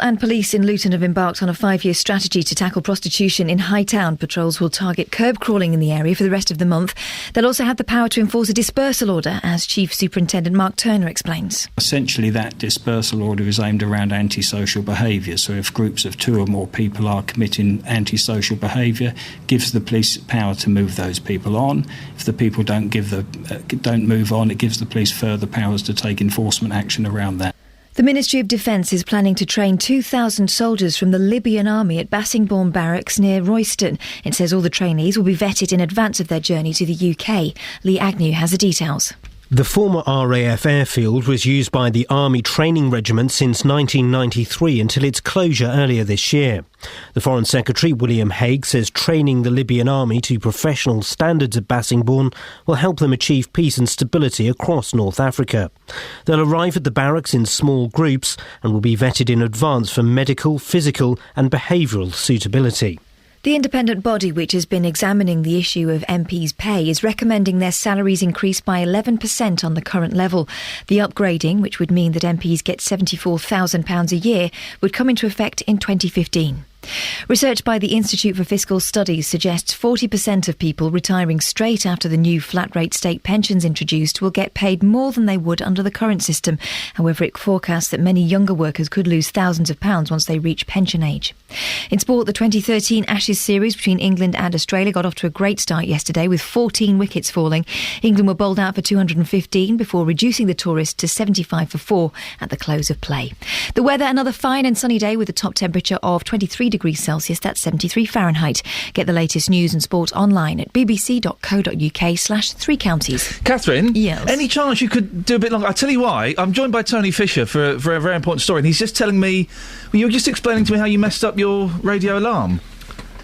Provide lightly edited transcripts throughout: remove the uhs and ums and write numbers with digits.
And police in Luton have embarked on a 5-year strategy to tackle prostitution in Hightown. Patrols will target curb crawling in the area for the rest of the month. They'll also have the power to enforce a dispersal order, as Chief Superintendent Mark Turner explains. Essentially, that dispersal order is aimed around antisocial behaviour. So if groups of 2 or more people are committing antisocial behaviour, gives the police power to move those people on. If the people don't move on, it gives the police further powers to take enforcement action around that. The Ministry of Defence is planning to train 2,000 soldiers from the Libyan army at Bassingbourn Barracks near Royston. It says all the trainees will be vetted in advance of their journey to the UK. Lee Agnew has the details. The former RAF airfield was used by the Army Training Regiment since 1993 until its closure earlier this year. The Foreign Secretary, William Hague, says training the Libyan army to professional standards at Bassingbourn will help them achieve peace and stability across North Africa. They'll arrive at the barracks in small groups and will be vetted in advance for medical, physical and behavioural suitability. The independent body, which has been examining the issue of MPs' pay, is recommending their salaries increase by 11% on the current level. The upgrading, which would mean that MPs get £74,000 a year, would come into effect in 2015. Research by the Institute for Fiscal Studies suggests 40% of people retiring straight after the new flat-rate state pensions introduced will get paid more than they would under the current system. However, it forecasts that many younger workers could lose thousands of pounds once they reach pension age. In sport, the 2013 Ashes series between England and Australia got off to a great start yesterday with 14 wickets falling. England were bowled out for 215 before reducing the tourists to 75 for 4 at the close of play. The weather, another fine and sunny day with a top temperature of 23 degrees Celsius, that's 73 Fahrenheit. Get the latest news and sport online at bbc.co.uk/3 counties. Catherine? Yes? Any chance you could do a bit longer? I'll tell you why. I'm joined by Tony Fisher for a very important story, and he's just telling me... Well, you were just explaining to me how you messed up your radio alarm.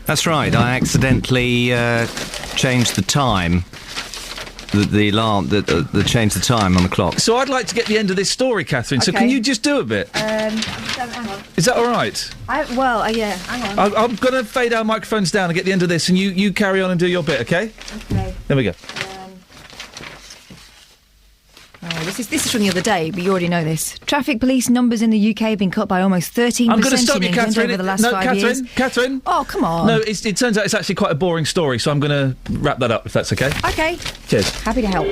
That's right. I accidentally changed the time... The alarm, changed the time on the clock. So I'd like to get the end of this story, Catherine. Okay. So can you just do a bit? Hang on. Is that all right? Yeah, hang on. I'm going to fade our microphones down and get the end of this, and you carry on and do your bit, OK? OK. There we go. This is from the other day, but you already know this. Traffic police numbers in the UK have been cut by almost 13% I'm going to stop you, Catherine. over the last 5 years. Catherine. Oh, come on. No, it turns out it's actually quite a boring story, so I'm going to wrap that up, if that's OK. OK. Cheers. Happy to help.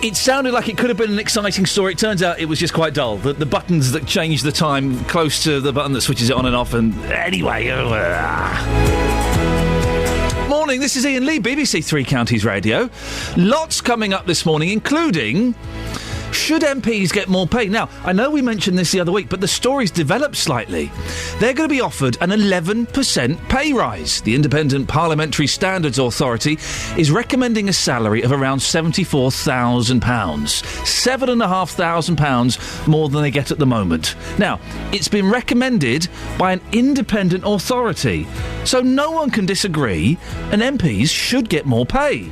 It sounded like it could have been an exciting story. It turns out it was just quite dull. The buttons that change the time close to the button that switches it on and off, and anyway... Morning, this is Iain Lee, BBC Three Counties Radio. Lots coming up this morning, including... Should MPs get more pay? Now, I know we mentioned this the other week, but the story's developed slightly. They're going to be offered an 11% pay rise. The Independent Parliamentary Standards Authority is recommending a salary of around £74,000. £7,500 more than they get at the moment. Now, it's been recommended by an independent authority, so no one can disagree, and MPs should get more pay.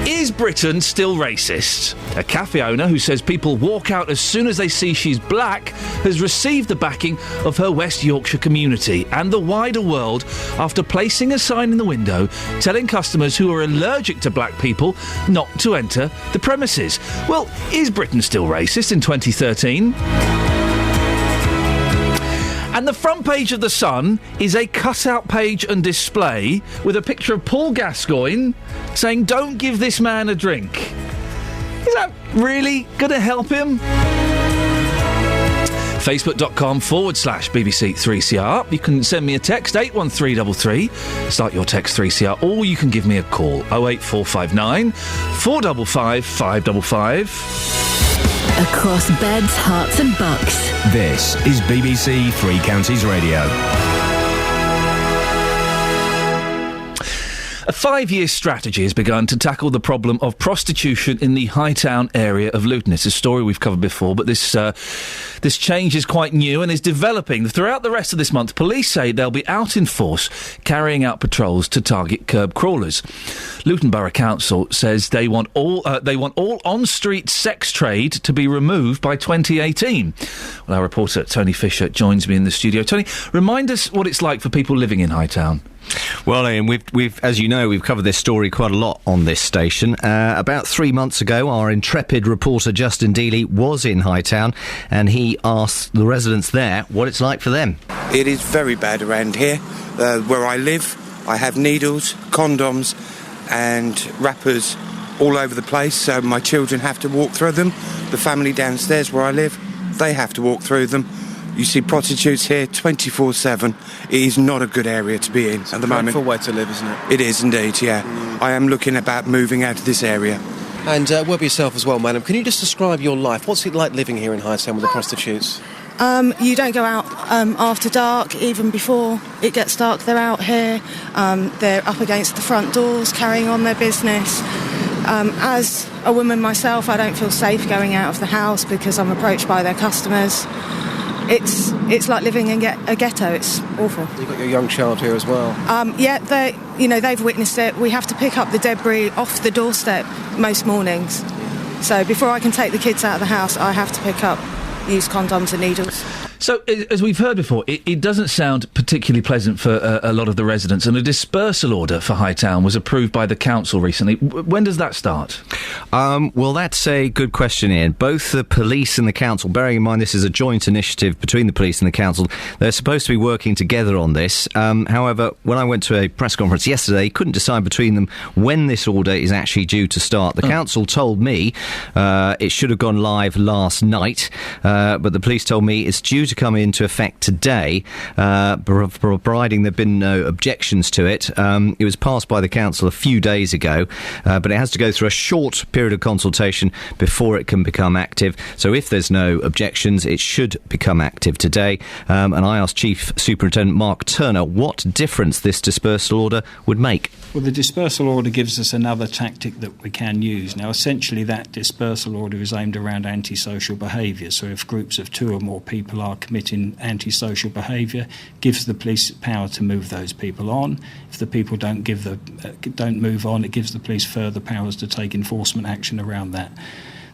Is Britain still racist? A cafe owner who says people walk out as soon as they see she's black has received the backing of her West Yorkshire community and the wider world after placing a sign in the window telling customers who are allergic to black people not to enter the premises. Well, is Britain still racist in 2013? And the front page of The Sun is a cut-out page and display with a picture of Paul Gascoigne saying, "Don't give this man a drink." Is that really going to help him? Facebook.com/BBC3CR. You can send me a text, 81333. Start your text 3CR, or you can give me a call, 08459 455 555. Across beds, hearts and bucks. This is BBC Three Counties Radio. A 5-year strategy has begun to tackle the problem of prostitution in the Hightown area of Luton. It's a story we've covered before, but this change is quite new and is developing. Throughout the rest of this month, police say they'll be out in force carrying out patrols to target curb crawlers. Luton Borough Council says they want all on-street sex trade to be removed by 2018. Well, our reporter Tony Fisher joins me in the studio. Tony, remind us what it's like for people living in Hightown. Well, Ian, we've, as you know, we've covered this story quite a lot on this station. About 3 months ago, our intrepid reporter Justin Dealey was in Hightown, and he asked the residents there what it's like for them. It is very bad around here. Where I live, I have needles, condoms, and wrappers all over the place, so my children have to walk through them. The family downstairs where I live, they have to walk through them. You see prostitutes here 24/7. It is not a good area to be in at the moment. It's a way to live, isn't it? It is indeed, yeah. I am looking about moving out of this area. And word yourself as well, madam. Can you just describe your life? What's it like living here in Hightown with the prostitutes? You don't go out after dark, even before it gets dark. They're out here. They're up against the front doors, carrying on their business. As a woman myself, I don't feel safe going out of the house because I'm approached by their customers. It's like living in a ghetto. It's awful. You've got your young child here as well. Yeah, they've witnessed it. We have to pick up the debris off the doorstep most mornings. So before I can take the kids out of the house, I have to pick up used condoms and needles. So, as we've heard before, it doesn't sound particularly pleasant for a lot of the residents, and a dispersal order for Hightown was approved by the council recently. When does that start? Well, that's a good question, Ian. Both the police and the council, bearing in mind this is a joint initiative between the police and the council, they're supposed to be working together on this. However, when I went to a press conference yesterday, couldn't decide between them when this order is actually due to start. The council told me it should have gone live last night, but the police told me it's due to come into effect today, providing there have been no objections to it. It was passed by the council a few days ago, but it has to go through a short period of consultation before it can become active. So if there's no objections, it should become active today. And I asked Chief Superintendent Mark Turner what difference this dispersal order would make. Well, the dispersal order gives us another tactic that we can use. Now, essentially, that dispersal order is aimed around antisocial behaviour. So if groups of 2 or more people are committing antisocial behaviour, gives the police power to move those people on. If the people don't move on, it gives the police further powers to take enforcement action around that.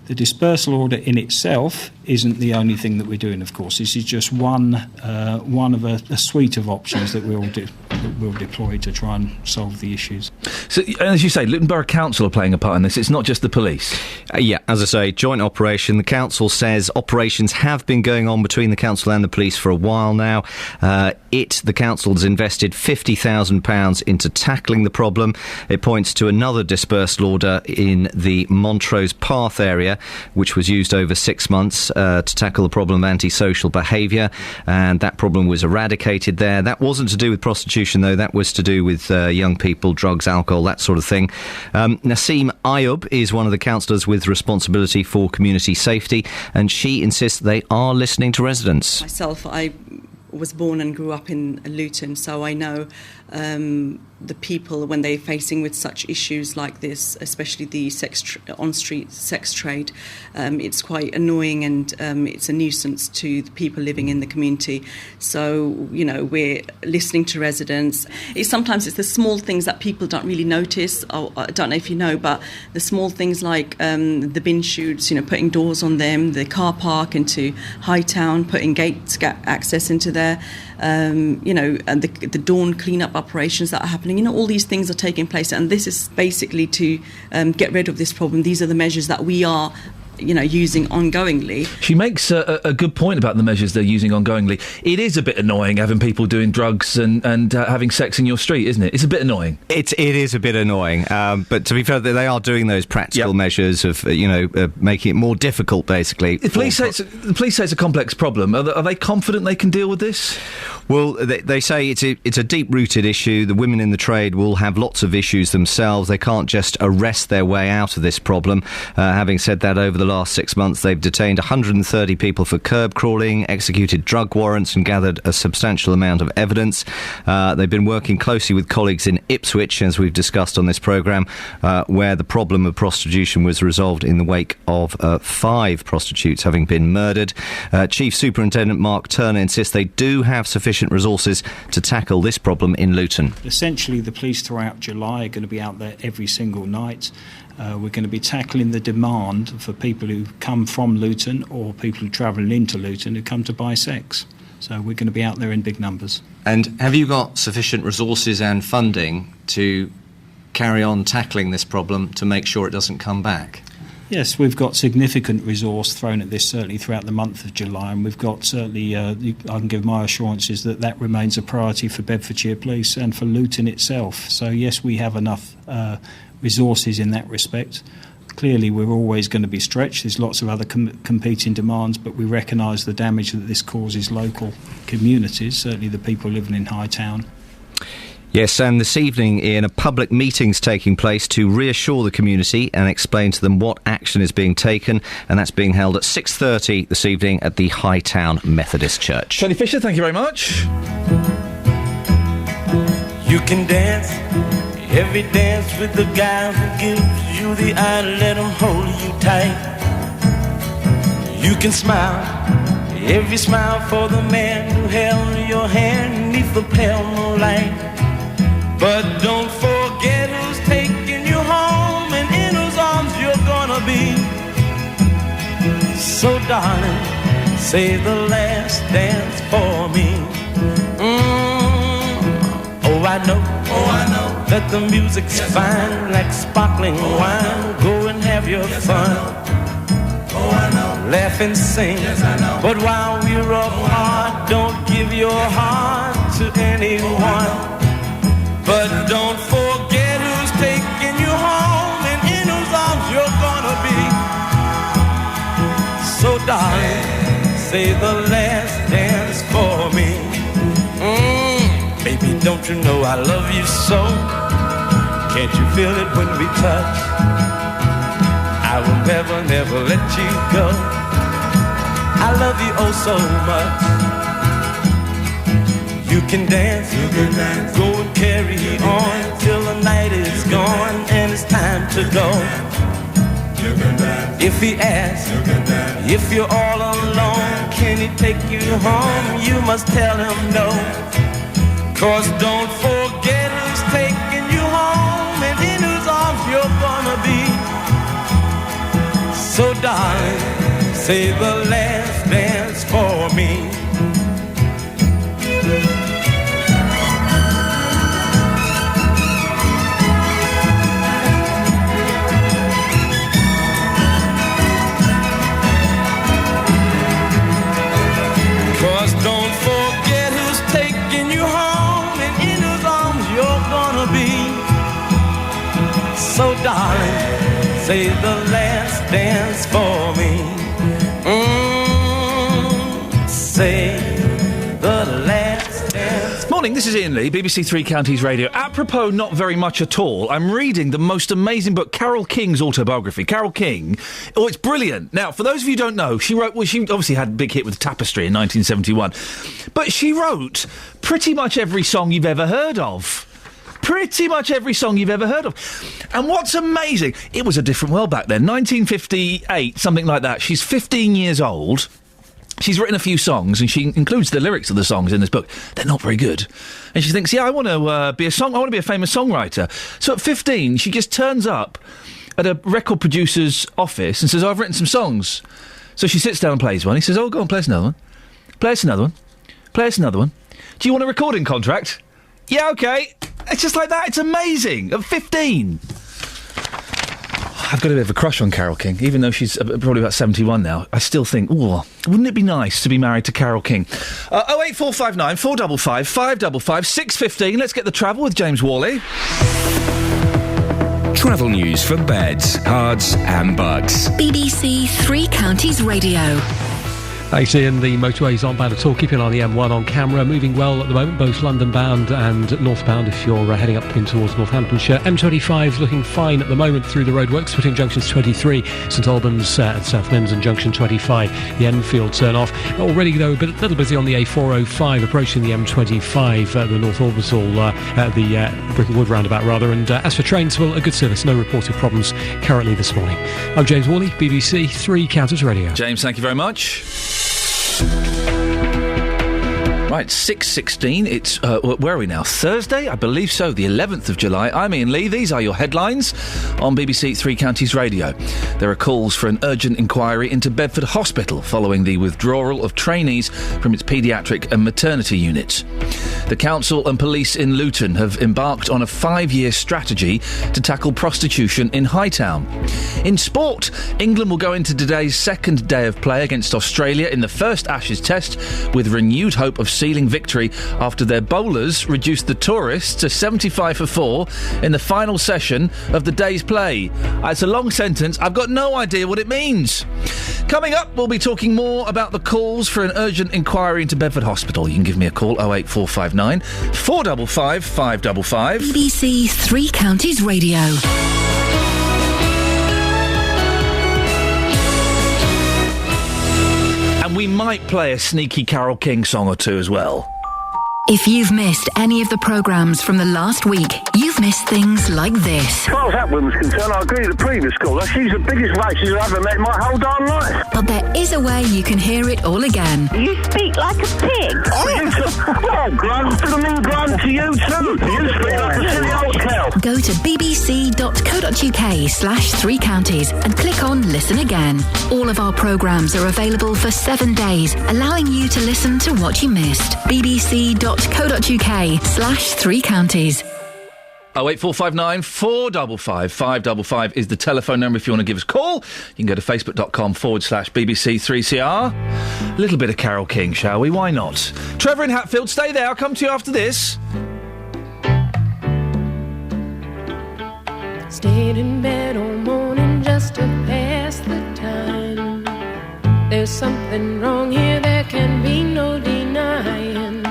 The dispersal order in itself isn't the only thing that we're doing, of course. This is just one of a suite of options that we'll deploy to try and solve the issues. So, as you say, Luton Borough Council are playing a part in this. It's not just the police. Yeah, as I say, joint operation. The council says operations have been going on between the council and the police for a while now. The council has invested £50,000 into tackling the problem. It points to another dispersal order in the Montrose Path area, which was used over 6 months to tackle the problem of antisocial behaviour, and that problem was eradicated there. That wasn't to do with prostitution, though. That was to do with young people, drugs, alcohol, that sort of thing. Naseem Ayub is one of the councillors with responsibility for community safety, and she insists they are listening to residents. Myself, I was born and grew up in Luton, so I know the people when they're facing with such issues like this, especially the on-street sex trade. It's quite annoying, and it's a nuisance to the people living in the community. So, we're listening to residents. Sometimes it's the small things that people don't really notice. I don't know if you know, but the small things like the bin chutes, putting doors on them, the car park into Hightown, putting gates, access into there, and the dawn clean-up operations that are happening. All these things are taking place, and this is basically to get rid of this problem. These are the measures that we are using ongoingly. She makes a good point about the measures they're using ongoingly. It is a bit annoying having people doing drugs and having sex in your street, isn't it? It's a bit annoying. It is a bit annoying, but to be fair, they are doing those practical measures of making it more difficult, basically. The police say it's a complex problem. Are they confident they can deal with this? Well, they say it's a deep-rooted issue. The women in the trade will have lots of issues themselves. They can't just arrest their way out of this problem. Having said that, over the the last 6 months, they've detained 130 people for curb crawling, executed drug warrants and gathered a substantial amount of evidence. They've been working closely with colleagues in Ipswich, as we've discussed on this programme, where the problem of prostitution was resolved in the wake of 5 prostitutes having been murdered. Chief Superintendent Mark Turner insists they do have sufficient resources to tackle this problem in Luton. Essentially, the police throughout July are going to be out there every single night. We're going to be tackling the demand for people who come from Luton or people who travel into Luton who come to buy sex. So we're going to be out there in big numbers. And have you got sufficient resources and funding to carry on tackling this problem to make sure it doesn't come back? Yes, we've got significant resource thrown at this, certainly throughout the month of July, and we've got certainly, I can give my assurances that remains a priority for Bedfordshire Police and for Luton itself. So yes, we have enough resources in that respect. Clearly, we're always going to be stretched. There's lots of other competing demands, but we recognise the damage that this causes local communities, certainly the people living in Hightown. Yes, and this evening, Iain, a public meeting's taking place to reassure the community and explain to them what action is being taken, and that's being held at 6:30 this evening at the Hightown Methodist Church. Shelley Fisher, thank you very much. You can dance, every dance with the guy who gives you the eye, let him hold you tight. You can smile, every smile for the man who held your hand neath the pale moonlight. But don't forget who's taking you home and in whose arms you're gonna be. So darling, say the last dance for me. Oh, I know that the music's fine, like sparkling wine. Go and have your fun. Laugh and sing. But while we're apart, don't give your heart to anyone. But don't forget who's taking you home and in whose arms you're gonna be. So darling, say the last dance for me. Baby, don't you know I love you so? Can't you feel it when we touch? I will never, never let you go. I love you oh so much. You can dance, go and carry on till the night is gone and it's time to go. If he asks, if you're all alone, can he take you home? You must tell him no. 'Cause don't forget who's taking you home and in whose arms you're gonna be. So darling, say the last dance for me. Don't forget who's taking you home and in whose arms you're gonna be. So darling, say the last dance for me. Say the last dance. Morning, this is Iain Lee, BBC Three Counties Radio. Apropos not very much at all, I'm reading the most amazing book, Carole King's autobiography. Carole King, oh, it's brilliant. Now, for those of you who don't know, she obviously had a big hit with Tapestry in 1971, but she wrote pretty much every song you've ever heard of. Pretty much every song you've ever heard of. And what's amazing, it was a different world back then, 1958, something like that. She's 15 years old. She's written a few songs, and she includes the lyrics of the songs in this book. They're not very good. And she thinks, I want to be a famous songwriter. So at 15, she just turns up at a record producer's office and says, I've written some songs. So she sits down and plays one. He says, go on, play us another one. Play us another one. Play us another one. Do you want a recording contract? Yeah, OK. It's just like that. It's amazing. At 15. I've got a bit of a crush on Carole King, even though she's probably about 71 now. I still think, wouldn't it be nice to be married to Carole King? 08459 455 555 615. Let's get the travel with James Worley. Travel news for beds, cards and bugs. BBC Three Counties Radio. Thanks, Ian. The motorways aren't bad at all. Keep an eye on the M1 on camera. Moving well at the moment, both London bound and northbound if you're heading up in towards Northamptonshire. M25 looking fine at the moment through the roadworks between junctions 23, St Albans and South Mimms, and junction 25, the Enfield turn off. Already, though, a little busy on the A405 approaching the M25, the North Orbital, the Bricklewood roundabout, rather. And as for trains, well, a good service. No reported problems currently this morning. I'm James Worley, BBC Three Counties Radio. James, thank you very much. Right, 6:16. It's, where are we now? Thursday? I believe so, the 11th of July. I'm Iain Lee. These are your headlines on BBC Three Counties Radio. There are calls for an urgent inquiry into Bedford Hospital following the withdrawal of trainees from its paediatric and maternity units. The council and police in Luton have embarked on a 5-year strategy to tackle prostitution in Hightown. In sport, England will go into today's second day of play against Australia in the first Ashes Test with renewed hope of sealing victory after their bowlers reduced the tourists to 75 for 4 in the final session of the day's play. It's a long sentence. I've got no idea what it means. Coming up, we'll be talking more about the calls for an urgent inquiry into Bedford Hospital. You can give me a call, 08459 455 555. BBC Three Counties Radio. And we might play a sneaky Carole King song or two as well. If you've missed any of the programmes from the last week, you've missed things like this. As far as that woman's concerned, I agree with the previous caller. She's the biggest racist I've ever met in my whole darn life. But there is a way you can hear it all again. You speak like a pig. Oh, grunt to them and grunt to you too. You speak like a silly old cow. Go to bbc.co.uk/Three Counties and click on Listen Again. All of our programmes are available for 7 days, allowing you to listen to what you missed. bbc.co.uk/Three Counties. 08459 455 555 is the telephone number if you want to give us a call. You can go to facebook.com/BBC3CR. A little bit of Carole King, shall we? Why not? Trevor in Hatfield, stay there. I'll come to you after this. Stayed in bed all morning just to pass the time. There's something wrong here, there can be no denying.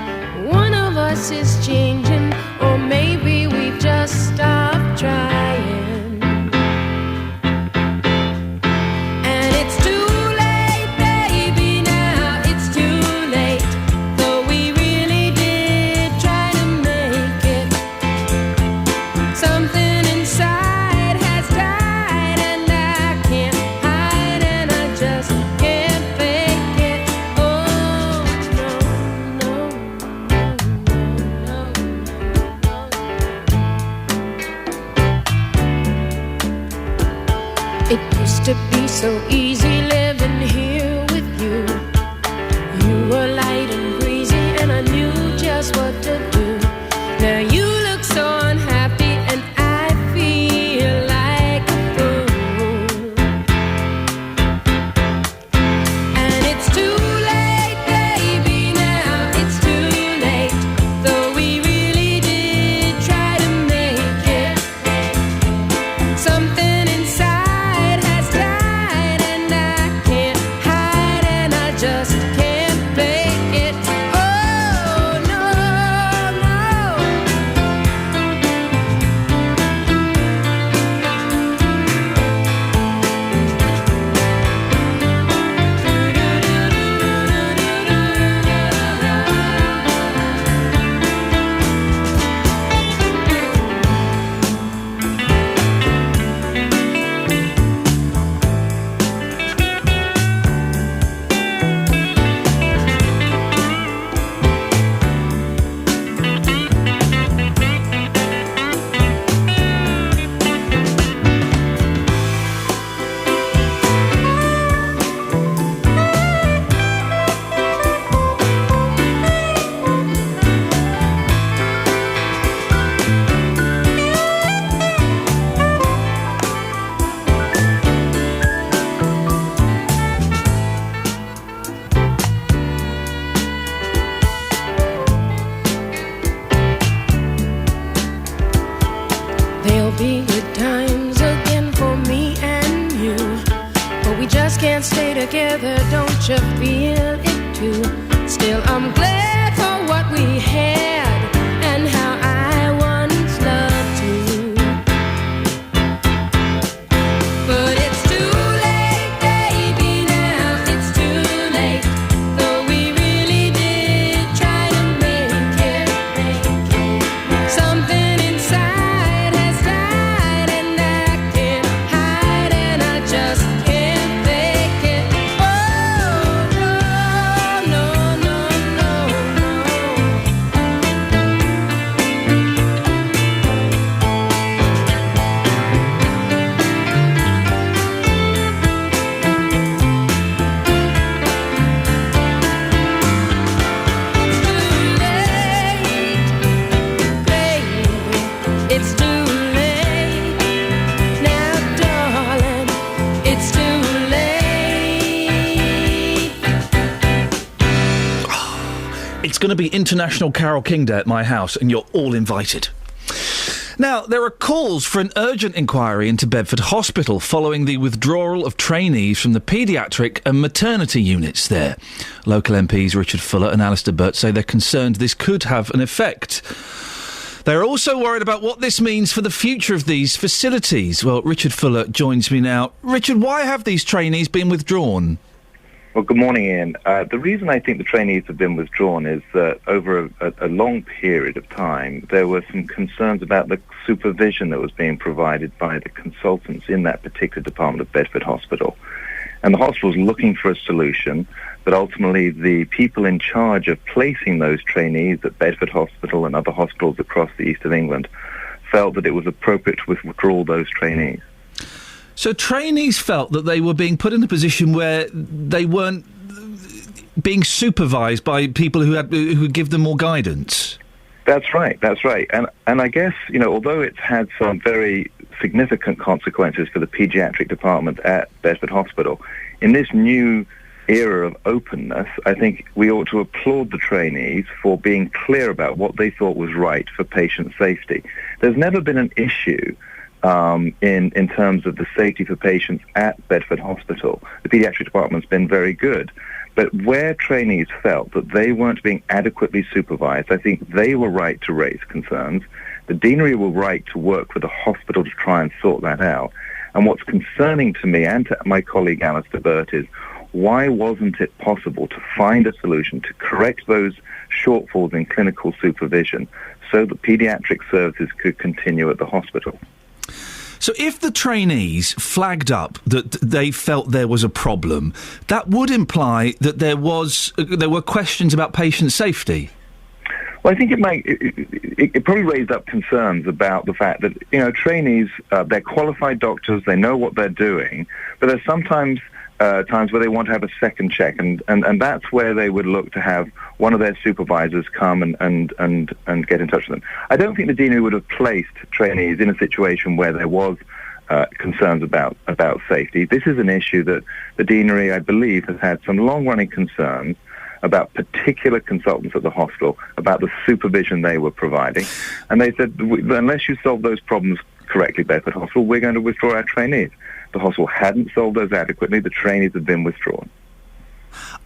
One of us is changing, or maybe we've just stopped trying. And it's too late, baby, now it's too late. Though we really did try to make it. Something inside has died and I can't hide and I just can't fake it. Oh, no, no, no, no. It used to be so easy living here with you. You were light and breezy and I knew just what to do. Now you look so unhappy and I feel like a fool. And it's too late, baby, now it's too late. Though we really did try to make it. Something inside has died and want you to feel it too. Still, I'm glad for what we had and how I once loved you. But it's too late, baby, now it's too late. Though we really did try to make it. Something inside has died and I can't hide and I just can't fake it. Oh, no, no, no, it's too late now, darling. It's too late. It's going to be International Carol King Day at my house, and you're all invited. Now, there are calls for an urgent inquiry into Bedford Hospital following the withdrawal of trainees from the paediatric and maternity units there. Local MPs Richard Fuller and Alistair Burt say they're concerned this could have an effect. They're also worried about what this means for the future of these facilities. Well, Richard Fuller joins me now. Richard, why have these trainees been withdrawn? Well, good morning, Ian. The reason I think the trainees have been withdrawn is that over a long period of time, there were some concerns about the supervision that was being provided by the consultants in that particular department of Bedford Hospital. And the hospital was looking for a solution, but ultimately the people in charge of placing those trainees at Bedford Hospital and other hospitals across the east of England felt that it was appropriate to withdraw those trainees. So trainees felt that they were being put in a position where they weren't being supervised by people who would give them more guidance. That's right. And I guess, although it's had some very significant consequences for the paediatric department at Bedford Hospital, in this new era of openness, I think we ought to applaud the trainees for being clear about what they thought was right for patient safety. There's never been an issue in terms of the safety for patients at Bedford Hospital. The paediatric department's been very good. But where trainees felt that they weren't being adequately supervised, I think they were right to raise concerns. The deanery were right to work with the hospital to try and sort that out. And what's concerning to me and to my colleague Alistair Burt is, why wasn't it possible to find a solution to correct those shortfalls in clinical supervision so that paediatric services could continue at the hospital? So if the trainees flagged up that they felt there was a problem, that would imply that there were questions about patient safety. Well, I think it probably raised up concerns about the fact that, trainees, they're qualified doctors, they know what they're doing, but there's sometimes times where they want to have a second check, and that's where they would look to have one of their supervisors come and get in touch with them. I don't think the deanery would have placed trainees in a situation where there was concerns about safety. This is an issue that the deanery, I believe, has had some long-running concerns about particular consultants at the hospital, about the supervision they were providing. And they said, unless you solve those problems correctly, Bedford Hospital, we're going to withdraw our trainees. The hospital hadn't solved those adequately. The trainees have been withdrawn.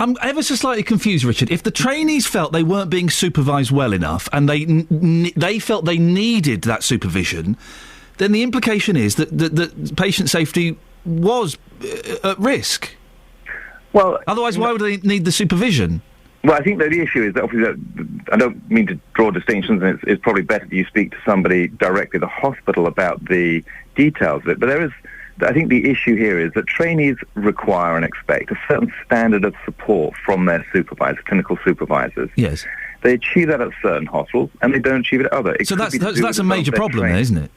I'm ever so slightly confused, Richard. If the trainees felt they weren't being supervised well enough and they felt they needed that supervision, then the implication is that patient safety was at risk. Well, otherwise, why would they need the supervision? Well, I think that the issue is that obviously I don't mean to draw distinctions, and it's probably better that you speak to somebody directly at the hospital about the details of it. But I think the issue here is that trainees require and expect a certain standard of support from their supervisors, clinical supervisors. Yes. They achieve that at certain hospitals, and they don't achieve it at others. So that's a major problem there, isn't it?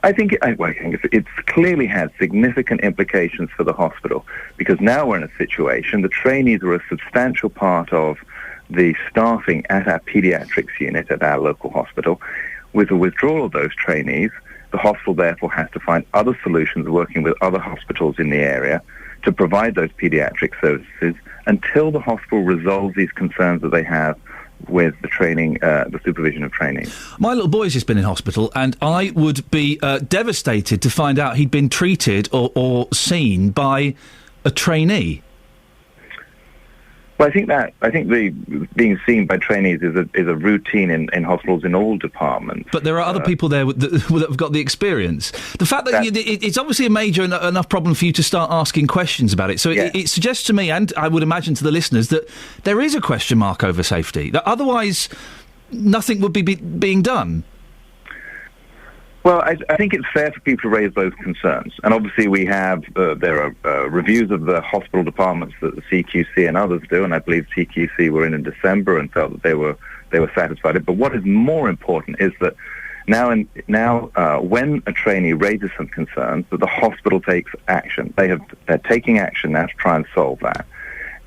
I think it's clearly had significant implications for the hospital, because now we're in a situation, the trainees are a substantial part of the staffing at our paediatrics unit at our local hospital. With the withdrawal of those trainees, the hospital therefore has to find other solutions working with other hospitals in the area to provide those paediatric services until the hospital resolves these concerns that they have with the training, the supervision of training. My little boy's just been in hospital, and I would be devastated to find out he'd been treated or seen by a trainee. Well, I think the being seen by trainees is a routine in hospitals in all departments. But there are other people there that have got the experience. The fact that it's obviously a major enough problem for you to start asking questions about it. So it suggests to me, and I would imagine to the listeners, that there is a question mark over safety. That otherwise nothing would be being done. Well, I think it's fair for people to raise those concerns. And obviously we have, there are reviews of the hospital departments that the CQC and others do, and I believe CQC were in December and felt that they were satisfied. But what is more important is that now when a trainee raises some concerns, that the hospital takes action. They're taking action now to try and solve that.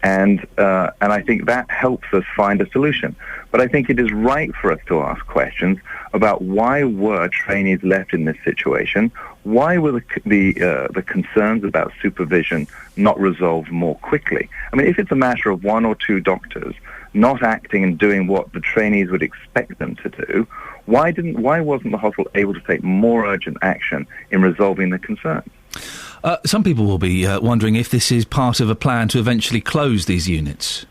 And I think that helps us find a solution. But I think it is right for us to ask questions about why were trainees left in this situation? Why were the concerns about supervision not resolved more quickly? I mean, if it's a matter of one or two doctors not acting and doing what the trainees would expect them to do, why wasn't the hospital able to take more urgent action in resolving the concerns? Some people will be wondering if this is part of a plan to eventually close these units.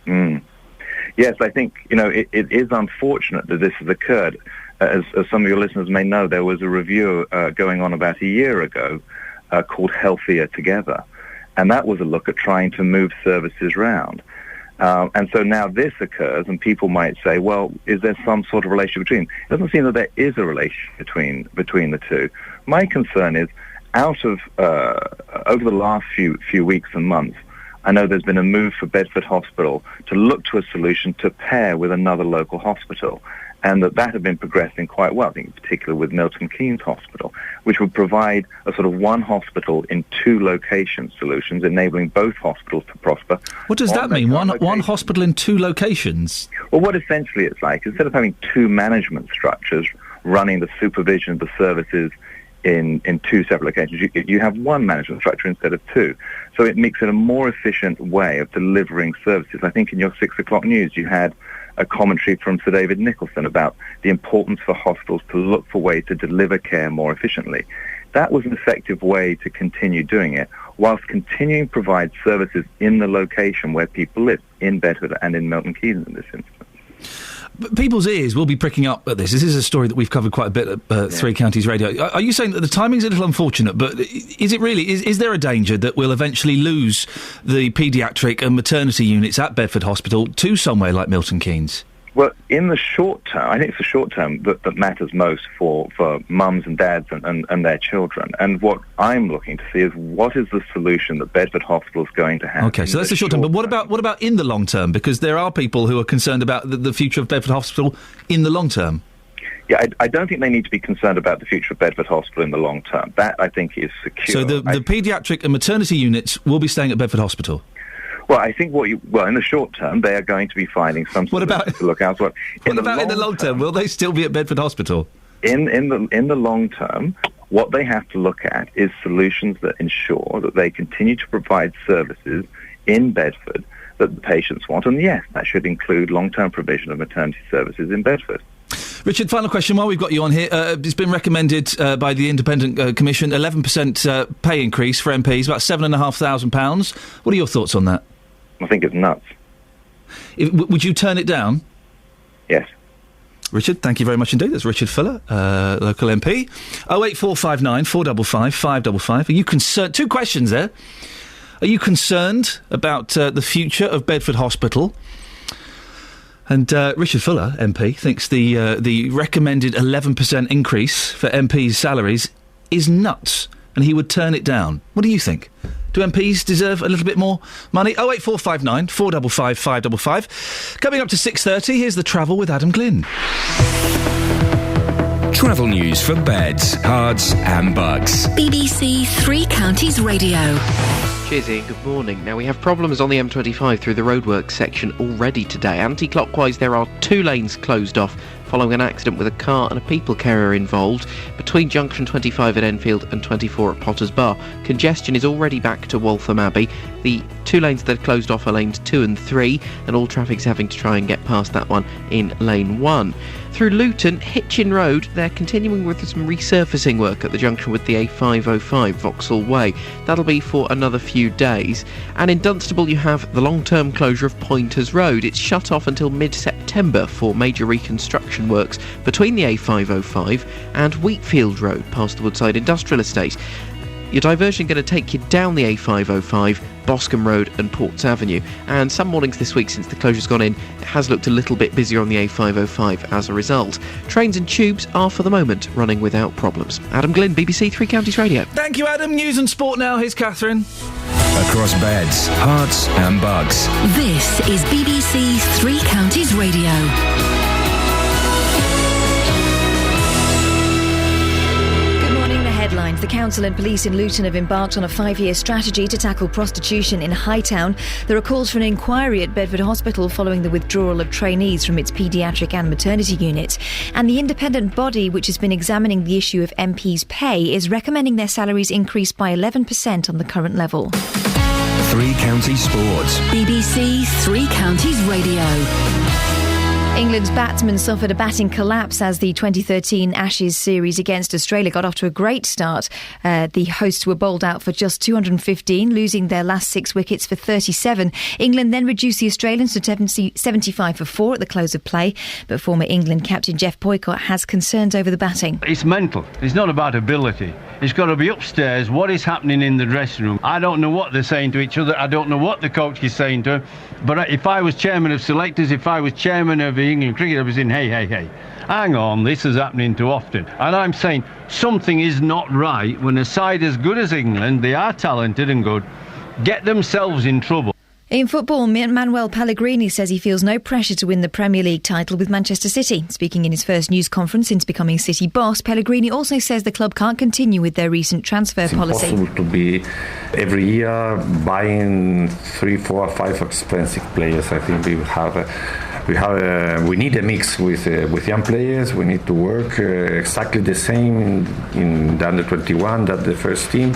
Yes, I think, it is unfortunate that this has occurred. As some of your listeners may know, there was a review going on about a year ago called Healthier Together, and that was a look at trying to move services round. And so now this occurs, and people might say, well, is there some sort of relationship between? It doesn't seem that there is a relationship between the two. My concern is, over the last few weeks and months, I know there's been a move for Bedford Hospital to look to a solution to pair with another local hospital, and that had been progressing quite well, I think in particular with Milton Keynes Hospital, which would provide a sort of one hospital in two location solutions, enabling both hospitals to prosper. What does that mean, one hospital in two locations? Well, what essentially it's like, instead of having two management structures running the supervision of the services in two separate locations, you have one management structure instead of two. So it makes it a more efficient way of delivering services. I think in your 6 o'clock news you had a commentary from Sir David Nicholson about the importance for hospitals to look for ways to deliver care more efficiently. That was an effective way to continue doing it, whilst continuing to provide services in the location where people live, in Bedford and in Milton Keynes in this instance. But people's ears will be pricking up at this. This is a story that we've covered quite a bit at Three Counties Radio. Are you saying that the timing's a little unfortunate, but is it really? Is there a danger that we'll eventually lose the paediatric and maternity units at Bedford Hospital to somewhere like Milton Keynes? Well, in the short term, I think it's the short term that matters most for mums and dads and their children. And what I'm looking to see is what is the solution that Bedford Hospital is going to have. Okay, so that's the short term. But what about in the long term? Because there are people who are concerned about the future of Bedford Hospital in the long term. Yeah, I don't think they need to be concerned about the future of Bedford Hospital in the long term. That, I think, is secure. So the paediatric and maternity units will be staying at Bedford Hospital? Well, I think in the short term, they are going to be finding some sort of to look out for. In the long term? Will they still be at Bedford Hospital? In the long term, what they have to look at is solutions that ensure that they continue to provide services in Bedford that the patients want. And yes, that should include long-term provision of maternity services in Bedford. Richard, final question while we've got you on here. It's been recommended by the Independent Commission, 11% pay increase for MPs, about £7,500. What are your thoughts on that? I think it's nuts. Would you turn it down? Yes. Richard, thank you very much indeed. That's Richard Fuller, local MP. 08459 455 555. Are you concerned? Two questions there. Are you concerned about the future of Bedford Hospital? And Richard Fuller, MP, thinks the recommended 11% increase for MPs' salaries is nuts, and he would turn it down. What do you think? Do MPs deserve a little bit more money? 08459 455 555. Coming up to 6:30, here's the travel with Adam Glynn. Travel news for beds, cards and bugs. BBC Three Counties Radio. Cheers, Ian. Good morning. Now, we have problems on the M25 through the roadworks section already today. Anti-clockwise, there are 2 lanes closed off following an accident with a car and a people carrier involved between junction 25 at Enfield and 24 at Potters Bar. Congestion is already back to Waltham Abbey. The 2 lanes that are closed off are lanes 2 and 3, and all traffic's having to try and get past that one in lane 1. Through Luton, Hitchin Road, they're continuing with some resurfacing work at the junction with the A505 Vauxhall Way. That'll be for another few days. And in Dunstable you have the long-term closure of Pointers Road. It's shut off until mid-September for major reconstruction works between the A505 and Wheatfield Road past the Woodside Industrial Estate. Your diversion going to take you down the A505, Boscombe Road and Ports Avenue. And some mornings this week, since the closure's gone in, it has looked a little bit busier on the A505 as a result. Trains and tubes are, for the moment, running without problems. Adam Glynn, BBC Three Counties Radio. Thank you, Adam. News and sport now. Here's Catherine. Across beds, hearts and bugs. This is BBC Three Counties Radio. Headlines. The council and police in Luton have embarked on a 5-year strategy to tackle prostitution in Hightown. There are calls for an inquiry at Bedford Hospital following the withdrawal of trainees from its paediatric and maternity unit. And the independent body which has been examining the issue of MPs' pay is recommending their salaries increase by 11% on the current level. Three Counties Sports. BBC Three Counties Radio. England's batsmen suffered a batting collapse as the 2013 Ashes series against Australia got off to a great start. The hosts were bowled out for just 215, losing their last 6 wickets for 37. England then reduced the Australians to 75 for 4 at the close of play. But former England captain Jeff Boycott has concerns over the batting. It's mental. It's not about ability. It's got to be upstairs. What is happening in the dressing room? I don't know what they're saying to each other. I don't know what the coach is saying to them. But if I was chairman of selectors, if I was chairman of the England cricket, I was saying, hey, hang on, this is happening too often. And I'm saying something is not right when a side as good as England, they are talented and good, get themselves in trouble. In football, Manuel Pellegrini says he feels no pressure to win the Premier League title with Manchester City. Speaking in his first news conference since becoming City boss, Pellegrini also says the club can't continue with their recent transfer policy. It's impossible to be every year buying 3, 4, 5 expensive players. I think we need a mix with young players. We need to work exactly the same in the under-21, that the first team.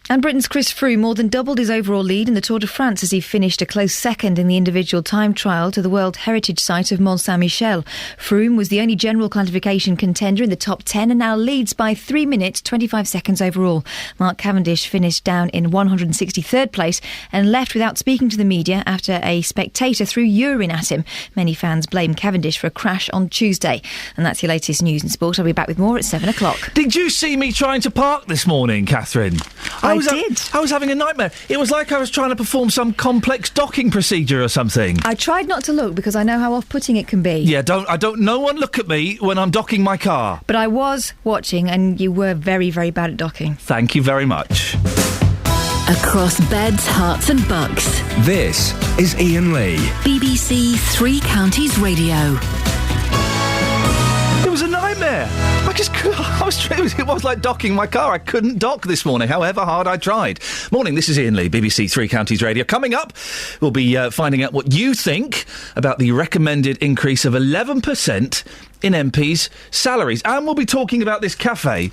And Britain's Chris Froome more than doubled his overall lead in the Tour de France as he finished a close second in the individual time trial to the World Heritage Site of Mont Saint-Michel. Froome was the only general classification contender in the top 10 and now leads by 3 minutes 25 seconds overall. Mark Cavendish finished down in 163rd place and left without speaking to the media after a spectator threw urine at him. Many fans blame Cavendish for a crash on Tuesday. And that's your latest news and sport. I'll be back with more at 7 o'clock. Did you see me trying to park this morning, Catherine? I was having a nightmare. It was like I was trying to perform some complex docking procedure or something. I tried not to look because I know how off-putting it can be. Yeah, no one look at me when I'm docking my car. But I was watching and you were very, very bad at docking. Thank you very much. Across beds, hearts and bucks. This is Iain Lee. BBC Three Counties Radio. It was a nightmare. It was like docking my car. I couldn't dock this morning, however hard I tried. Morning, this is Iain Lee, BBC Three Counties Radio. Coming up, we'll be finding out what you think about the recommended increase of 11% in MPs' salaries. And we'll be talking about this cafe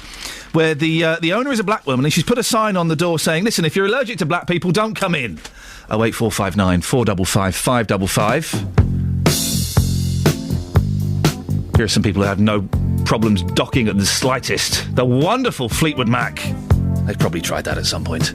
where the owner is a black woman and she's put a sign on the door saying, listen, if you're allergic to black people, don't come in. 08459 455 555. Here are some people who have no problems docking at the slightest. The wonderful Fleetwood Mac. They've probably tried that at some point.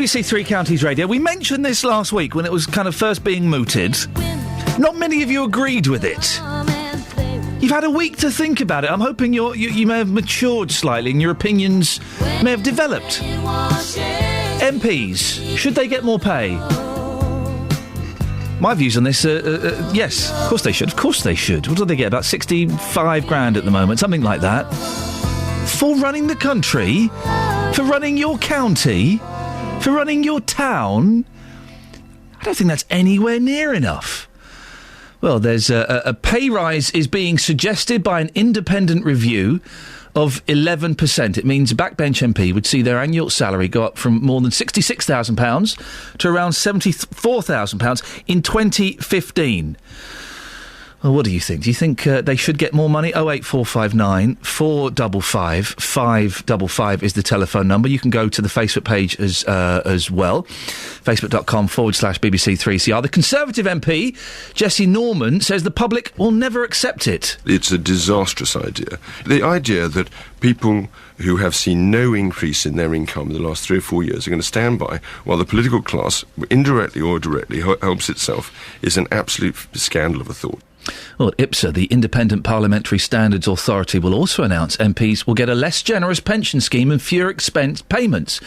BBC Three Counties Radio. We mentioned this last week when it was kind of first being mooted. Not many of you agreed with it. You've had a week to think about it. I'm hoping you may have matured slightly and your opinions may have developed. MPs, should they get more pay? My views on this yes, of course they should. Of course they should. What do they get? About 65 grand at the moment, something like that. For running the country? For running your county? For running your town? I don't think that's anywhere near enough. Well, there's a pay rise is being suggested by an independent review of 11%. It means a backbench MP would see their annual salary go up from more than £66,000 to around £74,000 in 2015. Well, what do you think? Do you think they should get more money? 08459 455 555 is the telephone number. You can go to the Facebook page as well. Facebook.com/BBC3CR. The Conservative MP, Jessie Norman, says the public will never accept it. It's a disastrous idea. The idea that people who have seen no increase in their income in the last 3 or 4 years are going to stand by while the political class, indirectly or directly, helps itself is an absolute scandal of a thought. Well, IPSA, the Independent Parliamentary Standards Authority, will also announce MPs will get a less generous pension scheme and fewer expense payments.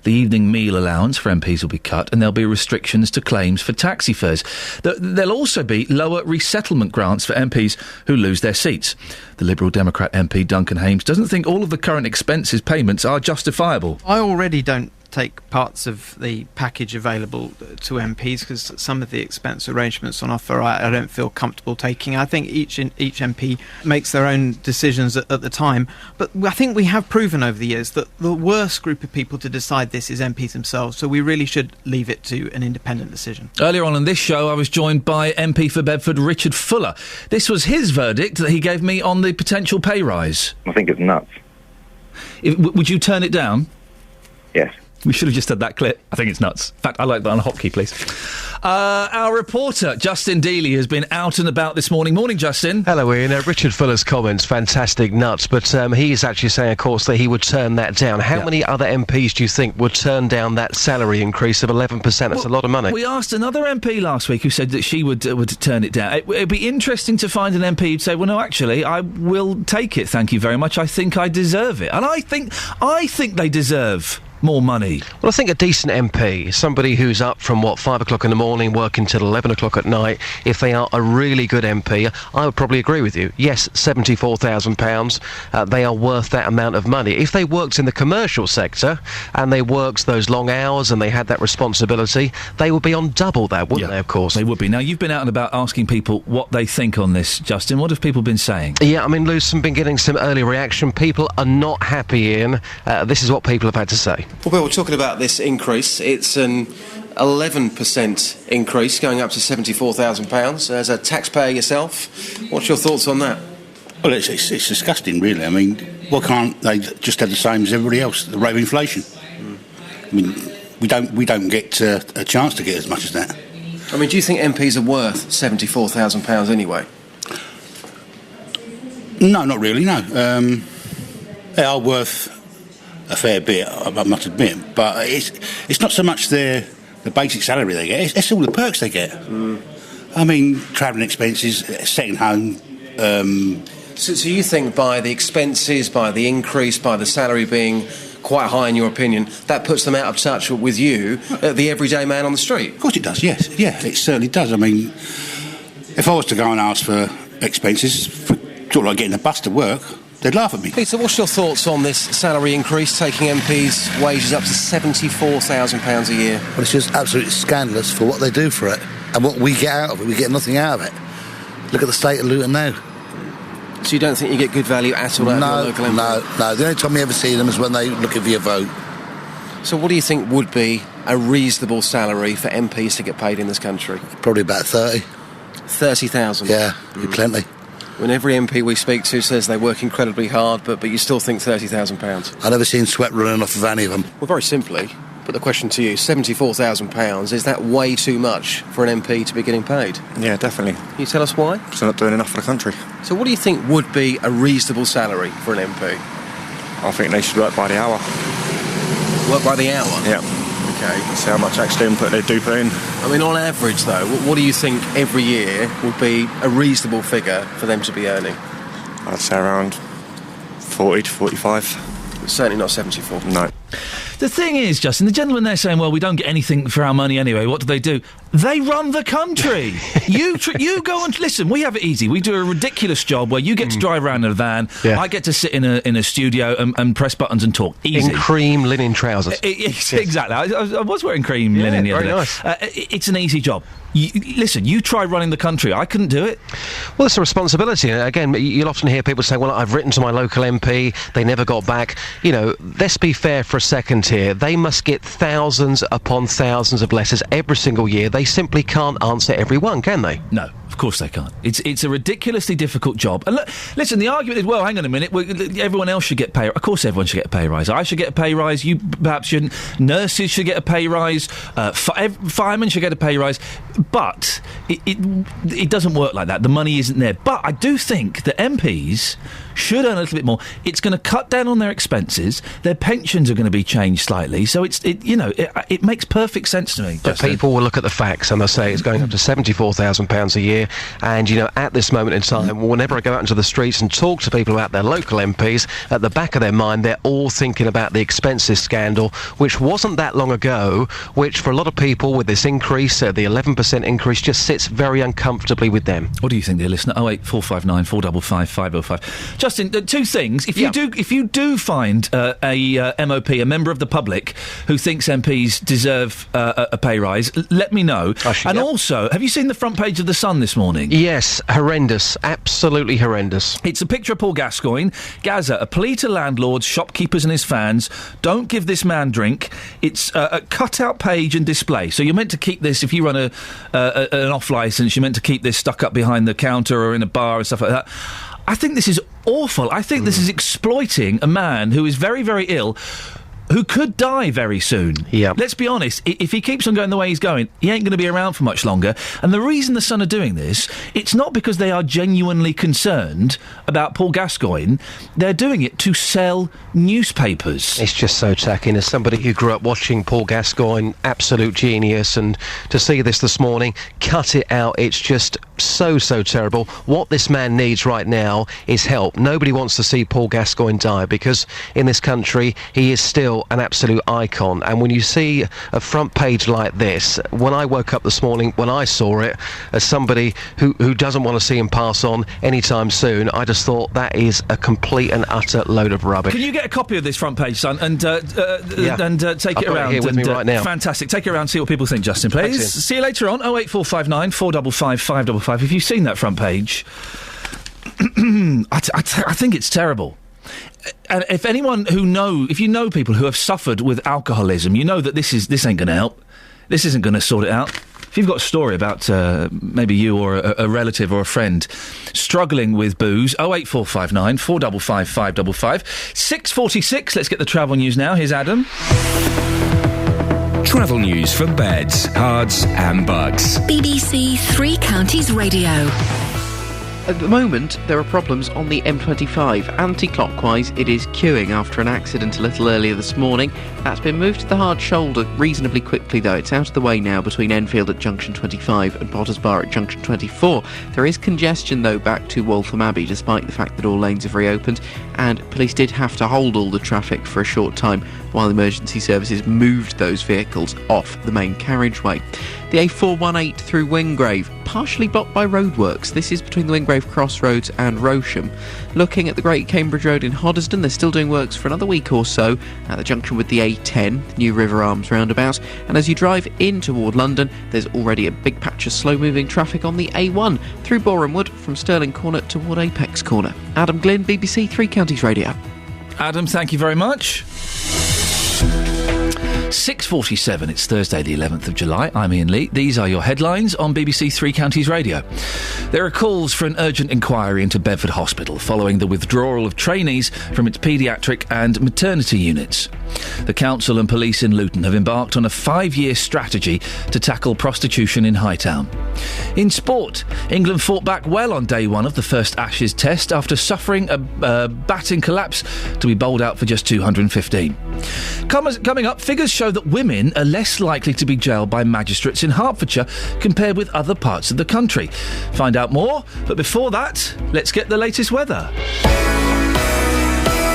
The evening meal allowance for MPs will be cut and there'll be restrictions to claims for taxi fares. There'll also be lower resettlement grants for MPs who lose their seats. The Liberal Democrat MP Duncan Hames doesn't think all of the current expenses payments are justifiable. I already don't take parts of the package available to MPs because some of the expense arrangements on offer I don't feel comfortable taking. I think each MP makes their own decisions at the time, but I think we have proven over the years that the worst group of people to decide this is MPs themselves, so we really should leave it to an independent decision. Earlier on in this show I was joined by MP for Bedford Richard Fuller. This was his verdict that he gave me on the potential pay rise. I think it's nuts. Would you turn it down? Yes. We should have just had that clip. I think it's nuts. In fact, I'd like that on a hotkey, please. Our reporter, Justin Dealey, has been out and about this morning. Morning, Justin. Hello, Ian. Richard Fuller's comments, fantastic nuts, but he's actually saying, of course, that he would turn that down. How many other MPs do you think would turn down that salary increase of 11%? That's a lot of money. We asked another MP last week who said that she would turn it down. It'd be interesting to find an MP who'd say, well, no, actually, I will take it, thank you very much. I think I deserve it. And I think they deserve more money. Well, I think a decent MP, somebody who's up from, 5 o'clock in the morning, working till 11 o'clock at night, if they are a really good MP, I would probably agree with you. Yes, £74,000, they are worth that amount of money. If they worked in the commercial sector, and they worked those long hours, and they had that responsibility, they would be on double that, wouldn't they, of course? They would be. Now, you've been out and about asking people what they think on this, Justin. What have people been saying? Yeah, I mean, Luce, I've been getting some early reaction. People are not happy, Ian. This is what people have had to say. Well, we're talking about this increase. It's an 11% increase, going up to £74,000. As a taxpayer yourself, what's your thoughts on that? Well, it's disgusting, really. I mean, why can't they just have the same as everybody else, the rate of inflation? I mean, we don't get a chance to get as much as that. I mean, do you think MPs are worth £74,000 anyway? No, not really, no. They are worth a fair bit, I must admit, but it's not so much the basic salary they get, it's all the perks they get. I mean, travelling expenses, second home. So you think by the expenses, by the increase, by the salary being quite high in your opinion, that puts them out of touch with you, the everyday man on the street? Of course it does, yes. Yeah, it certainly does. I mean, if I was to go and ask for expenses, sort of like getting a bus to work, they'd laugh at me. Peter, what's your thoughts on this salary increase, taking MPs' wages up to £74,000 a year? Well, it's just absolutely scandalous for what they do for it. And what we get out of it, we get nothing out of it. Look at the state of Luton now. So you don't think you get good value at all out of your local MP? No. The only time you ever see them is when they're looking for your vote. So what do you think would be a reasonable salary for MPs to get paid in this country? Probably about 30. 30,000? Yeah, plenty. When every MP we speak to says they work incredibly hard, but you still think £30,000? I've never seen sweat running off of any of them. Well, very simply, but the question to you, £74,000, is that way too much for an MP to be getting paid? Yeah, definitely. Can you tell us why? Because they're not doing enough for the country. So what do you think would be a reasonable salary for an MP? I think they should work by the hour. Work by the hour? Yeah. Okay. See how much extra input they do put in. I mean, on average, though, what do you think every year would be a reasonable figure for them to be earning? I'd say around 40 to 45. Certainly not 74. No. The thing is, Justin, the gentleman there saying, well, we don't get anything for our money anyway. What do? They run the country. You go and... Listen, we have it easy. We do a ridiculous job where you get to drive around in a van. Yeah. I get to sit in a studio and press buttons and talk. Easy. In cream linen trousers. Exactly. I was wearing cream linen the other day. Nice. It's an easy job. Listen, you try running the country. I couldn't do it. Well, it's a responsibility. Again, you'll often hear people say, well, I've written to my local MP. They never got back. You know, let's be fair for a second here. They must get thousands upon thousands of letters every single year. They simply can't answer every one, can they? No. Of course they can't. It's a ridiculously difficult job. And listen, the argument is, well, hang on a minute, everyone else should get pay. Of course everyone should get a pay rise. I should get a pay rise. You perhaps shouldn't. Nurses should get a pay rise. Firemen should get a pay rise. But it doesn't work like that. The money isn't there. But I do think that MPs should earn a little bit more. It's going to cut down on their expenses. Their pensions are going to be changed slightly. So it makes perfect sense to me. But people will look at the facts and they'll say it's going up to £74,000 a year. And, at this moment in time, whenever I go out into the streets and talk to people about their local MPs, at the back of their mind, they're all thinking about the expenses scandal, which wasn't that long ago, which for a lot of people with this increase, the 11% increase, just sits very uncomfortably with them. What do you think, dear listener? 08459 455 505. Justin, two things. If you do find a MOP, a member of the public, who thinks MPs deserve a pay rise, let me know. Also, have you seen the front page of The Sun this morning? Yes, horrendous. Absolutely horrendous. It's a picture of Paul Gascoigne. Gaza, a plea to landlords, shopkeepers and his fans. Don't give this man drink. It's a cut-out page and display. So you're meant to keep this, if you run an off-licence, you're meant to keep this stuck up behind the counter or in a bar and stuff like that. I think this is awful. I think this is exploiting a man who is very, very ill, who could die very soon. Yeah. Let's be honest, if he keeps on going the way he's going, he ain't going to be around for much longer. And the reason The Sun are doing this, it's not because they are genuinely concerned about Paul Gascoigne. They're doing it to sell newspapers. It's just so tacky. And as somebody who grew up watching Paul Gascoigne, absolute genius, and to see this morning, cut it out. It's just so terrible. What this man needs right now is help. Nobody wants to see Paul Gascoigne die, because in this country, he is still an absolute icon. And when you see a front page like this, when I woke up this morning, when I saw it, as somebody who doesn't want to see him pass on anytime soon, I just thought that is a complete and utter load of rubbish. Can you get a copy of this front page, son, and take it around? It here with me right now. Fantastic. Take it around, see what people think, Justin, please. Thanks, see you later on. 08459 455 555. If you've seen that front page, I think it's terrible. And if you know people who have suffered with alcoholism, you know that this ain't going to help. This isn't going to sort it out. If you've got a story about maybe you or a relative or a friend struggling with booze, 08459 455 555. 6:46. Let's get the travel news now. Here's Adam. Travel news for beds, cards and bugs. BBC Three Counties Radio. At the moment, there are problems on the M25. Anti-clockwise, it is queuing after an accident a little earlier this morning. That's been moved to the hard shoulder reasonably quickly, though. It's out of the way now between Enfield at junction 25 and Potters Bar at junction 24. There is congestion, though, back to Waltham Abbey, despite the fact that all lanes have reopened, and police did have to hold all the traffic for a short time while emergency services moved those vehicles off the main carriageway. The A418 through Wingrave, partially blocked by roadworks. This is between the Wingrave Crossroads and Rosham. Looking at the Great Cambridge Road in Hoddesdon, they're still doing works for another week or so at the junction with the A10, the New River Arms roundabout. And as you drive in toward London, there's already a big patch of slow-moving traffic on the A1 through Borehamwood from Stirling Corner toward Apex Corner. Adam Glynn, BBC Three Counties Radio. Adam, thank you very much. 6:47, it's Thursday the 11th of July. I'm Iain Lee. These are your headlines on BBC Three Counties Radio. There are calls for an urgent inquiry into Bedford Hospital following the withdrawal of trainees from its paediatric and maternity units. The council and police in Luton have embarked on a 5-year strategy to tackle prostitution in Hightown. In sport, England fought back well on day one of the first Ashes test after suffering a batting collapse to be bowled out for just 215. Coming up, figures Figures show that women are less likely to be jailed by magistrates in Hertfordshire compared with other parts of the country. Find out more, but before that, let's get the latest weather.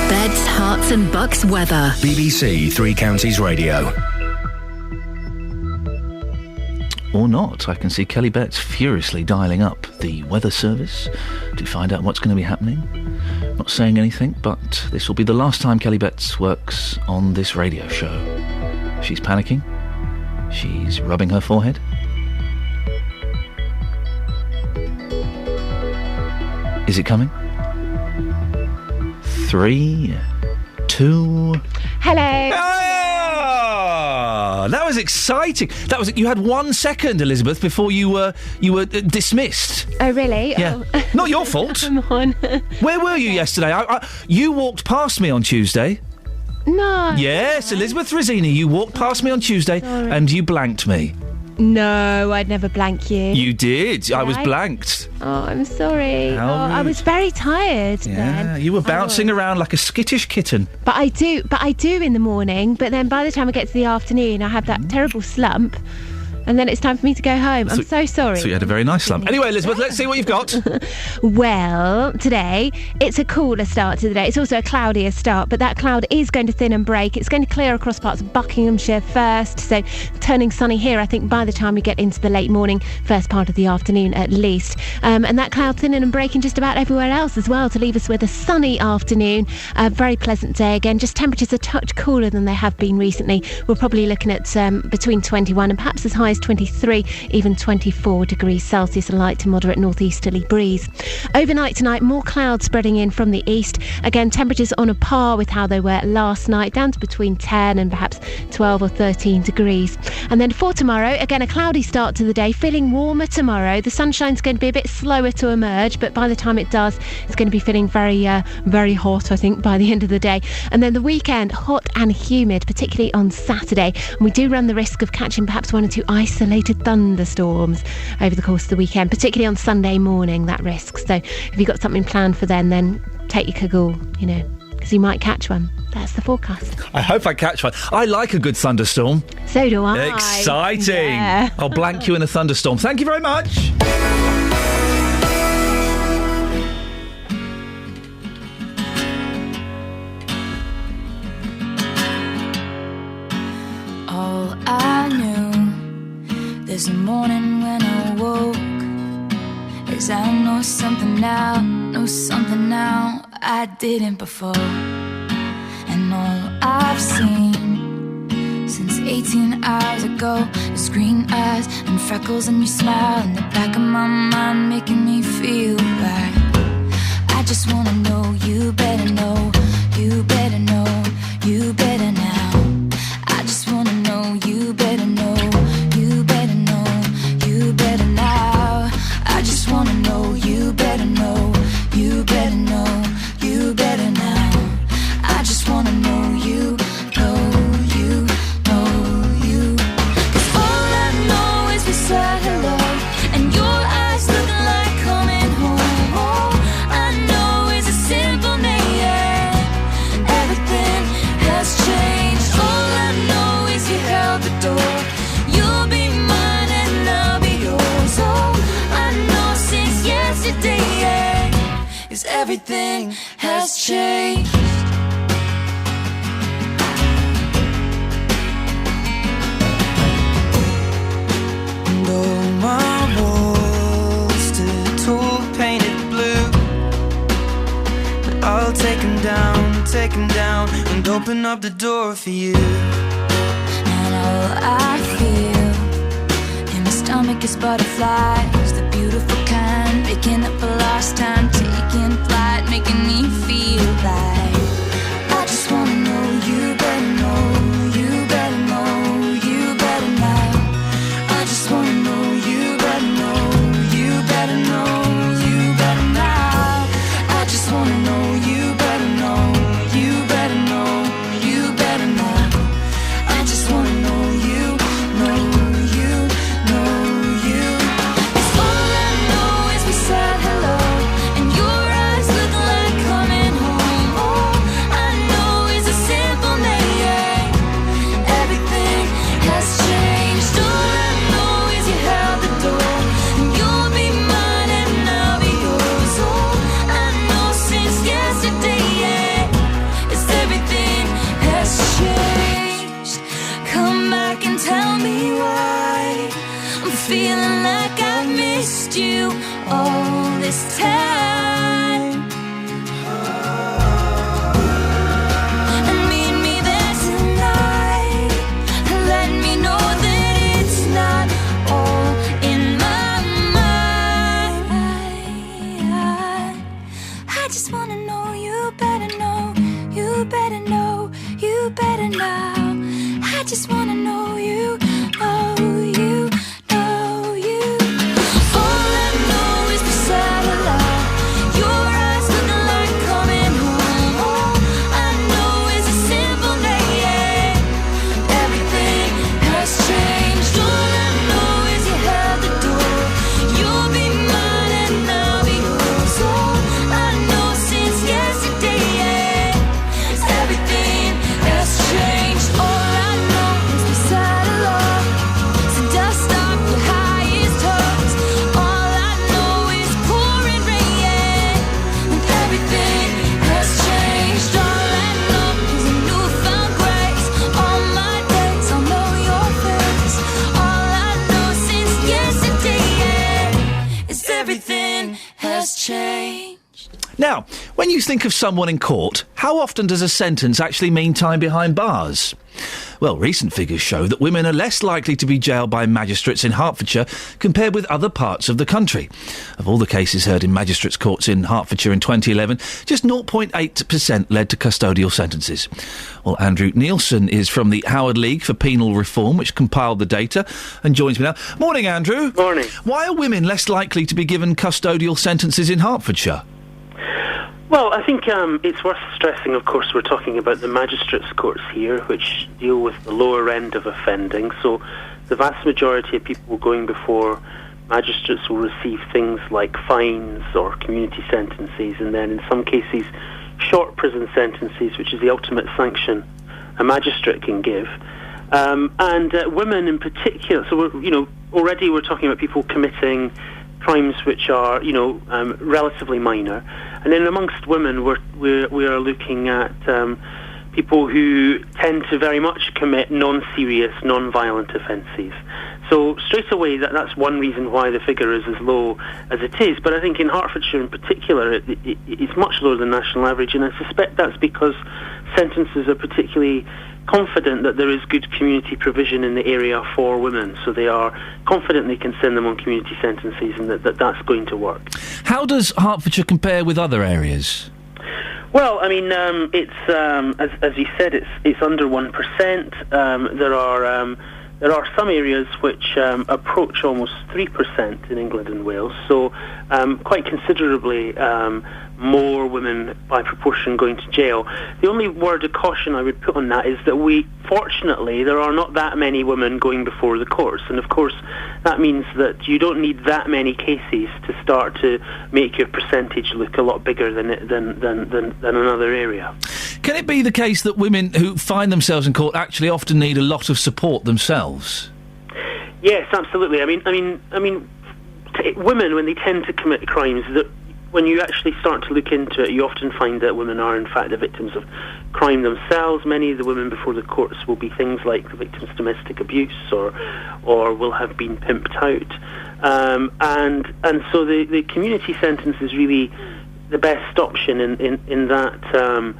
Beds, Herts and Bucks weather. BBC Three Counties Radio. Or not. I can see Kelly Betts furiously dialing up the weather service to find out what's going to be happening. Not saying anything, but this will be the last time Kelly Betts works on this radio show. She's panicking. She's rubbing her forehead. Is it coming? 3, 2... Hello. That was exciting. You had 1 second, Elizabeth, before you were dismissed. Oh, really? Yeah. Oh. Not your fault. Come on. Where were you yesterday? You walked past me on Tuesday. No. Yes, Elizabeth Rizzini, you walked past me on Tuesday and you blanked me. No, I'd never blank you. You did. I was Right. blanked. Oh, I'm sorry. How I rude. was very tired then. Yeah, you were bouncing around like a skittish kitten. But I do in the morning, but then by the time I get to the afternoon, I have that terrible slump, and then it's time for me to go home. I'm so sorry. So you had a very nice slump. Anyway, Elizabeth, let's see what you've got. Well, today, it's a cooler start to the day. It's also a cloudier start, but that cloud is going to thin and break. It's going to clear across parts of Buckinghamshire first, so turning sunny here, I think, by the time we get into the late morning, first part of the afternoon at least. And that cloud thinning and breaking just about everywhere else as well, to leave us with a sunny afternoon. A very pleasant day again, just temperatures a touch cooler than they have been recently. We're probably looking at between 21 and perhaps as high as 23, even 24 degrees Celsius, a light to moderate northeasterly breeze. Overnight tonight, more clouds spreading in from the east. Again, temperatures on a par with how they were last night, down to between 10 and perhaps 12 or 13 degrees. And then for tomorrow, again, a cloudy start to the day, feeling warmer tomorrow. The sunshine's going to be a bit slower to emerge, but by the time it does, it's going to be feeling very, very hot, I think, by the end of the day. And then the weekend, hot and humid, particularly on Saturday. And we do run the risk of catching perhaps 1 or 2 isolated thunderstorms over the course of the weekend, particularly on Sunday morning, that risk. So if you've got something planned for then take your cagoule, because you might catch one. That's the forecast. I hope I catch one. I like a good thunderstorm. So do I. Exciting. Yeah. I'll blank you in a thunderstorm. Thank you very much. All I knew this morning when I woke is I know something now I didn't before. And all I've seen since 18 hours ago is green eyes and freckles and your smile in the back of my mind, making me feel right. I just wanna know you better know, you better know, you better now. I just wanna know you better know, you better know, you better now. I just wanna know you better know, you better know, you better now. I just wanna know you, know you, know you. 'Cause all I know is we said hello, and your eyes looking like coming home. All I know is a simple name. Everything has changed. All I know is you held the door. You'll be mine and I'll be yours. All I know since yesterday is everything has changed. And all my walls stood tall, painted blue, but I'll take them down and open up the door for you. And all I feel in my stomach is butterflies, the beautiful kind, making up for lost time, taking flight, making me feel like I just wanna know you better know, you better know, you better now. I just wanna know you better know, you better know, you better now. I just wanna know you better know, you better know, you better now. I just wanna know you, know you, know you. 'Cause all I know is we said hello, and your eyes look like now. I just wanna know you, know you, know you. All I know is the satellite. Your eyes looking like coming home. All I know is a simple name. Everything has changed. All I know is you held the door. You'll be mine and I'll be yours. All I know since yesterday is everything has changed. All I know is the satellite. So dust off your highest hopes. All I know is pouring rain, and everything has changed. All I know is a newfound grace. All my days I'll know your face. All I know since yesterday is everything has changed. Now, when you think of someone in court, how often does a sentence actually mean time behind bars? Well, recent figures show that women are less likely to be jailed by magistrates in Hertfordshire compared with other parts of the country. Of all the cases heard in magistrates' courts in Hertfordshire in 2011, just 0.8% led to custodial sentences. Well, Andrew Nielsen is from the Howard League for Penal Reform, which compiled the data, and joins me now. Morning, Andrew. Morning. Why are women less likely to be given custodial sentences in Hertfordshire? Well, I think it's worth stressing, of course, we're talking about the magistrates' courts here, which deal with the lower end of offending. So the vast majority of people going before magistrates will receive things like fines or community sentences, and then in some cases short prison sentences, which is the ultimate sanction a magistrate can give. And women in particular, so already we're talking about people committing crimes which are, relatively minor. And then amongst women, we are looking at people who tend to very much commit non-serious, non-violent offences. So straight away, that's one reason why the figure is as low as it is. But I think in Hertfordshire in particular, it's much lower than national average, and I suspect that's because sentences are particularly confident that there is good community provision in the area for women, so they are confident they can send them on community sentences and that's going to work. How does Hertfordshire compare with other areas? Well, I mean, it's as you said, it's under 1%. There are some areas which approach almost 3% in England and Wales, so quite considerably more women by proportion going to jail. The only word of caution I would put on that is that fortunately, there are not that many women going before the courts, and of course that means that you don't need that many cases to start to make your percentage look a lot bigger than another area. Can it be the case that women who find themselves in court actually often need a lot of support themselves? Yes, absolutely. I mean, women, when they tend to commit crimes, that when you actually start to look into it, you often find that women are in fact the victims of crime themselves. Many of the women before the courts will be things like the victims of domestic abuse or will have been pimped out. And so the community sentence is really the best option in that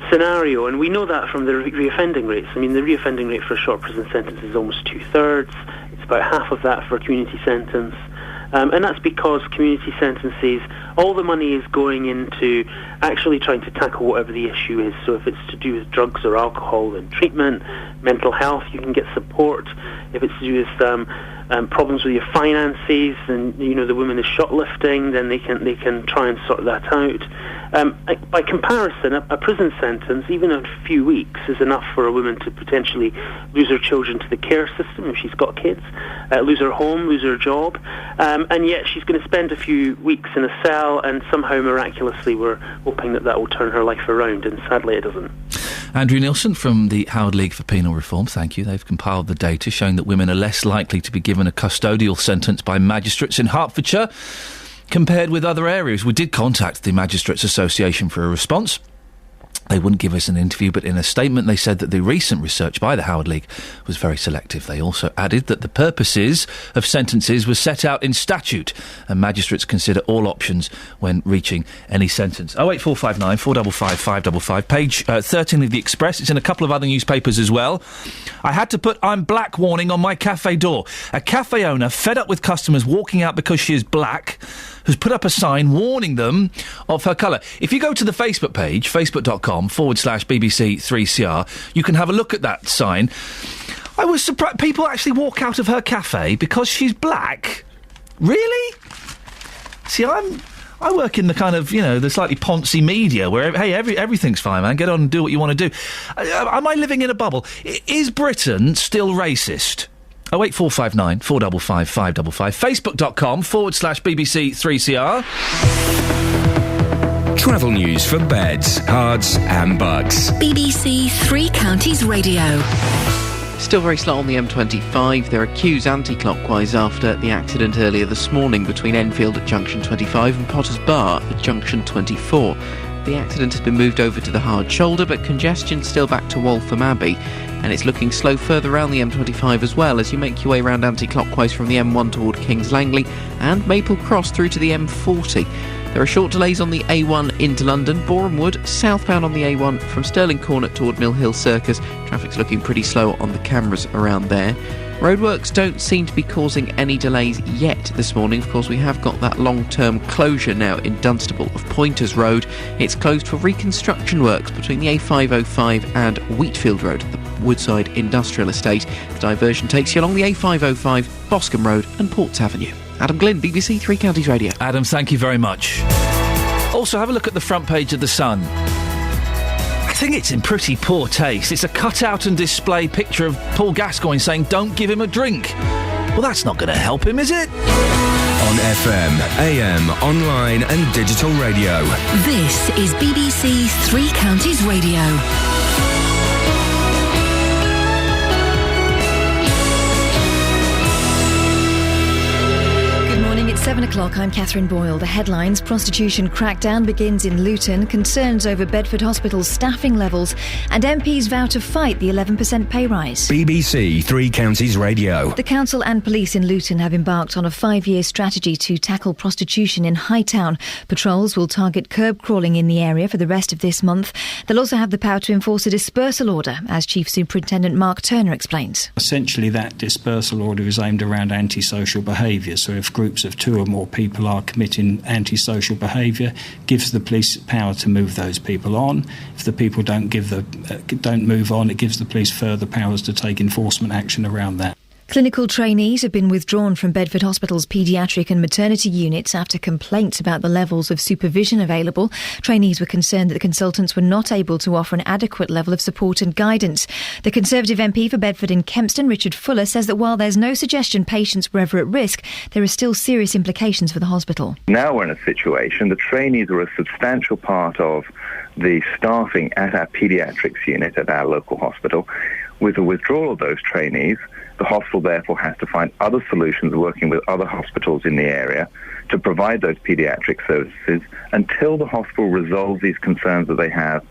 scenario, and we know that from the reoffending rates. I mean, the reoffending rate for a short prison sentence is almost 2/3. It's about half of that for a community sentence. And that's because community sentences, all the money is going into actually trying to tackle whatever the issue is. So if it's to do with drugs or alcohol, then treatment, mental health, you can get support. If it's to do with problems with your finances, and the woman is shoplifting, then they can try and sort that out. By comparison, a prison sentence, even a few weeks, is enough for a woman to potentially lose her children to the care system if she's got kids, lose her home, lose her job, and yet she's going to spend a few weeks in a cell, and somehow miraculously we're hoping that will turn her life around, and sadly it doesn't. Andrew Nielsen from the Howard League for Penal Reform, thank you. They've compiled the data showing that women are less likely to be given a custodial sentence by magistrates in Hertfordshire compared with other areas. We did contact the Magistrates Association for a response. They wouldn't give us an interview, but in a statement they said that the recent research by the Howard League was very selective. They also added that the purposes of sentences were set out in statute, and magistrates consider all options when reaching any sentence. 08459 455 555, page 13 of the Express. It's in a couple of other newspapers as well. I had to put "I'm black" warning on my cafe door. A cafe owner, fed up with customers walking out because she is black, has put up a sign warning them of her colour. If you go to the Facebook page, facebook.com facebook.com/BBC3CR. You can have a look at that sign. I was surprised people actually walk out of her cafe because she's black. Really? See, I work in the kind of, the slightly poncy media where, hey, everything's fine, man. Get on and do what you want to do. Am I living in a bubble? Is Britain still racist? 08459 455 555. Facebook.com/BBC3CR. Travel news for beds, cards and bugs. BBC Three Counties Radio. Still very slow on the M25. There are queues anti-clockwise after the accident earlier this morning between Enfield at junction 25 and Potters Bar at junction 24. The accident has been moved over to the hard shoulder, but congestion's still back to Waltham Abbey, and it's looking slow further around the M25 as well as you make your way around anti-clockwise from the M1 toward Kings Langley and Maple Cross through to the M40. There are short delays on the A1 into London, Boreham Wood, southbound on the A1 from Stirling Corner toward Mill Hill Circus. Traffic's looking pretty slow on the cameras around there. Roadworks don't seem to be causing any delays yet this morning. Of course, we have got that long-term closure now in Dunstable of Pointers Road. It's closed for reconstruction works between the A505 and Wheatfield Road at the Woodside Industrial Estate. The diversion takes you along the A505, Boscombe Road and Ports Avenue. Adam Glynn, BBC Three Counties Radio. Adam, thank you very much. Also, have a look at the front page of The Sun. I think it's in pretty poor taste. It's a cut-out and display picture of Paul Gascoigne saying, "Don't give him a drink." Well, that's not going to help him, is it? On FM, AM, online and digital radio. This is BBC Three Counties Radio. It's 7 o'clock. I'm Catherine Boyle. The headlines: prostitution crackdown begins in Luton, concerns over Bedford Hospital's staffing levels, and MPs vow to fight the 11% pay rise. BBC Three Counties Radio. The council and police in Luton have embarked on a 5-year strategy to tackle prostitution in Hightown. Patrols will target curb crawling in the area for the rest of this month. They'll also have the power to enforce a dispersal order, as Chief Superintendent Mark Turner explains. Essentially, that dispersal order is aimed around antisocial behaviour. So if groups of 2 or more people are committing antisocial behaviour, gives the police power to move those people on. If the people don't move on, it gives the police further powers to take enforcement action around that. Clinical trainees have been withdrawn from Bedford Hospital's paediatric and maternity units after complaints about the levels of supervision available. Trainees were concerned that the consultants were not able to offer an adequate level of support and guidance. The Conservative MP for Bedford and Kempston, Richard Fuller, says that while there's no suggestion patients were ever at risk, there are still serious implications for the hospital. Now we're in a situation, the trainees are a substantial part of the staffing at our paediatrics unit at our local hospital. With the withdrawal of those trainees, the hospital therefore has to find other solutions working with other hospitals in the area to provide those paediatric services until the hospital resolves these concerns that they have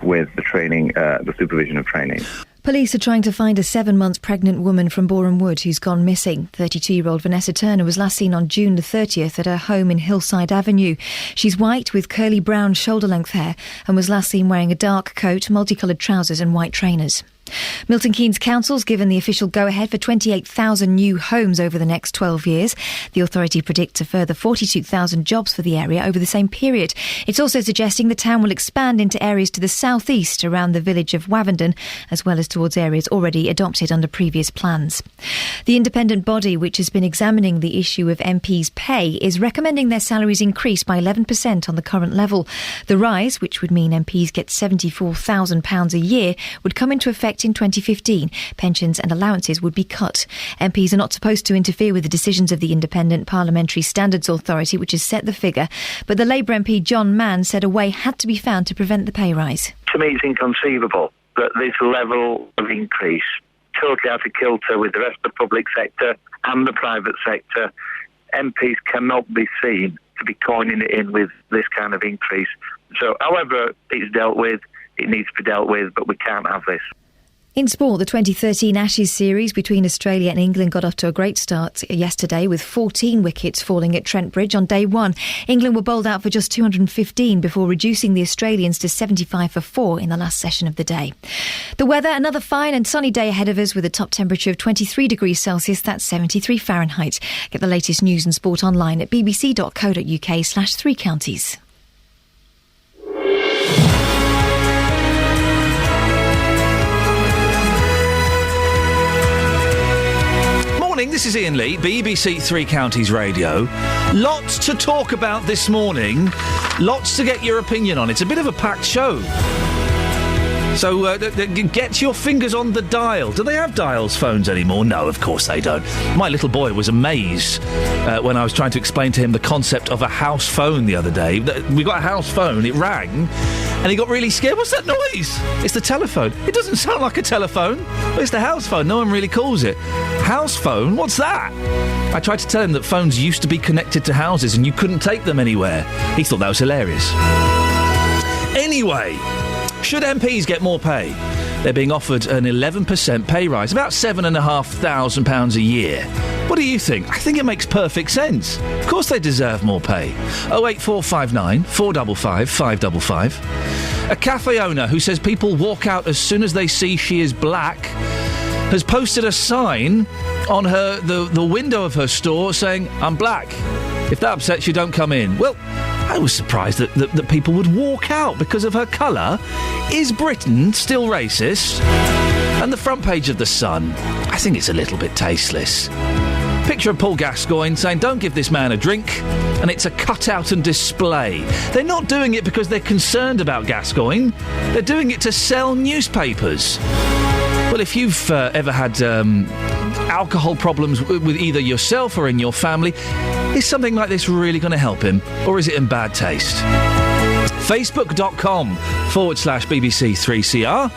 with the training, the supervision of trainees. Police are trying to find a 7-month pregnant woman from Boreham Wood who's gone missing. 32-year-old Vanessa Turner was last seen on June the 30th at her home in Hillside Avenue. She's white with curly brown shoulder-length hair and was last seen wearing a dark coat, multicoloured trousers and white trainers. Milton Keynes Council's given the official go-ahead for 28,000 new homes over the next 12 years. The authority predicts a further 42,000 jobs for the area over the same period. It's also suggesting the town will expand into areas to the southeast around the village of Wavendon, as well as towards areas already adopted under previous plans. The independent body, which has been examining the issue of MPs' pay, is recommending their salaries increase by 11% on the current level. The rise, which would mean MPs get £74,000 a year, would come into effect in 2015. Pensions and allowances would be cut. MPs are not supposed to interfere with the decisions of the Independent Parliamentary Standards Authority, which has set the figure, but the Labour MP John Mann said a way had to be found to prevent the pay rise. To me, it's inconceivable that this level of increase, totally out of kilter with the rest of the public sector and the private sector, MPs cannot be seen to be coining it in with this kind of increase. So however it's dealt with, it needs to be dealt with, but we can't have this. In sport, the 2013 Ashes series between Australia and England got off to a great start yesterday with 14 wickets falling at Trent Bridge on day one. England were bowled out for just 215 before reducing the Australians to 75 for 4 in the last session of the day. The weather, another fine and sunny day ahead of us with a top temperature of 23 degrees Celsius, that's 73 Fahrenheit. Get the latest news and sport online at bbc.co.uk/3counties. this is Iain Lee, BBC Three Counties Radio. Lots to talk about this morning. Lots to get your opinion on. It's a bit of a packed show. So get your fingers on the dial. Do they have dials phones anymore? No, of course they don't. My little boy was amazed when I was trying to explain to him the concept of a house phone the other day. We got a house phone, it rang, and he got really scared. What's that noise? It's the telephone. It doesn't sound like a telephone. It's the house phone. No one really calls it. House phone? What's that? I tried to tell him that phones used to be connected to houses and you couldn't take them anywhere. He thought that was hilarious. Anyway, should MPs get more pay? They're being offered an 11% pay rise, about £7,500 a year. What do you think? I think it makes perfect sense. Of course they deserve more pay. 08459 455 555. A cafe owner who says people walk out as soon as they see she is black has posted a sign on the window of her store saying, "I'm black. If that upsets you, don't come in." Well, I was surprised that people would walk out because of her colour. Is Britain still racist? And the front page of The Sun, I think it's a little bit tasteless. Picture of Paul Gascoigne saying, "Don't give this man a drink," and it's a cutout and display. They're not doing it because they're concerned about Gascoigne. They're doing it to sell newspapers. Well, if you've ever had alcohol problems with either yourself or in your family, is something like this really going to help him? Or is it in bad taste? Facebook.com/BBC3CR.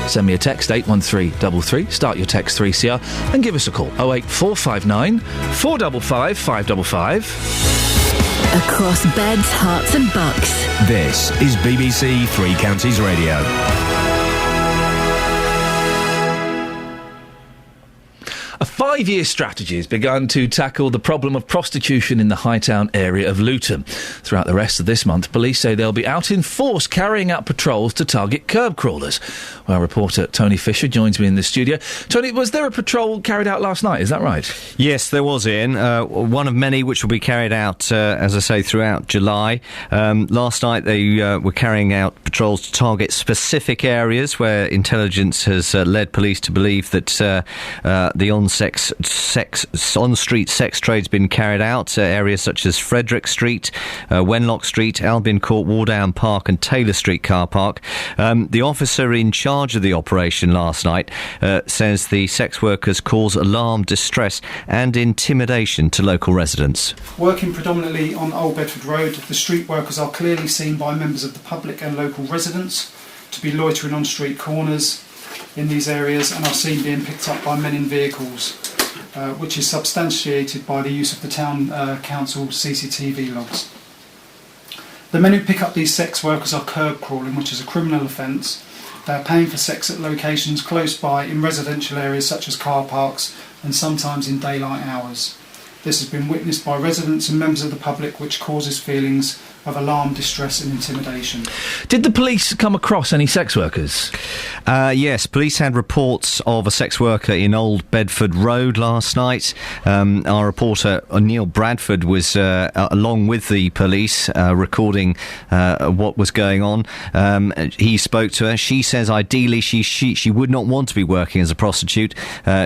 Send me a text, 81333. Start your text 3CR and give us a call, 08459 455 555. Across beds, hearts and bucks. This is BBC Three Counties Radio. A 5-year strategy has begun to tackle the problem of prostitution in the Hightown area of Luton. Throughout the rest of this month, police say they'll be out in force carrying out patrols to target curb crawlers. Well, reporter Tony Fisher joins me in the studio. Tony, was there a patrol carried out last night? Is that right? Yes, there was, Ian. One of many which will be carried out, as I say, throughout July. Last night they were carrying out patrols to target specific areas where intelligence has led police to believe that the on-street sex trade's been carried out. Areas such as Frederick Street, Wenlock Street, Albion Court, Wardown Park and Taylor Street car park. The officer in charge of the operation last night says the sex workers cause alarm, distress and intimidation to local residents. Working predominantly on Old Bedford Road, the street workers are clearly seen by members of the public and local residents to be loitering on street corners in these areas and are seen being picked up by men in vehicles, which is substantiated by the use of the town council CCTV logs. The men who pick up these sex workers are curb crawling, which is a criminal offence. They are paying for sex at locations close by in residential areas such as car parks and sometimes in daylight hours. This has been witnessed by residents and members of the public, which causes feelings of alarm, distress and intimidation. Did the police come across any sex workers? Yes, police had reports of a sex worker in Old Bedford Road last night. Our reporter Neil Bradford was along with the police recording what was going on. He spoke to her. She says ideally she would not want to be working as a prostitute.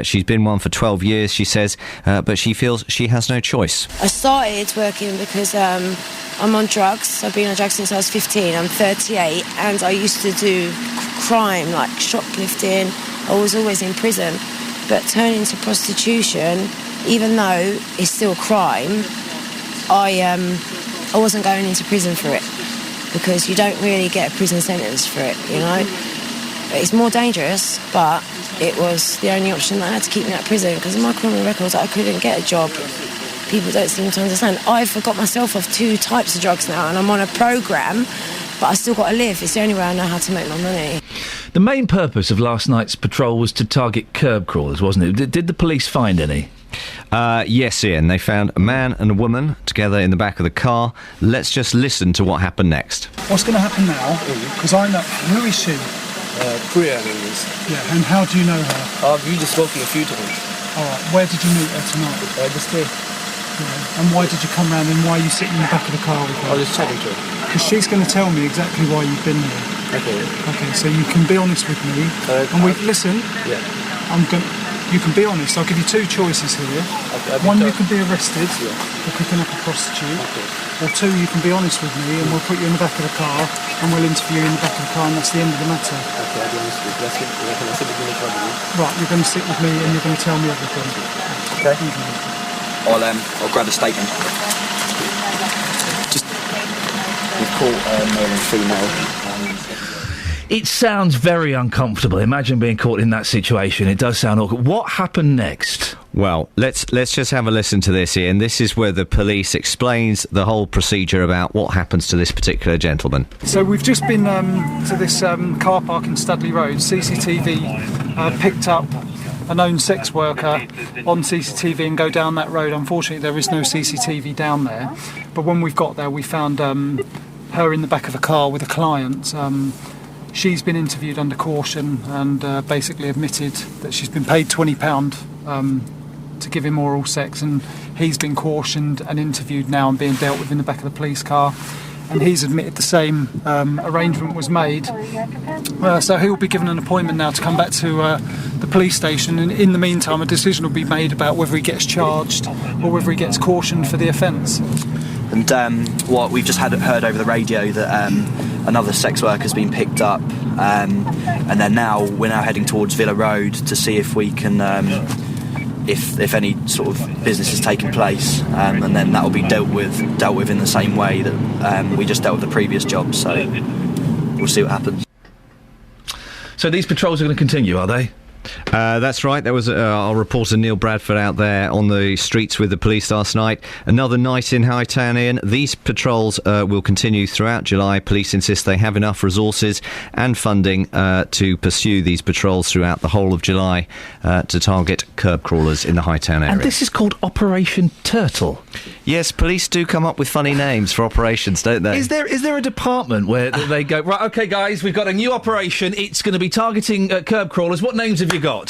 She's been one for 12 years, she says, but she feels she has no choice. I started working because I'm on drugs. I've been on drugs since I was 15. I'm 38 and I used to do crime like shoplifting. I was always in prison. But turning to prostitution, even though it's still a crime, I wasn't going into prison for it because you don't really get a prison sentence for it, you know. It's more dangerous, but it was the only option that I had to keep me out of prison because of my criminal records. I couldn't get a job. People don't seem to understand. I've got myself off 2 types of drugs now and I'm on a programme, but I still got to live. It's the only way I know how to make my money. The main purpose of last night's patrol was to target curb crawlers, wasn't it? Did the police find any? Yes, Ian. They found a man and a woman together in the back of the car. Let's just listen to what happened next. What's going to happen now, because I know... Who is she? Priya name is. Yeah, and how do you know her? We just spoken a few times. All right, where did you meet her tonight? Just here. Yeah. And why did you come round and why are you sitting in the back of the car with her? I was just chatting to her. Because she's going to tell me exactly why you've been here. Okay. Okay, so you can be honest with me. And listen. Yeah. You can be honest. I'll give you two choices here. One, you can be arrested for picking up a prostitute. Or two, you can be honest with me and we'll put you in the back of the car and we'll interview you in the back of the car and that's the end of the matter. Okay, I'll be honest with you. Right, you're going to sit with me and you're going to tell me everything. Okay. I'll grab a statement. We've caught a male and female. It sounds very uncomfortable. Imagine being caught in that situation. It does sound awkward. What happened next? Well, let's just have a listen to this, Ian. This is where the police explains the whole procedure about what happens to this particular gentleman. So we've just been to this car park in Studley Road. CCTV picked up a known sex worker on CCTV and go down that road. Unfortunately, there is no CCTV down there. But when we've got there, we found her in the back of a car with a client. She's been interviewed under caution and basically admitted that she's been paid £20 to give him oral sex, and he's been cautioned and interviewed now and being dealt with in the back of the police car. And he's admitted the same arrangement was made. So he'll be given an appointment now to come back to the police station, and in the meantime a decision will be made about whether he gets charged or whether he gets cautioned for the offence. And what we've just heard over the radio that another sex worker's been picked up, and then we're now heading towards Villa Road to see if we can, if any sort of business is taking place, and then that will be dealt with in the same way that we just dealt with the previous job. So we'll see what happens. So these patrols are going to continue, are they? That's right. There was our reporter Neil Bradford out there on the streets with the police last night. Another night in Hightown, Ian. These patrols will continue throughout July. Police insist they have enough resources and funding to pursue these patrols throughout the whole of July to target curb crawlers in the Hightown area. And this is called Operation Turtle. Yes, police do come up with funny names for operations, don't they? Is there a department where they go, right, OK, guys, we've got a new operation. It's going to be targeting curb crawlers. What names have you got?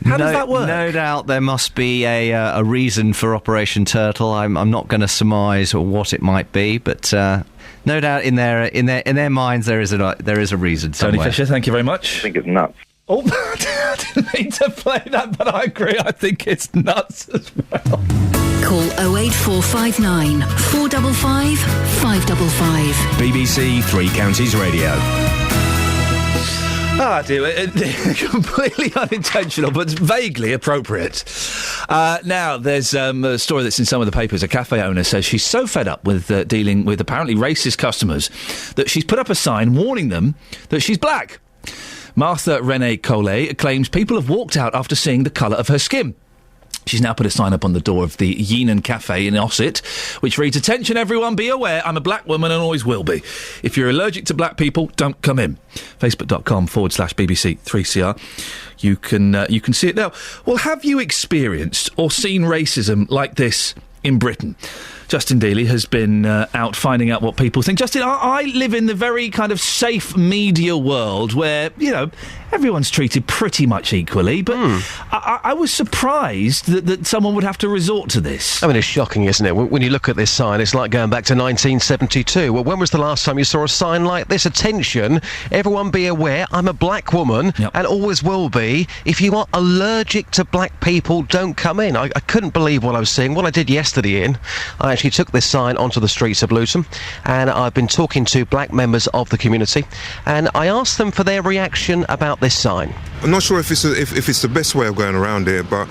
How does that work? No doubt there must be a reason for Operation Turtle. I'm not going to surmise what it might be, but no doubt in their minds there is a reason somewhere. Tony Fisher, thank you very much. I think it's nuts. Oh, I didn't mean to play that, but I agree. I think it's nuts as well. Call 08459 455 555. BBC Three Counties Radio. Ah, dear, completely unintentional, but vaguely appropriate. Now, there's a story that's in some of the papers. A cafe owner says she's so fed up with dealing with apparently racist customers that she's put up a sign warning them that she's black. Martha Renee Collet claims people have walked out after seeing the colour of her skin. She's now put a sign up on the door of the Iain Cafe in Ossett, which reads, "Attention everyone, be aware, I'm a black woman and always will be. If you're allergic to black people, don't come in." Facebook.com/BBC 3CR. You can see it now. Well, have you experienced or seen racism like this in Britain? Justin Dealey has been out finding out what people think. Justin, I live in the very kind of safe media world where, everyone's treated pretty much equally, but I was surprised that someone would have to resort to this. I mean, it's shocking, isn't it? When you look at this sign, it's like going back to 1972. Well, when was the last time you saw a sign like this? Attention, everyone be aware, I'm a black woman and always will be. If you are allergic to black people, don't come in. I couldn't believe what I was seeing. What I did yesterday, Ian, I actually took this sign onto the streets of Luton, and I've been talking to black members of the community, and I asked them for their reaction about this sign. I'm not sure if it's the best way of going around it, but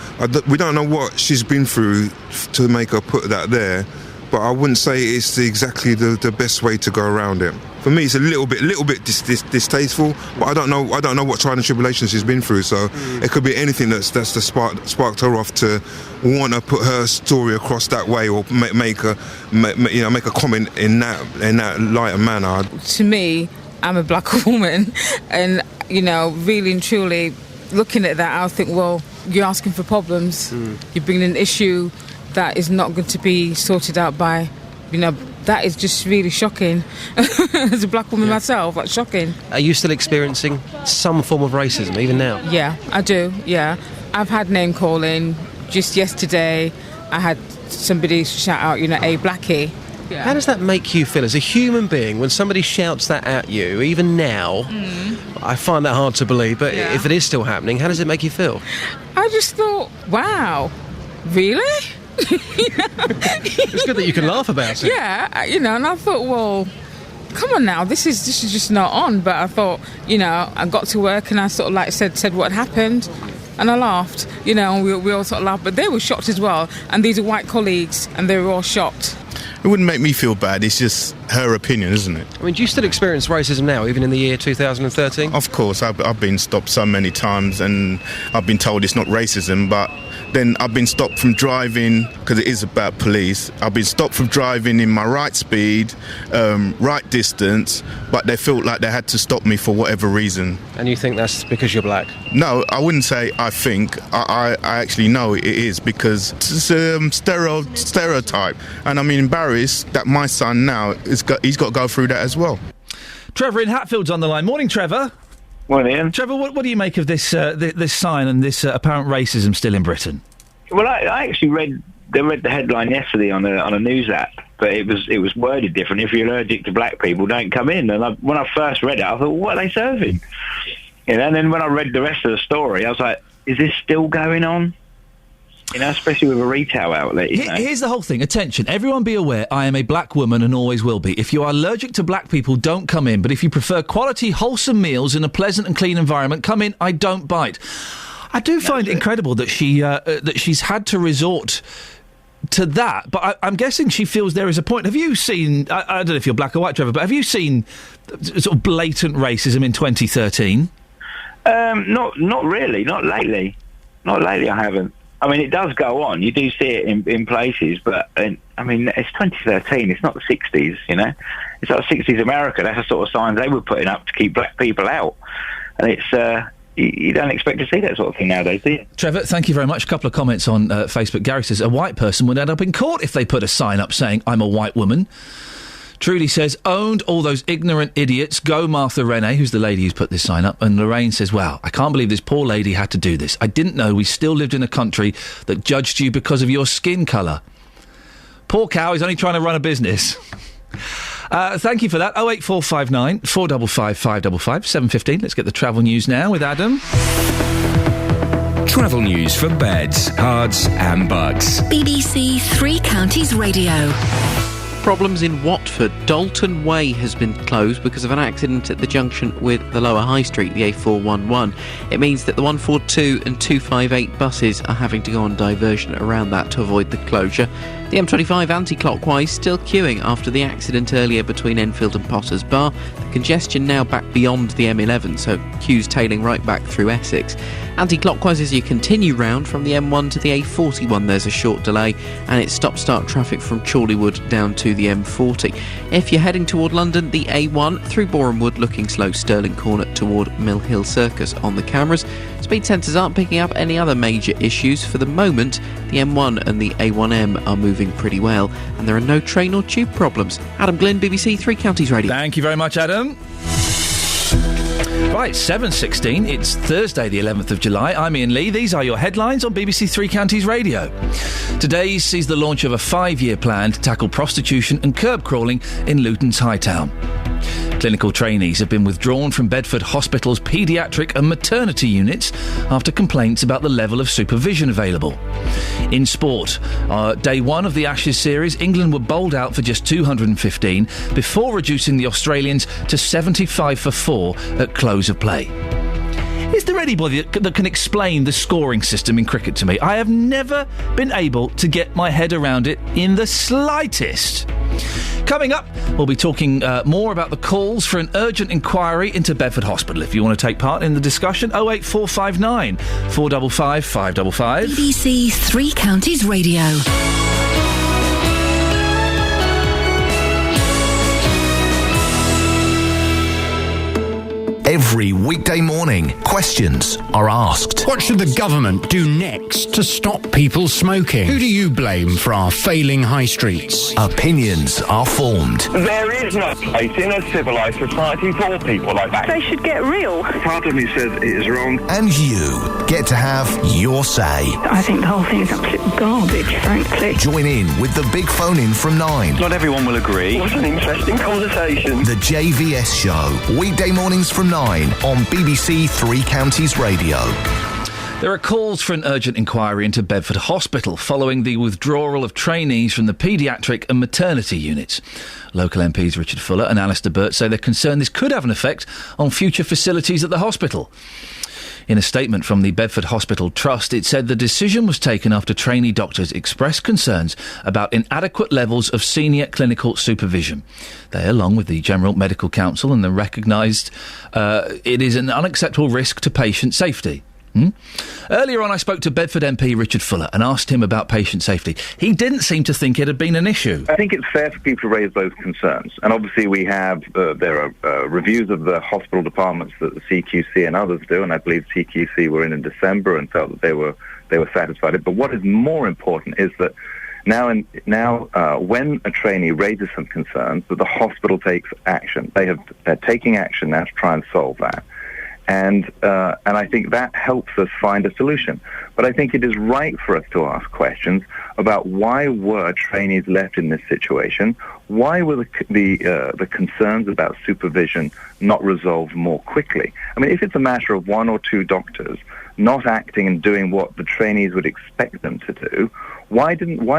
we don't know what she's been through to make her put that there. But I wouldn't say it's exactly the best way to go around it. For me, it's a little bit distasteful. But I don't know what trial and tribulations she's been through. So it could be anything that's sparked her off to want to put her story across that way, or make a comment in that lighter manner. To me, I'm a black woman, and really and truly, looking at that, I'll think, well, you're asking for problems. You're bringing an issue that is not going to be sorted out by, that is just really shocking. As a black woman myself, that's shocking. Are you still experiencing some form of racism, even now? Yeah, I do, yeah. I've had name calling. Just yesterday, I had somebody shout out, "Hey, blackie." Yeah. How does that make you feel as a human being when somebody shouts that at you, even now? I find that hard to believe, but if it is still happening, how does it make you feel? I just thought, wow, really? It's good that you can laugh about it. Yeah, and I thought, well, come on now, this is just not on. But I thought, I got to work and I sort of said what happened, and I laughed, and we all sort of laughed. But they were shocked as well, and these are white colleagues, and they were all shocked. It wouldn't make me feel bad, it's just her opinion, isn't it? I mean, do you still experience racism now, even in the year 2013? Of course, I've been stopped so many times and I've been told it's not racism, but then I've been stopped from driving, because it is about police. I've been stopped from driving in my right speed, right distance, but they felt like they had to stop me for whatever reason. And you think that's because you're black? No, I wouldn't say I think. I actually know it is, because it's a stereotype. And I'm embarrassed that my son now, he's got to go through that as well. Trevor in Hatfield's on the line. Morning, Trevor. Morning, Ian. Trevor, what do you make of this this sign and this apparent racism still in Britain? Well, I actually read the headline yesterday on a news app, but it was worded different. If you're allergic to black people, don't come in. And when I first read it, I thought, what are they serving? And then when I read the rest of the story, I was like, is this still going on? Especially with a retail outlet. Here's the whole thing. Attention, everyone be aware, I am a black woman and always will be. If you are allergic to black people, don't come in. But if you prefer quality, wholesome meals in a pleasant and clean environment, come in, I don't bite. I do find it incredible that she's had to resort to that, but I'm guessing she feels there is a point. Have you seen, I don't know if you're black or white, Trevor, but have you seen sort of blatant racism in 2013? Not really, not lately. Not lately, I haven't. I mean, it does go on. You do see it in places, but, it's 2013. It's not the 60s, It's not 60s America. That's the sort of signs they were putting up to keep black people out. And it's, you don't expect to see that sort of thing nowadays, do you? Trevor, thank you very much. A couple of comments on Facebook. Gary says, a white person would end up in court if they put a sign up saying, I'm a white woman. Trudy says, owned all those ignorant idiots. Go Martha Renee, who's the lady who's put this sign up. And Lorraine says, wow, I can't believe this poor lady had to do this. I didn't know we still lived in a country that judged you because of your skin colour. Poor cow, he's only trying to run a business. Thank you for that. 08459 455 555 7:15. Let's get the travel news now with Adam. Travel news for beds, cards and bugs. BBC Three Counties Radio. Problems in Watford. Dalton Way has been closed because of an accident at the junction with the Lower High Street, the A411. It means that the 142 and 258 buses are having to go on diversion around that to avoid the closure. The M25 anti-clockwise still queuing after the accident earlier between Enfield and Potters Bar. The congestion now back beyond the M11, so queues tailing right back through Essex. Anti-clockwise as you continue round from the M1 to the A41, there's a short delay, and it's stop-start traffic from Chorleywood down to the M40. If you're heading toward London, the A1 through Boreham Wood looking slow, Stirling Corner toward Mill Hill Circus on the cameras. Speed sensors aren't picking up any other major issues for the moment. The M1 and the A1M are moving pretty well, and there are no train or tube problems. Adam Glynn, BBC Three Counties Radio. Thank you very much, Adam. Right, 7:16. It's Thursday, the 11th of July. I'm Iain Lee. These are your headlines on BBC Three Counties Radio. Today sees the launch of a 5-year plan to tackle prostitution and curb crawling in Luton's Hightown. Clinical trainees have been withdrawn from Bedford Hospital's paediatric and maternity units after complaints about the level of supervision available. In sport, day one of the Ashes series, England were bowled out for just 215 before reducing the Australians to 75 for 4 at close of play. Is there anybody that can explain the scoring system in cricket to me? I have never been able to get my head around it in the slightest. Coming up, we'll be talking more about the calls for an urgent inquiry into Bedford Hospital. If you want to take part in the discussion, 08459 455 555. BBC Three Counties Radio. Every weekday morning, questions are asked. What should the government do next to stop people smoking? Who do you blame for our failing high streets? Opinions are formed. There is no place in a civilised society for people like that. They should get real. Part of me says it is wrong. And you get to have your say. I think the whole thing is absolute garbage, frankly. Join in with the big phone-in from 9. Not everyone will agree. What an interesting conversation. The JVS Show, weekday mornings from 9 on BBC Three Counties Radio. There are calls for an urgent inquiry into Bedford Hospital following the withdrawal of trainees from the paediatric and maternity units. Local MPs Richard Fuller and Alistair Burt say they're concerned this could have an effect on future facilities at the hospital. In a statement from the Bedford Hospital Trust, it said the decision was taken after trainee doctors expressed concerns about inadequate levels of senior clinical supervision. They, along with the General Medical Council, and they recognised it is an unacceptable risk to patient safety. Earlier on, I spoke to Bedford MP Richard Fuller and asked him about patient safety. He didn't seem to think it had been an issue. I think it's fair for people to raise those concerns. And obviously we have, there are reviews of the hospital departments that the CQC and others do, and I believe CQC were in December and felt that they were satisfied. But what is more important is that now when a trainee raises some concerns, that the hospital takes action. They're taking action now to try and solve that. And I think that helps us find a solution. But I think it is right for us to ask questions about why were trainees left in this situation? Why were the concerns about supervision not resolved more quickly? I mean, if it's a matter of one or two doctors not acting and doing what the trainees would expect them to do, why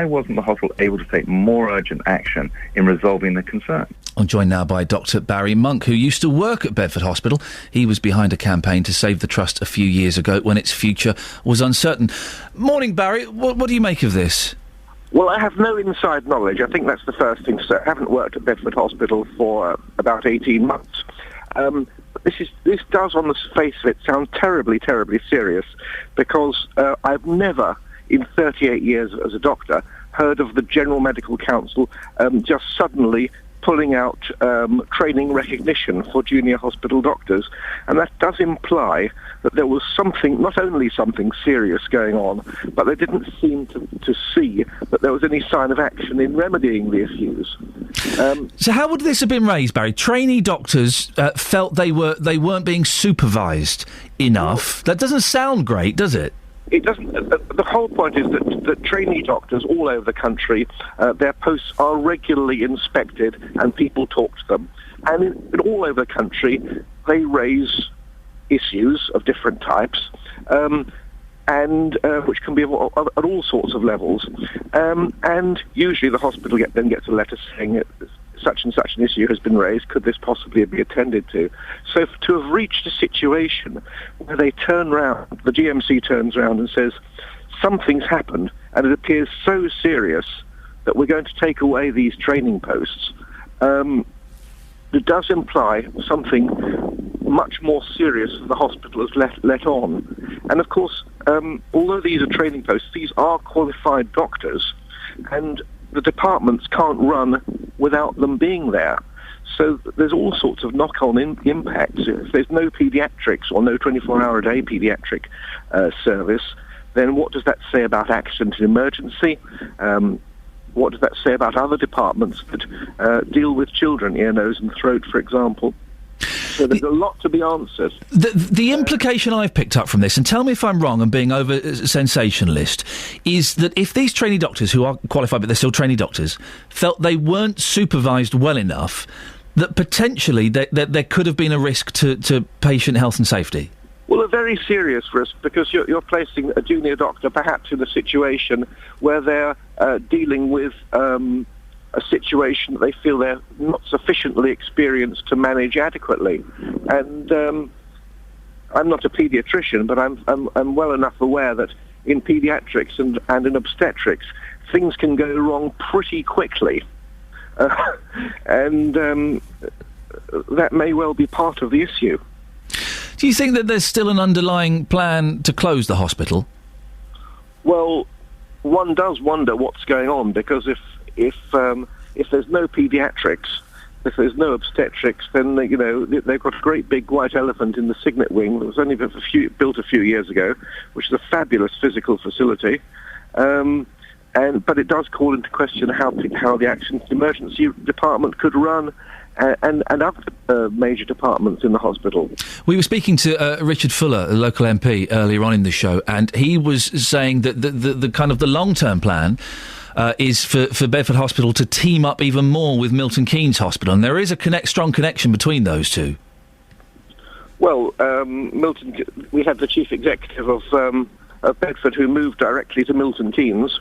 wasn't the hospital able to take more urgent action in resolving the concern? I'm joined now by Dr. Barry Monk, who used to work at Bedford Hospital. He was behind a campaign to save the trust a few years ago when its future was uncertain. Morning, Barry. What do you make of this? Well, I have no inside knowledge. I think that's the first thing to say. I haven't worked at Bedford Hospital for about 18 months. This does, on the face of it, sound terribly, terribly serious, because I've never, in 38 years as a doctor, heard of the General Medical Council just suddenly pulling out training recognition for junior hospital doctors. And that does imply that there was something, not only something serious going on, but they didn't seem to see that there was any sign of action in remedying the issues. So how would this have been raised, Barry? Trainee doctors felt they weren't being supervised enough. That doesn't sound great, does it? It doesn't. The whole point is that trainee doctors all over the country, their posts are regularly inspected and people talk to them. And all over the country, they raise issues of different types, and which can be at all sorts of levels. And usually the hospital then gets a letter saying that such and such an issue has been raised, could this possibly be attended to? So to have reached a situation where they turn round, the GMC turns around and says, something's happened and it appears so serious that we're going to take away these training posts, it does imply something much more serious than the hospital has let on. And of course, although these are training posts, these are qualified doctors, and the departments can't run without them being there. So there's all sorts of knock-on impacts. If there's no paediatrics or no 24-hour-a-day paediatric service, then what does that say about accident and emergency? What does that say about other departments that deal with children, ear, nose and throat, for example? So there's a lot to be answered. The implication I've picked up from this, and tell me if I'm wrong and being over sensationalist, is that if these trainee doctors, who are qualified but they're still trainee doctors, felt they weren't supervised well enough, that potentially there could have been a risk to patient health and safety. Well, a very serious risk, because you're placing a junior doctor perhaps in a situation where they're dealing with a situation that they feel they're not sufficiently experienced to manage adequately. And I'm not a paediatrician, but I'm well enough aware that in paediatrics and in obstetrics, things can go wrong pretty quickly. And that may well be part of the issue. Do you think that there's still an underlying plan to close the hospital? Well, one does wonder what's going on, because if there's no paediatrics, if there's no obstetrics, then they've got a great big white elephant in the Signet Wing that was only built a few years ago, which is a fabulous physical facility. But it does call into question how the emergency department could run, and other major departments in the hospital. We were speaking to Richard Fuller, a local MP, earlier on in the show, and he was saying that the kind of the long-term plan is for Bedford Hospital to team up even more with Milton Keynes Hospital, and there is a strong connection between those two. Well, we had the chief executive of Bedford who moved directly to Milton Keynes.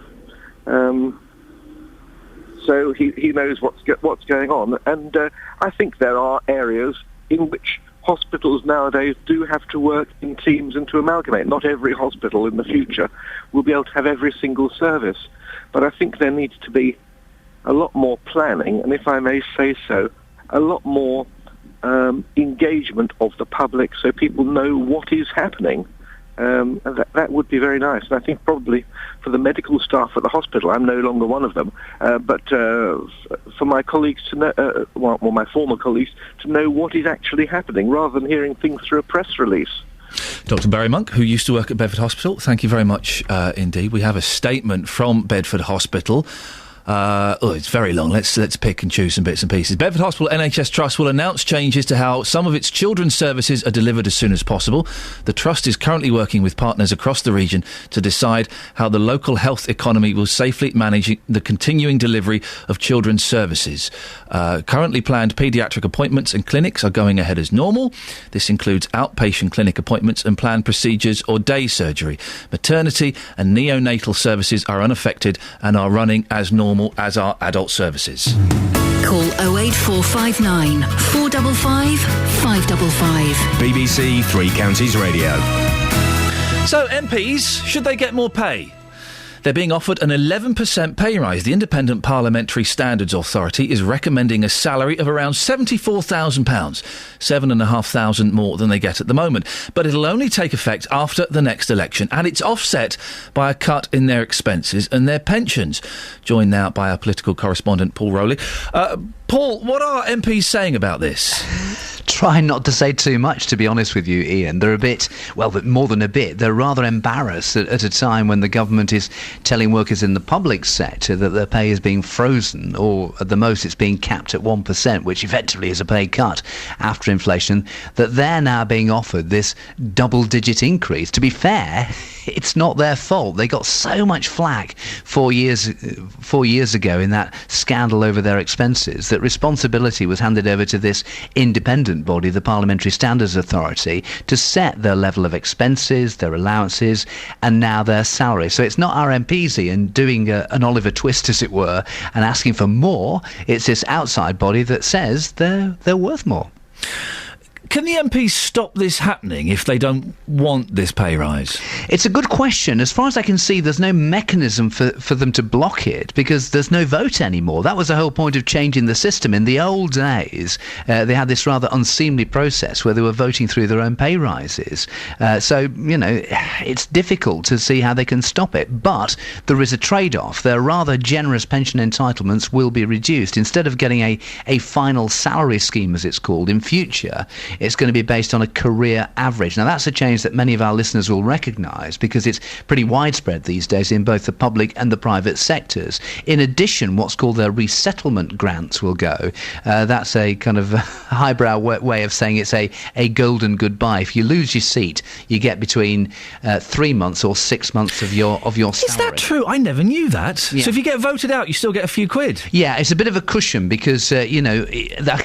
So he knows what's going on, and I think there are areas in which hospitals nowadays do have to work in teams and to amalgamate. Not every hospital in the future will be able to have every single service, but I think there needs to be a lot more planning, and if I may say so, a lot more engagement of the public so people know what is happening. And that would be very nice. And I think probably for the medical staff at the hospital, I'm no longer one of them, but for my colleagues to know, my former colleagues, to know what is actually happening rather than hearing things through a press release. Dr. Barry Monk, who used to work at Bedford Hospital, thank you very much indeed. We have a statement from Bedford Hospital. It's very long. Let's pick and choose some bits and pieces. Bedford Hospital NHS Trust will announce changes to how some of its children's services are delivered as soon as possible. The Trust is currently working with partners across the region to decide how the local health economy will safely manage the continuing delivery of children's services. Currently planned paediatric appointments and clinics are going ahead as normal. This includes outpatient clinic appointments and planned procedures or day surgery. Maternity and neonatal services are unaffected and are running as normal as our adult services. Call 08459 455 555. BBC Three Counties Radio. So, MPs, should they get more pay? They're being offered an 11% pay rise. The Independent Parliamentary Standards Authority is recommending a salary of around £74,000, £7,500 more than they get at the moment. But it'll only take effect after the next election, and it's offset by a cut in their expenses and their pensions. Joined now by our political correspondent, Paul Rowley. Paul, what are MPs saying about this? Try not to say too much, to be honest with you, Ian. They're a bit, well, more than a bit, they're rather embarrassed at a time when the government is telling workers in the public sector that their pay is being frozen, or at the most it's being capped at 1%, which effectively is a pay cut after inflation, that they're now being offered this double-digit increase. To be fair, it's not their fault. They got so much flack 4 years ago in that scandal over their expenses that responsibility was handed over to this independent body, the Parliamentary Standards Authority, to set their level of expenses, their allowances, and now their salary. So it's not our MPs, Ian, doing an Oliver Twist, as it were, and asking for more. It's this outside body that says they're worth more. Can the MPs stop this happening if they don't want this pay rise? It's a good question. As far as I can see, there's no mechanism for them to block it because there's no vote anymore. That was the whole point of changing the system. In the old days, they had this rather unseemly process where they were voting through their own pay rises. So, it's difficult to see how they can stop it. But there is a trade-off. Their rather generous pension entitlements will be reduced. Instead of getting a final salary scheme, as it's called, in future, it's going to be based on a career average. Now, that's a change that many of our listeners will recognise because it's pretty widespread these days in both the public and the private sectors. In addition, what's called their resettlement grants will go. That's a kind of highbrow way of saying it's a golden goodbye. If you lose your seat, you get between 3 months or 6 months of your salary. Is that true? I never knew that. Yeah. So if you get voted out, you still get a few quid? Yeah, it's a bit of a cushion because, I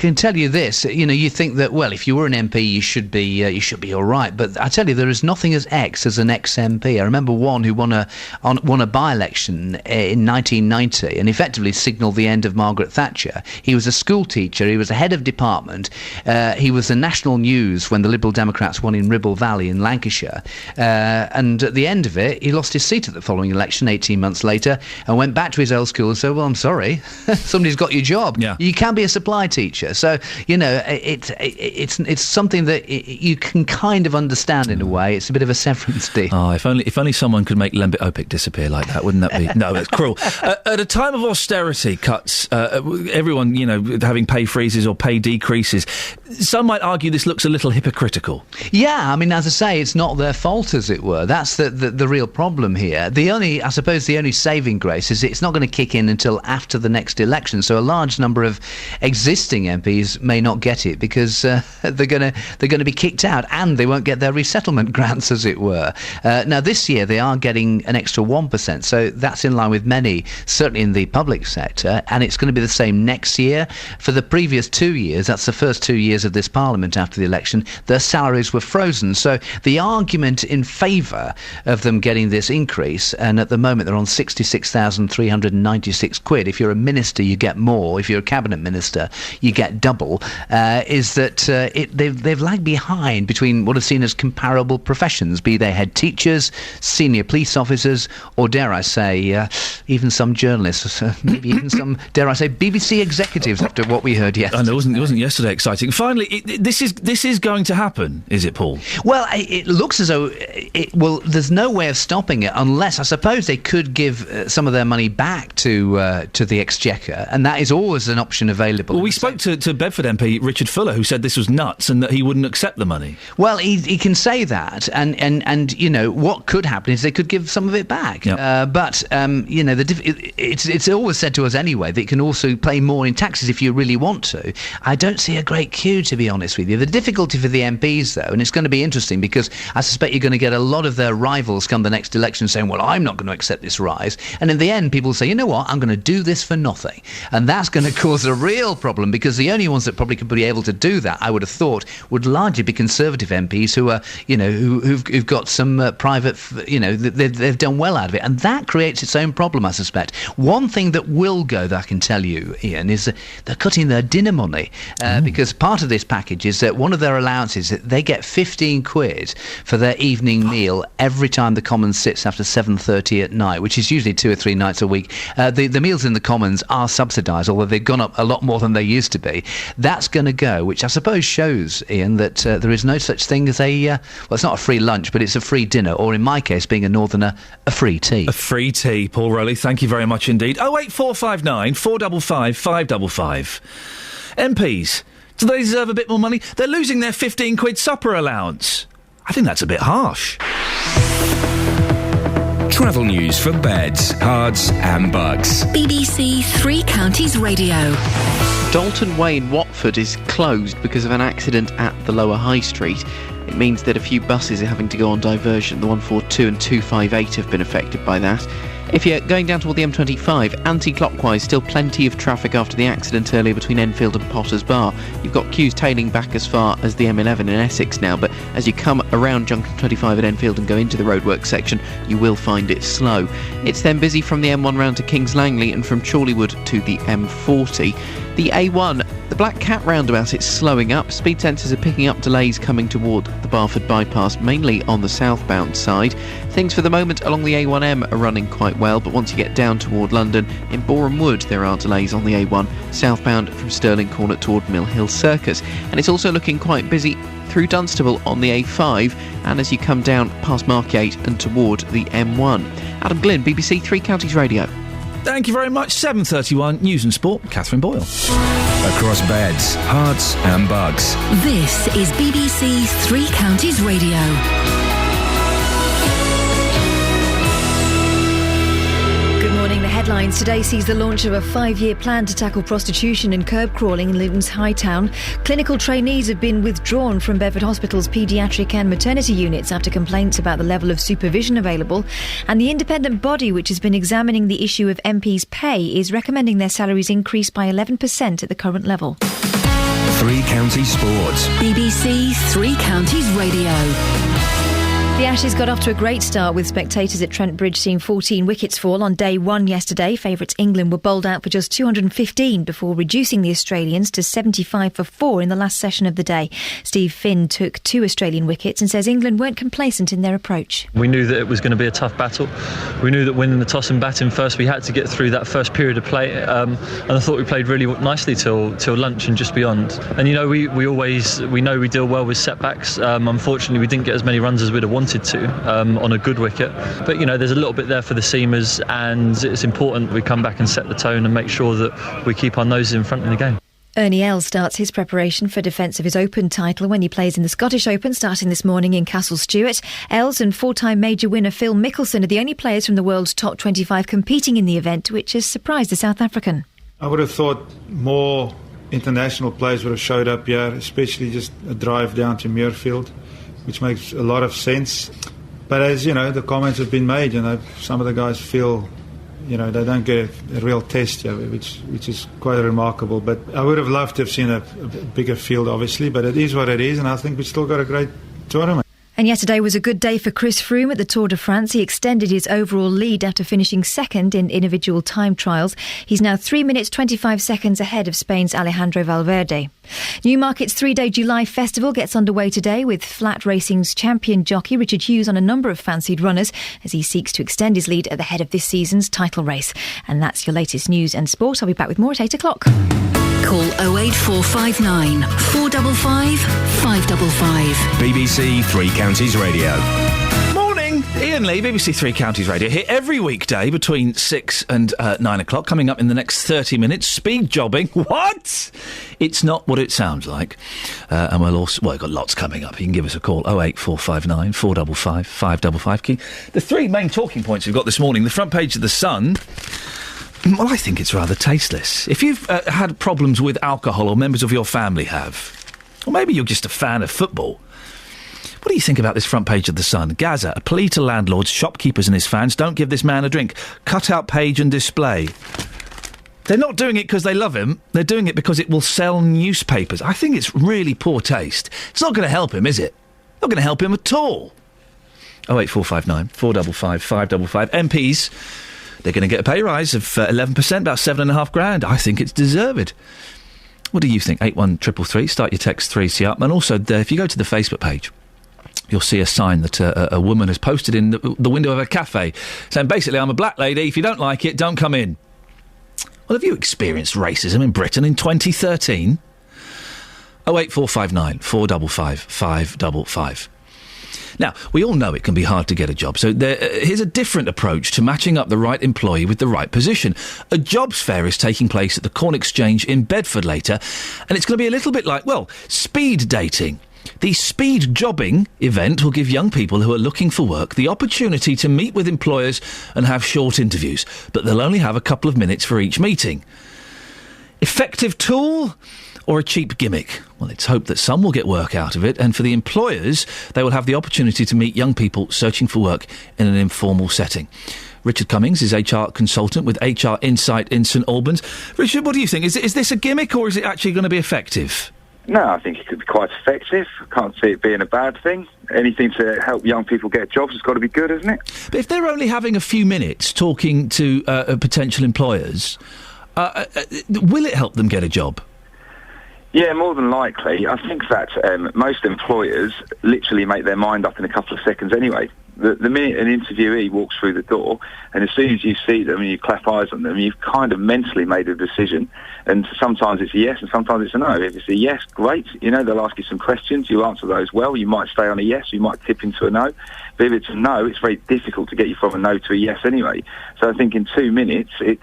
can tell you this, you think that, well, if you were an MP, you should be all right. But I tell you, there is nothing as an ex-MP. I remember one who won a by-election in 1990 and effectively signalled the end of Margaret Thatcher. He was a school teacher. He was a head of department. He was the national news when the Liberal Democrats won in Ribble Valley in Lancashire. And at the end of it, he lost his seat at the following election 18 months later and went back to his old school and said, well, I'm sorry, somebody's got your job. Yeah. You can be a supply teacher. So, it's it's something that you can kind of understand in a way. It's a bit of a severance deal. Oh, if only someone could make Lembit Opik disappear like that, wouldn't that be? No, that's cruel. At a time of austerity cuts, everyone, having pay freezes or pay decreases, some might argue this looks a little hypocritical. Yeah, I mean, as I say, it's not their fault, as it were. That's the real problem here. I suppose the only saving grace is it's not going to kick in until after the next election. So a large number of existing MPs may not get it because they're going to be kicked out, and they won't get their resettlement grants, as it were. Now, this year they are getting an extra 1%, so that's in line with many, certainly in the public sector, and it's going to be the same next year. For the previous 2 years, that's the first 2 years of this Parliament after the election, their salaries were frozen. So the argument in favour of them getting this increase, and at the moment they're on 66,396 quid. If you're a minister, you get more. If you're a cabinet minister, you get double. Is that they've lagged behind between what are seen as comparable professions, be they head teachers, senior police officers, or dare I say, even some journalists, maybe even some, dare I say, BBC executives after what we heard yesterday. And it wasn't yesterday exciting. Finally, this is going to happen, is it, Paul? Well, it looks as though there's no way of stopping it unless, I suppose, they could give some of their money back to the Exchequer, and that is always an option available. Well, we spoke to Bedford MP Richard Fuller, who said this was nuts and that he wouldn't accept the money. Well, he can say that, and what could happen is they could give some of it back. Yep. But it's always said to us anyway that you can also pay more in taxes if you really want to. I don't see a great queue, to be honest with you. The difficulty for the MPs, though, and it's going to be interesting because I suspect you're going to get a lot of their rivals come the next election saying, well, I'm not going to accept this rise. And in the end, people say, you know what, I'm going to do this for nothing. And that's going to cause a real problem because the only ones that probably could be able to do that, I would have thought, would largely be Conservative MPs who are, who've got some private, they've done well out of it. And that creates its own problem, I suspect. One thing that will go, that I can tell you, Ian, is that they're cutting their dinner money because part of this package is that one of their allowances, they get 15 quid for their evening meal every time the Commons sits after 7:30 at night, which is usually 2 or 3 nights a week. The meals in the Commons are subsidised, although they've gone up a lot more than they used to be. That's going to go, which I suppose shows, Ian, that there is no such thing as it's not a free lunch, but it's a free dinner, or in my case, being a northerner, a free tea. A free tea, Paul Rowley. Thank you very much indeed. 08459 455 555. MPs, do they deserve a bit more money? They're losing their 15 quid supper allowance. I think that's a bit harsh. Travel news for beds, cards and bugs. BBC Three Counties Radio. Dalton Way in Watford is closed because of an accident at the Lower High Street. It means that a few buses are having to go on diversion. The 142 and 258 have been affected by that. If you're going down toward the M25, anti-clockwise, still plenty of traffic after the accident earlier between Enfield and Potters Bar. You've got queues tailing back as far as the M11 in Essex now, but as you come around Junction 25 at Enfield and go into the roadworks section, you will find it slow. It's then busy from the M1 round to Kings Langley and from Chorleywood to the M40. The A1, the Black Cat roundabout, it's slowing up. Speed sensors are picking up delays coming toward the Barford bypass, mainly on the southbound side. Things for the moment along the A1M are running quite well, but once you get down toward London, in Boreham Wood there are delays on the A1 southbound from Stirling Corner toward Mill Hill Circus. And it's also looking quite busy through Dunstable on the A5 and as you come down past Markyate and toward the M1. Adam Glynn, BBC Three Counties Radio. Thank you very much. 7:31 News and Sport. Catherine Boyle. Across beds, hearts and bugs. This is BBC Three Counties Radio. The headlines today sees the launch of a 5-year plan to tackle prostitution and curb crawling in Luton's High Town. Clinical trainees have been withdrawn from Bedford Hospital's paediatric and maternity units after complaints about the level of supervision available. And the independent body which has been examining the issue of MPs' pay is recommending their salaries increase by 11% at the current level. Three Counties Sports. BBC Three Counties Radio. The Ashes got off to a great start with spectators at Trent Bridge seeing 14 wickets fall on day one yesterday. Favourites England were bowled out for just 215 before reducing the Australians to 75 for 4 in the last session of the day. Steve Finn took 2 Australian wickets and says England weren't complacent in their approach. We knew that it was going to be a tough battle. We knew that winning the toss and batting first, we had to get through that first period of play. And I thought we played really nicely till lunch and just beyond. And you know, we know we deal well with setbacks. Unfortunately, we didn't get as many runs as we'd have wanted to on a good wicket, but you know, there's a little bit there for the seamers, and it's important we come back and set the tone and make sure that we keep our noses in front in the game. Ernie Els starts his preparation for defence of his Open title when he plays in the Scottish Open starting this morning in Castle Stewart. Els and 4-time major winner Phil Mickelson are the only players from the world's top 25 competing in the event, which has surprised the South African. I would have thought more international players would have showed up here, especially just a drive down to Muirfield, which makes a lot of sense. But as you know, the comments have been made, you know, some of the guys feel, you know, they don't get a real test here, which is quite remarkable. But I would have loved to have seen a bigger field, obviously, but it is what it is, and I think we've still got a great tournament. And yesterday was a good day for Chris Froome at the Tour de France. He extended his overall lead after finishing second in individual time trials. He's now 3 minutes 25 seconds ahead of Spain's Alejandro Valverde. Newmarket's 3-day July festival gets underway today with flat racing's champion jockey Richard Hughes on a number of fancied runners as he seeks to extend his lead at the head of this season's title race. And that's your latest news and sport. I'll be back with more at 8 o'clock. Call 08459 455 555. BBC Three Counties Radio. Morning, Iain Lee, BBC Three Counties Radio, here every weekday between 6 and 9 o'clock. Coming up in the next 30 minutes, speed jobbing. What? It's not what it sounds like. And we'll also, well, we've got lots coming up. You can give us a call, 08459 455 555. The three main talking points we've got this morning, the front page of The Sun. Well, I think it's rather tasteless. If you've had problems with alcohol, or members of your family have, or maybe you're just a fan of football, what do you think about this front page of The Sun? Gaza, a plea to landlords, shopkeepers and his fans, don't give this man a drink. Cut out page and display. They're not doing it because they love him. They're doing it because it will sell newspapers. I think it's really poor taste. It's not going to help him, is it? Not going to help him at all. 08459 455 555. MPs... they're going to get a pay rise of 11%, about $7,500. I think it's deserved. What do you think? 81333. Start your text 3C up. And also, if you go to the Facebook page, you'll see a sign that a woman has posted in the window of a cafe saying, basically, I'm a black lady. If you don't like it, don't come in. Well, have you experienced racism in Britain in 2013? 08459 455 555. Now, we all know it can be hard to get a job, so here's a different approach to matching up the right employee with the right position. A jobs fair is taking place at the Corn Exchange in Bedford later, and it's going to be a little bit like, well, speed dating. The speed jobbing event will give young people who are looking for work the opportunity to meet with employers and have short interviews, but they'll only have a couple of minutes for each meeting. Effective tool or a cheap gimmick? Well, it's hoped that some will get work out of it, and for the employers, they will have the opportunity to meet young people searching for work in an informal setting. Richard Cummings is HR consultant with HR Insight in St Albans. Richard, what do you think? Is this a gimmick, or is it actually going to be effective? No, I think it could be quite effective. I can't see it being a bad thing. Anything to help young people get jobs has got to be good, isn't it? But if they're only having a few minutes talking to potential employers, will it help them get a job? Yeah, more than likely. I think that most employers literally make their mind up in a couple of seconds anyway. The minute an interviewee walks through the door, and as soon as you see them and you clap eyes on them, you've kind of mentally made a decision. And sometimes it's a yes and sometimes it's a no. If it's a yes, great. You know, they'll ask you some questions. You answer those well. You might stay on a yes. You might tip into a no. But if it's a no, it's very difficult to get you from a no to a yes anyway. So I think in 2 minutes, it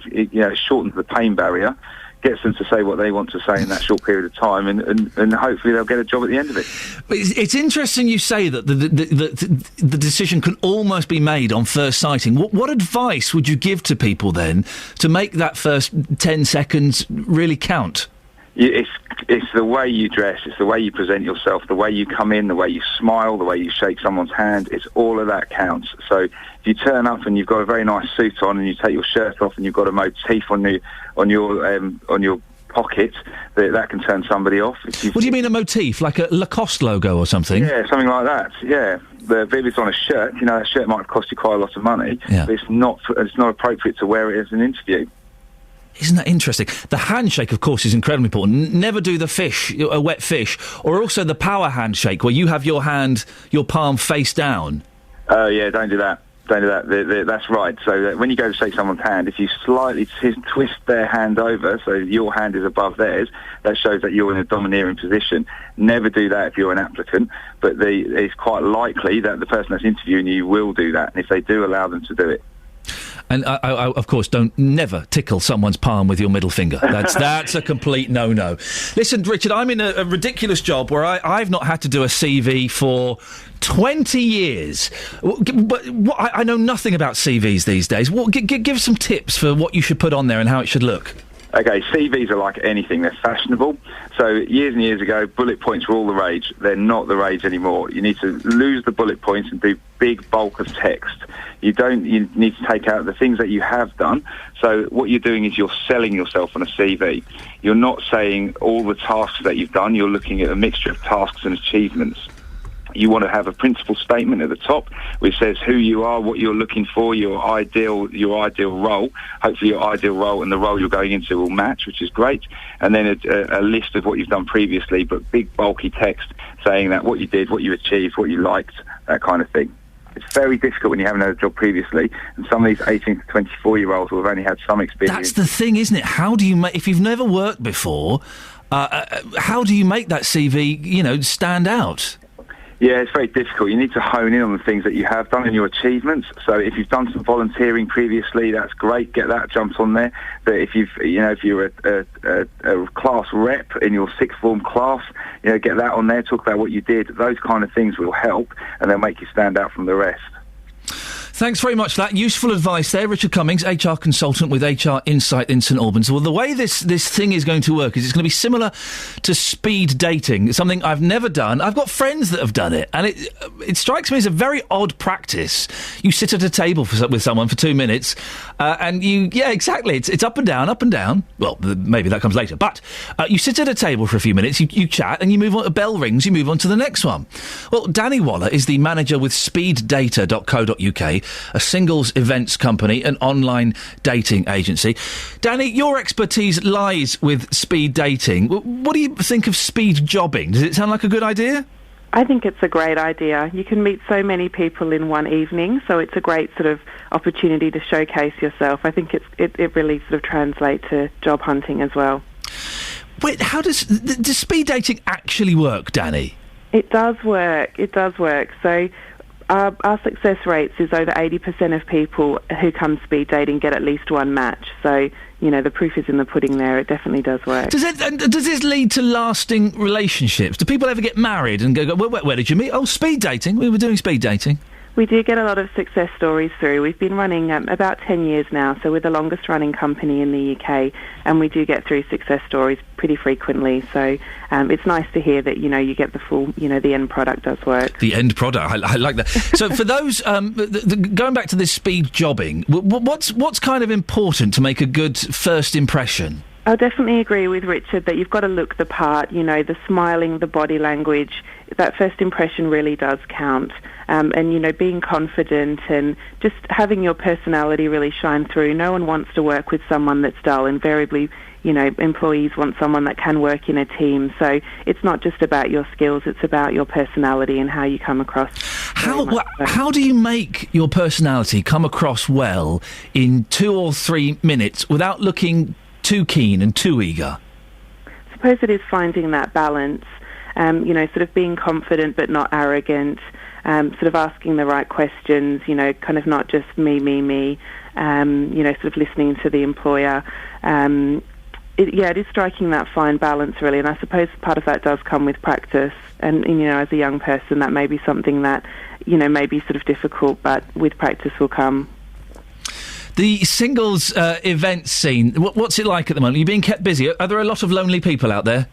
shortens the pain barrier, gets them to say what they want to say in that short period of time, and hopefully they'll get a job at the end of it. But it's interesting you say that the decision can almost be made on first sighting. What advice would you give to people then to make that first 10 seconds really count? It's the way you dress, it's the way you present yourself, the way you come in, the way you smile, the way you shake someone's hand. It's all of that counts. So if you turn up and you've got a very nice suit on, and you take your shirt off and you've got a motif on your pocket, that can turn somebody off. What do you mean a motif, like a Lacoste logo or something? Yeah, something like that. Yeah, if it's on a shirt, that shirt might cost you quite a lot of money. Yeah. But it's not appropriate to wear it as an interview. Isn't that interesting? The handshake, of course, is incredibly important. Never do a wet fish, or also the power handshake, where you have your palm face down. Oh, yeah, don't do that. Don't do that. That's right. So when you go to shake someone's hand, if you slightly twist their hand over, so your hand is above theirs, that shows that you're in a domineering position. Never do that if you're an applicant, but it's quite likely that the person that's interviewing you will do that, and if they do, allow them to do it. And I, of course, never tickle someone's palm with your middle finger. That's a complete no-no. Listen, Richard, I'm in a ridiculous job where I've not had to do a CV for 20 years. But I know nothing about CVs these days. Give some tips for what you should put on there and how it should look. Okay, CVs are like anything. They're fashionable. So years and years ago, bullet points were all the rage. They're not the rage anymore. You need to lose the bullet points and do big bulk of text. You need to take out the things that you have done. So what you're doing is you're selling yourself on a CV. You're not saying all the tasks that you've done. You're looking at a mixture of tasks and achievements. You want to have a principal statement at the top which says who you are, what you're looking for, your ideal role. Hopefully your ideal role and the role you're going into will match, which is great. And then a list of what you've done previously, but big bulky text saying that what you did, what you achieved, what you liked, that kind of thing. It's very difficult when you haven't had a job previously, and some of these 18 to 24-year-olds will have only had some experience. That's the thing, isn't it? How do you make... If you've never worked before, how do you make that CV, stand out? Yeah, it's very difficult. You need to hone in on the things that you have done and your achievements. So if you've done some volunteering previously, that's great. Get that jumped on there. But if you're a class rep in your sixth form class, get that on there. Talk about what you did. Those kind of things will help, and they'll make you stand out from the rest. Thanks very much for that. Useful advice there. Richard Cummings, HR consultant with HR Insight in St Albans. Well, the way this thing is going to work is it's going to be similar to speed dating. It's something I've never done. I've got friends that have done it, and it strikes me as a very odd practice. You sit at a table with someone for 2 minutes, and exactly. It's up and down, up and down. Well, maybe that comes later. But you sit at a table for a few minutes, you chat, and you move on. A bell rings, you move on to the next one. Well, Danny Waller is the manager with speeddata.co.uk, a singles events company, an online dating agency. Danny, your expertise lies with speed dating. What do you think of speed jobbing? Does it sound like a good idea? I think it's a great idea. You can meet so many people in one evening, so it's a great sort of opportunity to showcase yourself. I think it really sort of translates to job hunting as well. Wait, how does speed dating actually work, Danny? It does work. It does work. So our success rates is over 80% of people who come speed dating get at least one match. So, the proof is in the pudding there. It definitely does work. Does this lead to lasting relationships? Do people ever get married and go where did you meet? Oh, speed dating. We were doing speed dating. We do get a lot of success stories through. We've been running about 10 years now, so we're the longest running company in the UK, and we do get through success stories pretty frequently. So it's nice to hear that, you get the full, the end product does work. The end product, I like that. So for those, going back to this speed jobbing, what's kind of important to make a good first impression? I'll definitely agree with Richard that you've got to look the part, the smiling, the body language. That first impression really does count. And, being confident and just having your personality really shine through. No one wants to work with someone that's dull. Invariably, employees want someone that can work in a team. So it's not just about your skills, it's about your personality and how you come across. How do you make your personality come across well in 2 or 3 minutes without looking too keen and too eager? I suppose it is finding that balance, sort of being confident but not arrogant, sort of asking the right questions, kind of not just me, sort of listening to the employer. It is striking that fine balance, really, and I suppose part of that does come with practice. And, as a young person, that may be something that, may be sort of difficult, but with practice will come. The singles event scene, what's it like at the moment? Are you being kept busy? Are there a lot of lonely people out there?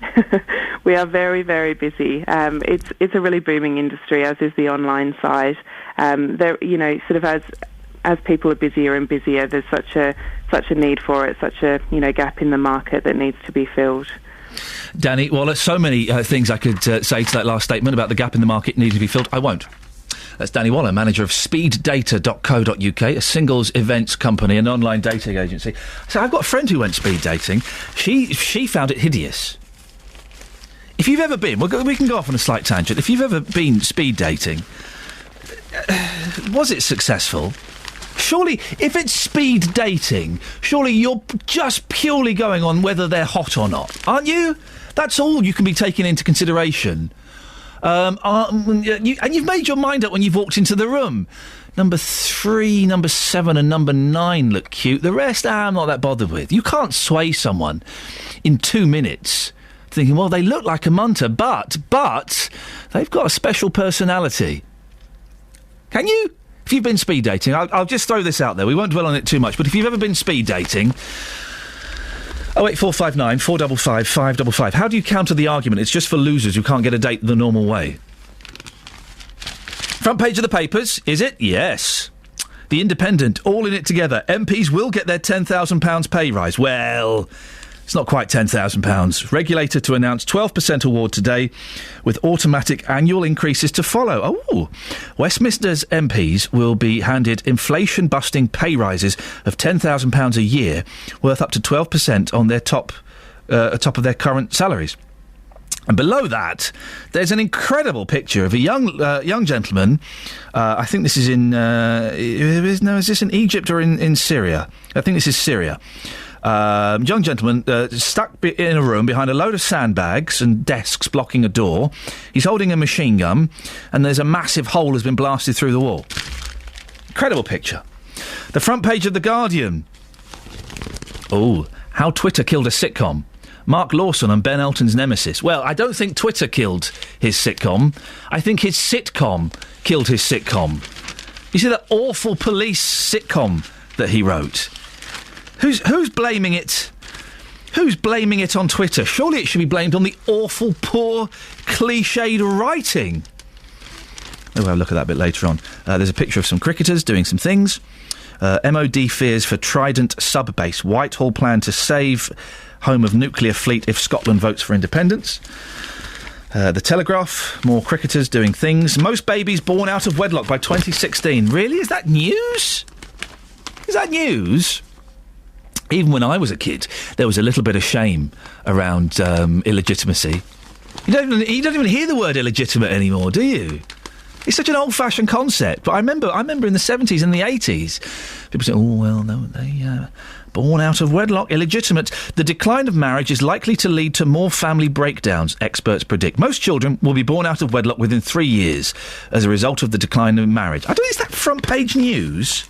We are very, very busy. It's a really booming industry, as is the online side. There, sort of as as people are busier and busier, there's such a need for it, such a gap in the market that needs to be filled. Danny, well, there's so many things I could say to that last statement about the gap in the market needing to be filled. I won't. That's Danny Waller, manager of speeddata.co.uk, a singles events company, an online dating agency. So I've got a friend who went speed dating. She found it hideous. If you've ever been, we can go off on a slight tangent. If you've ever been speed dating, was it successful? Surely, if it's speed dating, surely you're just purely going on whether they're hot or not, aren't you? That's all you can be taking into consideration. And you've made your mind up when you've walked into the room. Number 3, number 7 and number 9 look cute. The rest, I'm not that bothered with. You can't sway someone in 2 minutes thinking, well, they look like a munter, but they've got a special personality. Can you? If you've been speed dating, I'll just throw this out there. We won't dwell on it too much, but if you've ever been speed dating, 08459 455 555. How do you counter the argument? It's just for losers who can't get a date the normal way. Front page of the papers, is it? Yes. The Independent, all in it together. MPs will get their £10,000 pay rise. Well, it's not quite £10,000. Regulator to announce 12% award today, with automatic annual increases to follow. Oh, Westminster's MPs will be handed inflation-busting pay rises of £10,000 a year, worth up to 12% on their top of their current salaries. And below that, there's an incredible picture of a young gentleman. I think this is in is this in Egypt or in Syria? I think this is Syria. Young gentleman stuck in a room behind a load of sandbags and desks blocking a door. He's holding a machine gun, and there's a massive hole has been blasted through the wall. Incredible picture. The front page of The Guardian. Oh, how Twitter killed a sitcom. Mark Lawson and Ben Elton's nemesis. Well, I don't think Twitter killed his sitcom. I think his sitcom killed his sitcom. You see that awful police sitcom that he wrote? Who's blaming it? Who's blaming it on Twitter? Surely it should be blamed on the awful, poor, cliched writing. We'll have a look at that a bit later on. There's a picture of some cricketers doing some things. MOD fears for Trident sub-base. Whitehall plan to save home of nuclear fleet if Scotland votes for independence. The Telegraph, more cricketers doing things. Most babies born out of wedlock by 2016. Really? Is that news? Is that news? Even when I was a kid, there was a little bit of shame around illegitimacy. You don't even hear the word illegitimate anymore, do you? It's such an old-fashioned concept. But I remember in the 70s and the 80s, people say, oh, well, no, they born out of wedlock, illegitimate. The decline of marriage is likely to lead to more family breakdowns, experts predict. Most children will be born out of wedlock within 3 years as a result of the decline of marriage. Is that front-page news?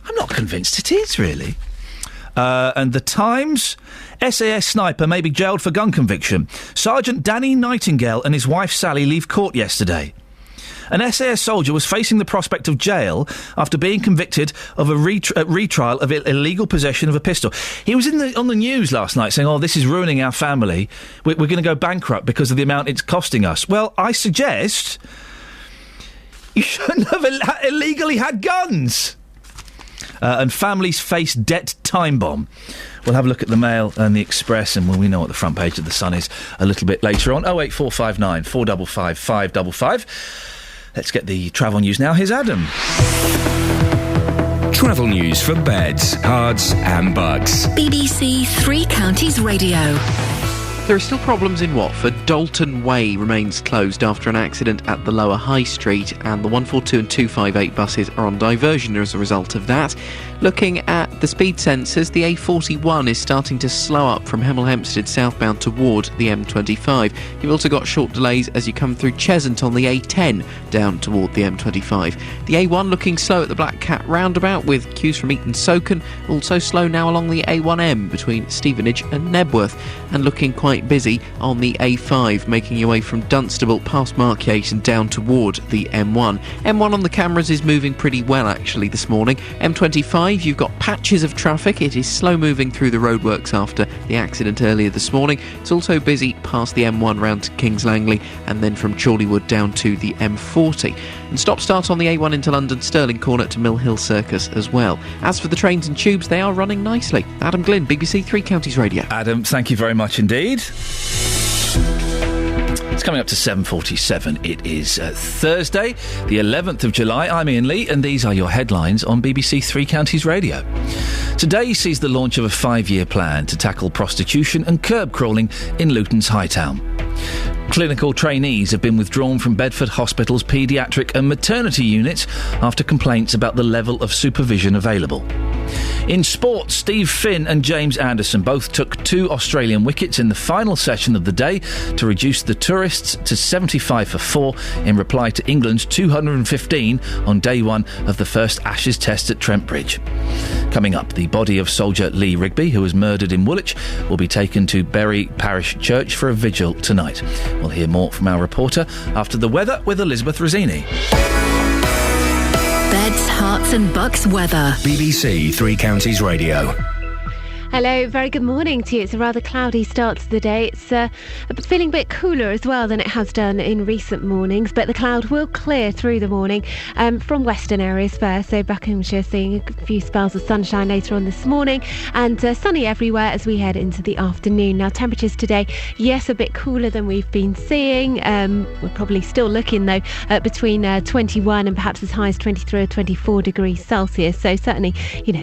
I'm not convinced it is, really. And The Times, SAS sniper may be jailed for gun conviction. Sergeant Danny Nightingale and his wife Sally leave court yesterday. An SAS soldier was facing the prospect of jail after being convicted of a retrial of illegal possession of a pistol. He was on the news last night saying, this is ruining our family. We're going to go bankrupt because of the amount it's costing us. Well, I suggest you shouldn't have illegally had guns. And families face debt time bomb. We'll have a look at the Mail and the Express, and we know what the front page of the Sun is a little bit later on. 08459 455 555. Let's get the travel news now. Here's Adam. Travel news for beds, cards and bugs. BBC Three Counties Radio. There are still problems in Watford. Dalton Way remains closed after an accident at the Lower High Street, and the 142 and 258 buses are on diversion as a result of that. Looking at the speed sensors, the A41 is starting to slow up from Hemel Hempstead southbound toward the M25. You've also got short delays as you come through Cheshunt on the A10 down toward the M25. The A1 looking slow at the Black Cat roundabout with queues from Eton Soken. Also slow now along the A1M between Stevenage and Nebworth, and looking quite quite busy on the A5, making your way from Dunstable past Markyate and down toward the M1. M1 on the cameras is moving pretty well actually this morning. M25, you've got patches of traffic. It is slow moving through the roadworks after the accident earlier this morning. It's also busy past the M1 round to Kings Langley and then from Chorleywood down to the M40. And stop-start on the A1 into London Stirling Corner to Mill Hill Circus as well. As for the trains and tubes, they are running nicely. Adam Glynn, BBC Three Counties Radio. Adam, thank you very much indeed. It's coming up to 7:47. It is Thursday, the 11th of July. I'm Iain Lee, and these are your headlines on BBC Three Counties Radio. Today sees the launch of a 5-year plan to tackle prostitution and curb crawling in Luton's Hightown. Clinical trainees have been withdrawn from Bedford Hospital's paediatric and maternity units after complaints about the level of supervision available. In sport, Steve Finn and James Anderson both took 2 Australian wickets in the final session of the day to reduce the tourists to 75 for 4 in reply to England's 215 on day 1 of the first Ashes test at Trent Bridge. Coming up, the body of soldier Lee Rigby, who was murdered in Woolwich, will be taken to Bury Parish Church for a vigil tonight. We'll hear more from our reporter after the weather with Elizabeth Rosini. Beds, Herts and Bucks weather. BBC Three Counties Radio. Hello, very good morning to you. It's a rather cloudy start to the day. It's feeling a bit cooler as well than it has done in recent mornings, but the cloud will clear through the morning from western areas first. So Buckinghamshire seeing a few spells of sunshine later on this morning, and sunny everywhere as we head into the afternoon. Now, temperatures today, yes, a bit cooler than we've been seeing. We're probably still looking, though, between 21 and perhaps as high as 23 or 24 degrees Celsius. So certainly,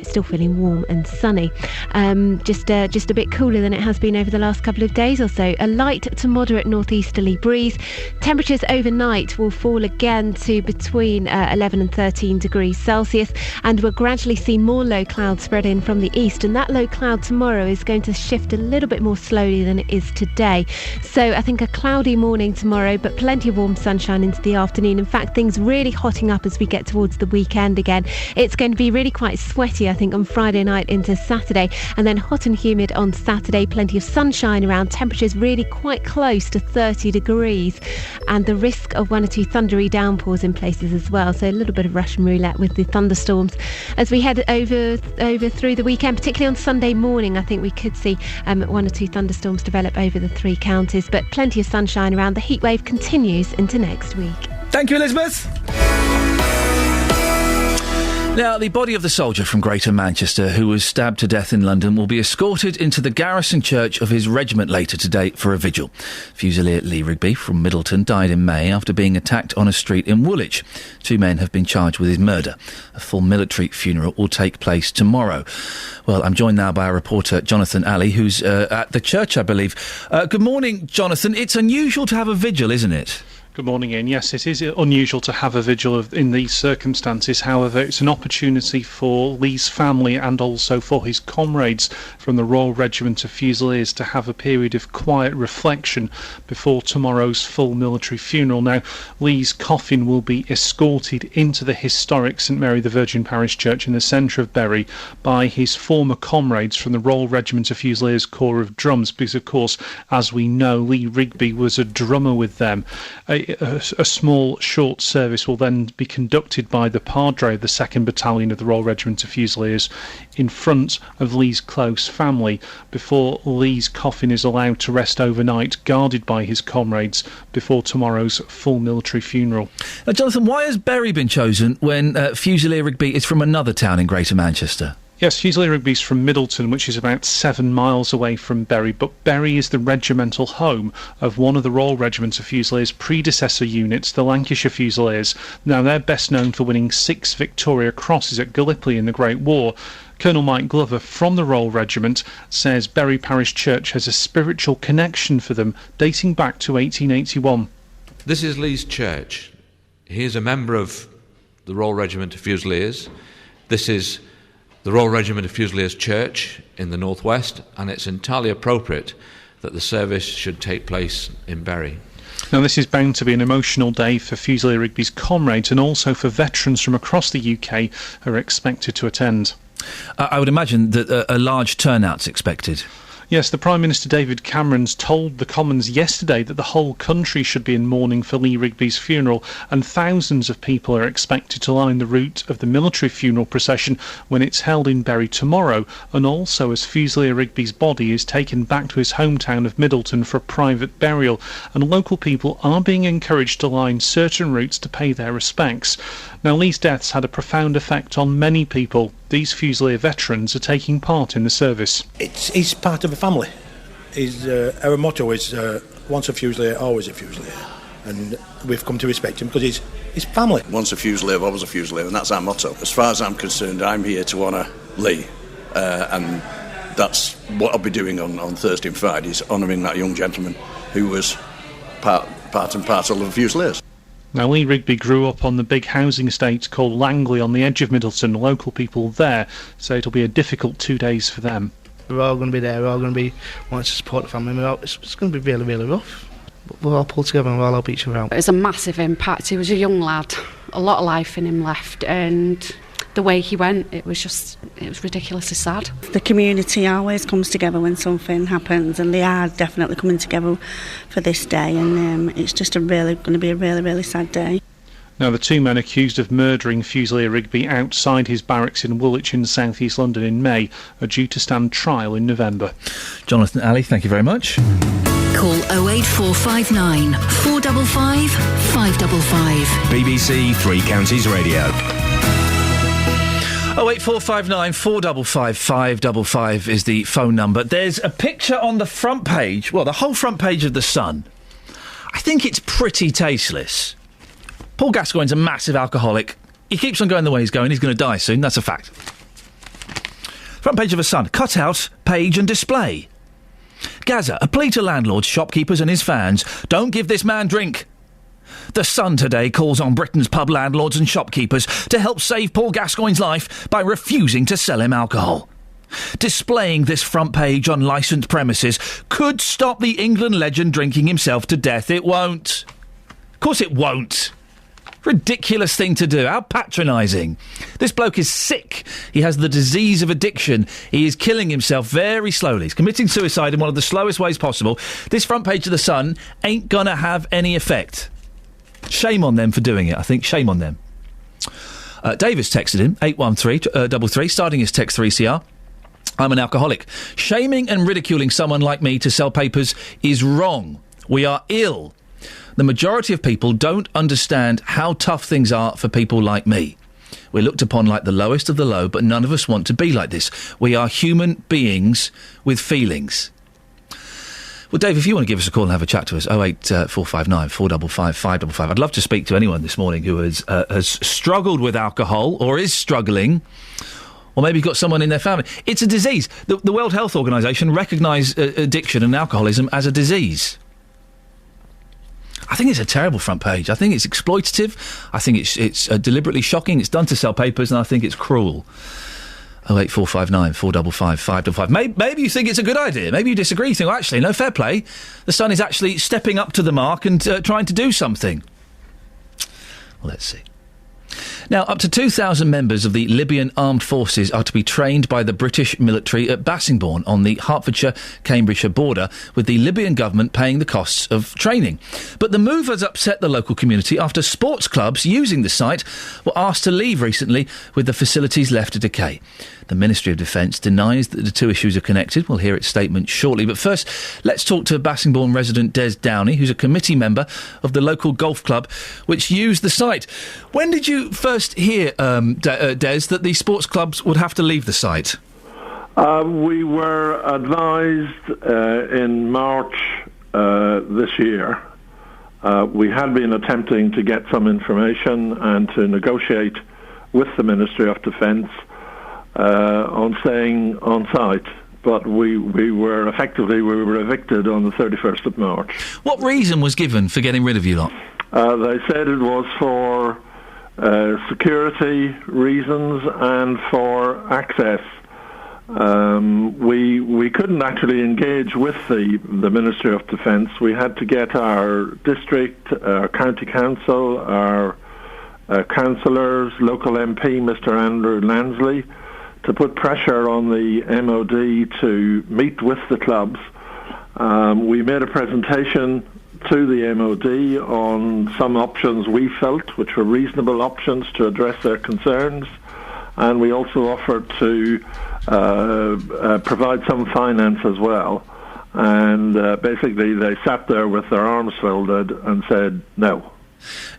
still feeling warm and sunny. Just a bit cooler than it has been over the last couple of days or so. A light to moderate northeasterly breeze. Temperatures overnight will fall again to between 11 and 13 degrees Celsius, and we'll gradually see more low cloud spread in from the east, and that low cloud tomorrow is going to shift a little bit more slowly than it is today. So I think a cloudy morning tomorrow, but plenty of warm sunshine into the afternoon. In fact, things really hotting up as we get towards the weekend again. It's going to be really quite sweaty, I think, on Friday night into Saturday, and then hot and humid on Saturday. Plenty of sunshine around, temperatures really quite close to 30 degrees, and the risk of 1 or 2 thundery downpours in places as well. So a little bit of Russian roulette with the thunderstorms as we head over through the weekend, particularly on Sunday morning. I think we could see 1 or 2 thunderstorms develop over the 3 counties, but plenty of sunshine around. The heat wave continues into next week. Thank you, Elizabeth. Now, the body of the soldier from Greater Manchester who was stabbed to death in London will be escorted into the garrison church of his regiment later today for a vigil. Fusilier Lee Rigby from Middleton died in May after being attacked on a street in Woolwich. 2 men have been charged with his murder. A full military funeral will take place tomorrow. Well, I'm joined now by our reporter, Jonathan Alley, who's at the church, I believe. Good morning, Jonathan. It's unusual to have a vigil, isn't it? Good morning, Ian. Yes, it is unusual to have a vigil in these circumstances. However, it's an opportunity for Lee's family and also for his comrades from the Royal Regiment of Fusiliers to have a period of quiet reflection before tomorrow's full military funeral. Now, Lee's coffin will be escorted into the historic St Mary the Virgin Parish Church in the centre of Bury by his former comrades from the Royal Regiment of Fusiliers Corps of Drums, because, of course, as we know, Lee Rigby was a drummer with them. A small, short service will then be conducted by the Padre of the 2nd Battalion of the Royal Regiment of Fusiliers in front of Lee's close family before Lee's coffin is allowed to rest overnight, guarded by his comrades, before tomorrow's full military funeral. Now, Jonathan, why has Bury been chosen when Fusilier Rigby is from another town in Greater Manchester? Yes, Fusilier Rigby's from Middleton, which is about 7 miles away from Bury, but Bury is the regimental home of one of the Royal Regiment of Fusiliers' predecessor units, the Lancashire Fusiliers. Now, they're best known for winning 6 Victoria Crosses at Gallipoli in the Great War. Colonel Mike Glover from the Royal Regiment says Bury Parish Church has a spiritual connection for them dating back to 1881. This is Lee's church. He is a member of the Royal Regiment of Fusiliers. This is the Royal Regiment of Fusiliers Church in the northwest, and it's entirely appropriate that the service should take place in Bury. Now, this is bound to be an emotional day for Fusilier Rigby's comrades and also for veterans from across the UK who are expected to attend. I would imagine that a large turnout's expected. Yes, the Prime Minister David Cameron's told the Commons yesterday that the whole country should be in mourning for Lee Rigby's funeral, and thousands of people are expected to line the route of the military funeral procession when it's held in Bury tomorrow, and also as Fusilier Rigby's body is taken back to his hometown of Middleton for a private burial, and local people are being encouraged to line certain routes to pay their respects. Now, Lee's death's had a profound effect on many people. These Fusilier veterans are taking part in the service. He's part of a family. Our motto is once a Fusilier, always a Fusilier. And we've come to respect him because he's family. Once a Fusilier, always a Fusilier, and that's our motto. As far as I'm concerned, I'm here to honour Lee, and that's what I'll be doing on Thursday and Friday, is honouring that young gentleman who was part and parcel of the Fusiliers. Now, Lee Rigby grew up on the big housing estate called Langley on the edge of Middleton. Local people there say it'll be a difficult 2 days for them. We're all going to be there, we're all going to be wanting to support the family. It's going to be really, really rough. But we'll all pull together and we'll all help each other out. It was a massive impact. He was a young lad, a lot of life in him left, and the way he went, it was ridiculously sad. The community always comes together when something happens, and they are definitely coming together for this day, and it's just going to be a really, really sad day. Now, the two men accused of murdering Fusilier Rigby outside his barracks in Woolwich in south east London in May are due to stand trial in November. Jonathan Alley, thank you very much. Call 08459 455 555. BBC Three Counties Radio. 08459 455 555 is the phone number. There's a picture on the front page, well, the whole front page of The Sun. I think it's pretty tasteless. Paul Gascoigne's a massive alcoholic. He keeps on going the way he's going. He's going to die soon. That's a fact. Front page of The Sun. Cut out, page and display. Gaza, a plea to landlords, shopkeepers and his fans. Don't give this man drink. The Sun today calls on Britain's pub landlords and shopkeepers to help save Paul Gascoigne's life by refusing to sell him alcohol. Displaying this front page on licensed premises could stop the England legend drinking himself to death. It won't. Of course it won't. Ridiculous thing to do. How patronising. This bloke is sick. He has the disease of addiction. He is killing himself very slowly. He's committing suicide in one of the slowest ways possible. This front page of The Sun ain't gonna have any effect. Shame on them for doing it, I think. Shame on them. Davis texted him, 81333, starting his text 3CR. I'm an alcoholic. Shaming and ridiculing someone like me to sell papers is wrong. We are ill. The majority of people don't understand how tough things are for people like me. We're looked upon like the lowest of the low, but none of us want to be like this. We are human beings with feelings. Well, Dave, if you want to give us a call and have a chat to us, 08459 455 555. I'd love to speak to anyone this morning who has struggled with alcohol or is struggling, or maybe got someone in their family. It's a disease. The World Health Organisation recognised addiction and alcoholism as a disease. I think it's a terrible front page. I think it's exploitative. I think it's deliberately shocking. It's done to sell papers, and I think it's cruel. 08459 455 555. Maybe you think it's a good idea. Maybe you disagree. You think, well, actually, no, fair play. The Sun is actually stepping up to the mark and trying to do something. Well, let's see. Now, up to 2,000 members of the Libyan armed forces are to be trained by the British military at Bassingbourn on the Hertfordshire-Cambridgeshire border, with the Libyan government paying the costs of training. But the move has upset the local community after sports clubs using the site were asked to leave recently, with the facilities left to decay. The Ministry of Defence denies that the two issues are connected. We'll hear its statement shortly. But first, let's talk to Bassingbourn resident Des Downey, who's a committee member of the local golf club which used the site. When did you first hear, Des, that the sports clubs would have to leave the site? We were advised in March this year. We had been attempting to get some information and to negotiate with the Ministry of Defence on staying on site, but we were evicted on the 31st of March. What reason was given for getting rid of you lot? They said it was for security reasons and for access. We couldn't actually engage with the Ministry of Defence. We had to get our district, our county council, our councillors, local MP, Mr. Andrew Lansley, to put pressure on the MOD to meet with the clubs. We made a presentation to the MOD on some options we felt which were reasonable options to address their concerns, and we also offered to provide some finance as well. And basically they sat there with their arms folded and said no.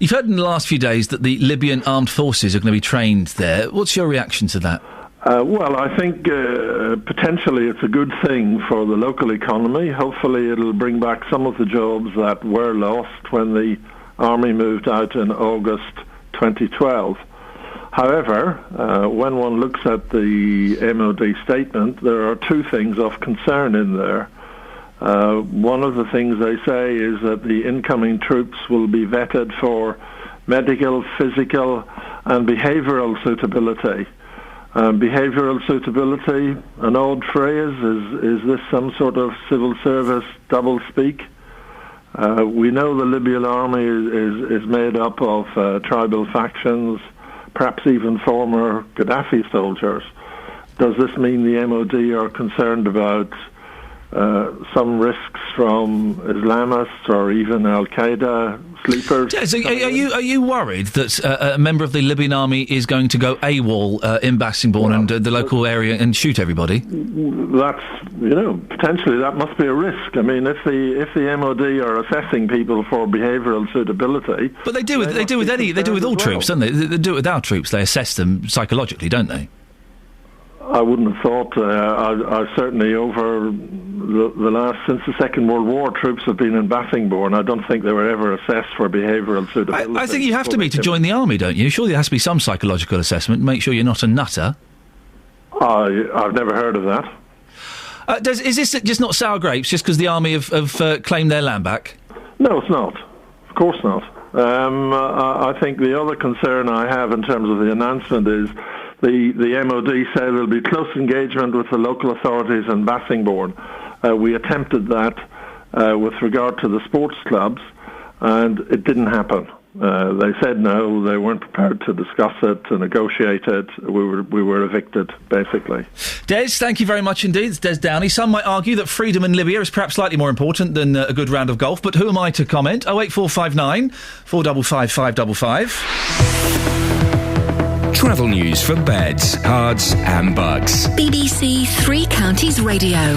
You've heard in the last few days that the Libyan armed forces are going to be trained there. What's your reaction to that? Well, I think potentially it's a good thing for the local economy. Hopefully it'll bring back some of the jobs that were lost when the army moved out in August 2012. However, when one looks at the MOD statement, there are two things of concern in there. One of the things they say is that the incoming troops will be vetted for medical, physical and behavioural suitability. Behavioural suitability, an odd phrase. Is this some sort of civil service double-speak? We know the Libyan army is made up of tribal factions, perhaps even former Gaddafi soldiers. Does this mean the MOD are concerned about some risks from Islamists or even Al-Qaeda sleepers? Yes, are you worried that a member of the Libyan army is going to go AWOL in Bassingbourn and the local area and shoot everybody? That's, potentially that must be a risk. I mean, if the MOD are assessing people for behavioural suitability, but they do with all troops, don't they? They do it with our troops. They assess them psychologically, don't they? I wouldn't have thought. I've certainly over the last, since the Second World War, troops have been in Bassingbourn. I don't think they were ever assessed for behavioural suitability. I think you have to be to join the army, don't you? Surely there has to be some psychological assessment to make sure you're not a nutter. I've never heard of that. Is this just not sour grapes just because the army have claimed their land back? No, it's not. Of course not. I think the other concern I have in terms of the announcement is the MOD say there'll be close engagement with the local authorities in Bassingbourn. We attempted that with regard to the sports clubs, and it didn't happen. They said no, they weren't prepared to discuss it, to negotiate it. We were evicted, basically. Des, thank you very much indeed. It's Des Downey. Some might argue that freedom in Libya is perhaps slightly more important than a good round of golf, but who am I to comment? 08459 455 555. Travel news for beds, cards and bugs. BBC Three Counties Radio.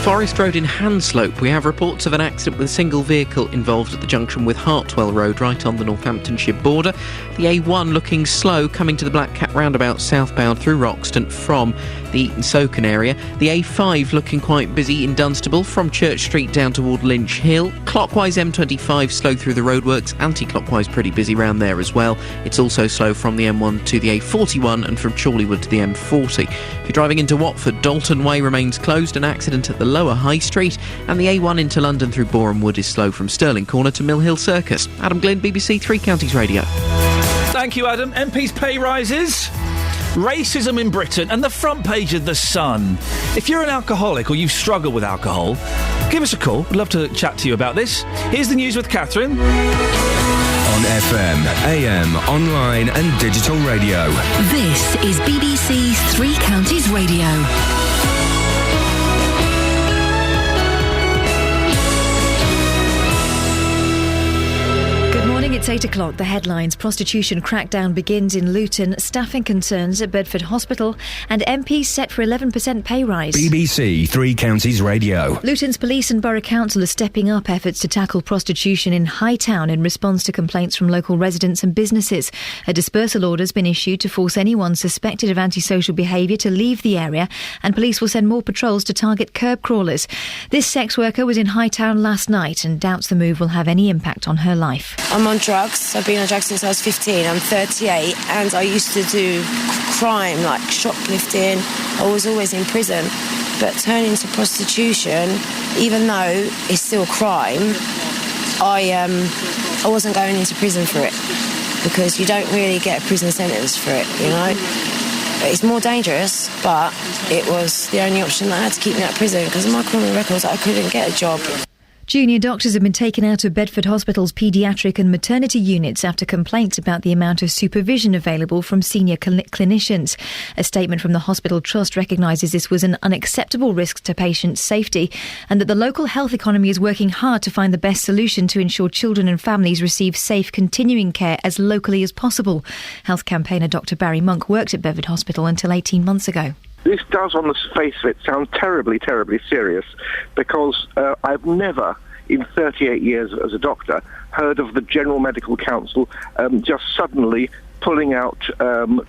Forest Road in Hanslope, we have reports of an accident with a single vehicle involved at the junction with Hartwell Road, right on the Northamptonshire border. The A1 looking slow, coming to the Black Cat roundabout southbound through Roxton from the Eaton-Soken area. The A5 looking quite busy in Dunstable from Church Street down toward Lynch Hill. Clockwise M25 slow through the roadworks, anti-clockwise pretty busy round there as well. It's also slow from the M1 to the A41 and from Chorleywood to the M40. If you're driving into Watford, Dalton Way remains closed, an accident at the Lower High Street, and the A1 into London through Boreham Wood is slow from Stirling Corner to Mill Hill Circus. Adam Glynn, BBC Three Counties Radio. Thank you, Adam. MP's pay rises, racism in Britain, and the front page of The Sun. If you're an alcoholic or you struggle with alcohol, give us a call. We'd love to chat to you about this. Here's the news with Catherine. On FM, AM, online and digital radio. This is BBC Three Counties Radio. It's 8 o'clock. The headlines. Prostitution crackdown begins in Luton. Staffing concerns at Bedford Hospital. And MPs set for 11% pay rise. BBC Three Counties Radio. Luton's police and borough council are stepping up efforts to tackle prostitution in Hightown in response to complaints from local residents and businesses. A dispersal order has been issued to force anyone suspected of antisocial behaviour to leave the area, and police will send more patrols to target curb crawlers. This sex worker was in Hightown last night and doubts the move will have any impact on her life. I'm on drugs. I've been on drugs since I was 15. I'm 38 and I used to do crime like shoplifting. I was always in prison. But turning to prostitution, even though it's still a crime, I wasn't going into prison for it because you don't really get a prison sentence for it, you know. It's more dangerous, but it was the only option that I had to keep me out of prison because of my criminal records. I couldn't get a job. Junior doctors have been taken out of Bedford Hospital's paediatric and maternity units after complaints about the amount of supervision available from senior clinicians. A statement from the hospital trust recognises this was an unacceptable risk to patient safety and that the local health economy is working hard to find the best solution to ensure children and families receive safe continuing care as locally as possible. Health campaigner Dr Barry Monk worked at Bedford Hospital until 18 months ago. This does, on the face of it, sound terribly, terribly serious, because I've never, in 38 years as a doctor, heard of the General Medical Council just suddenly pulling out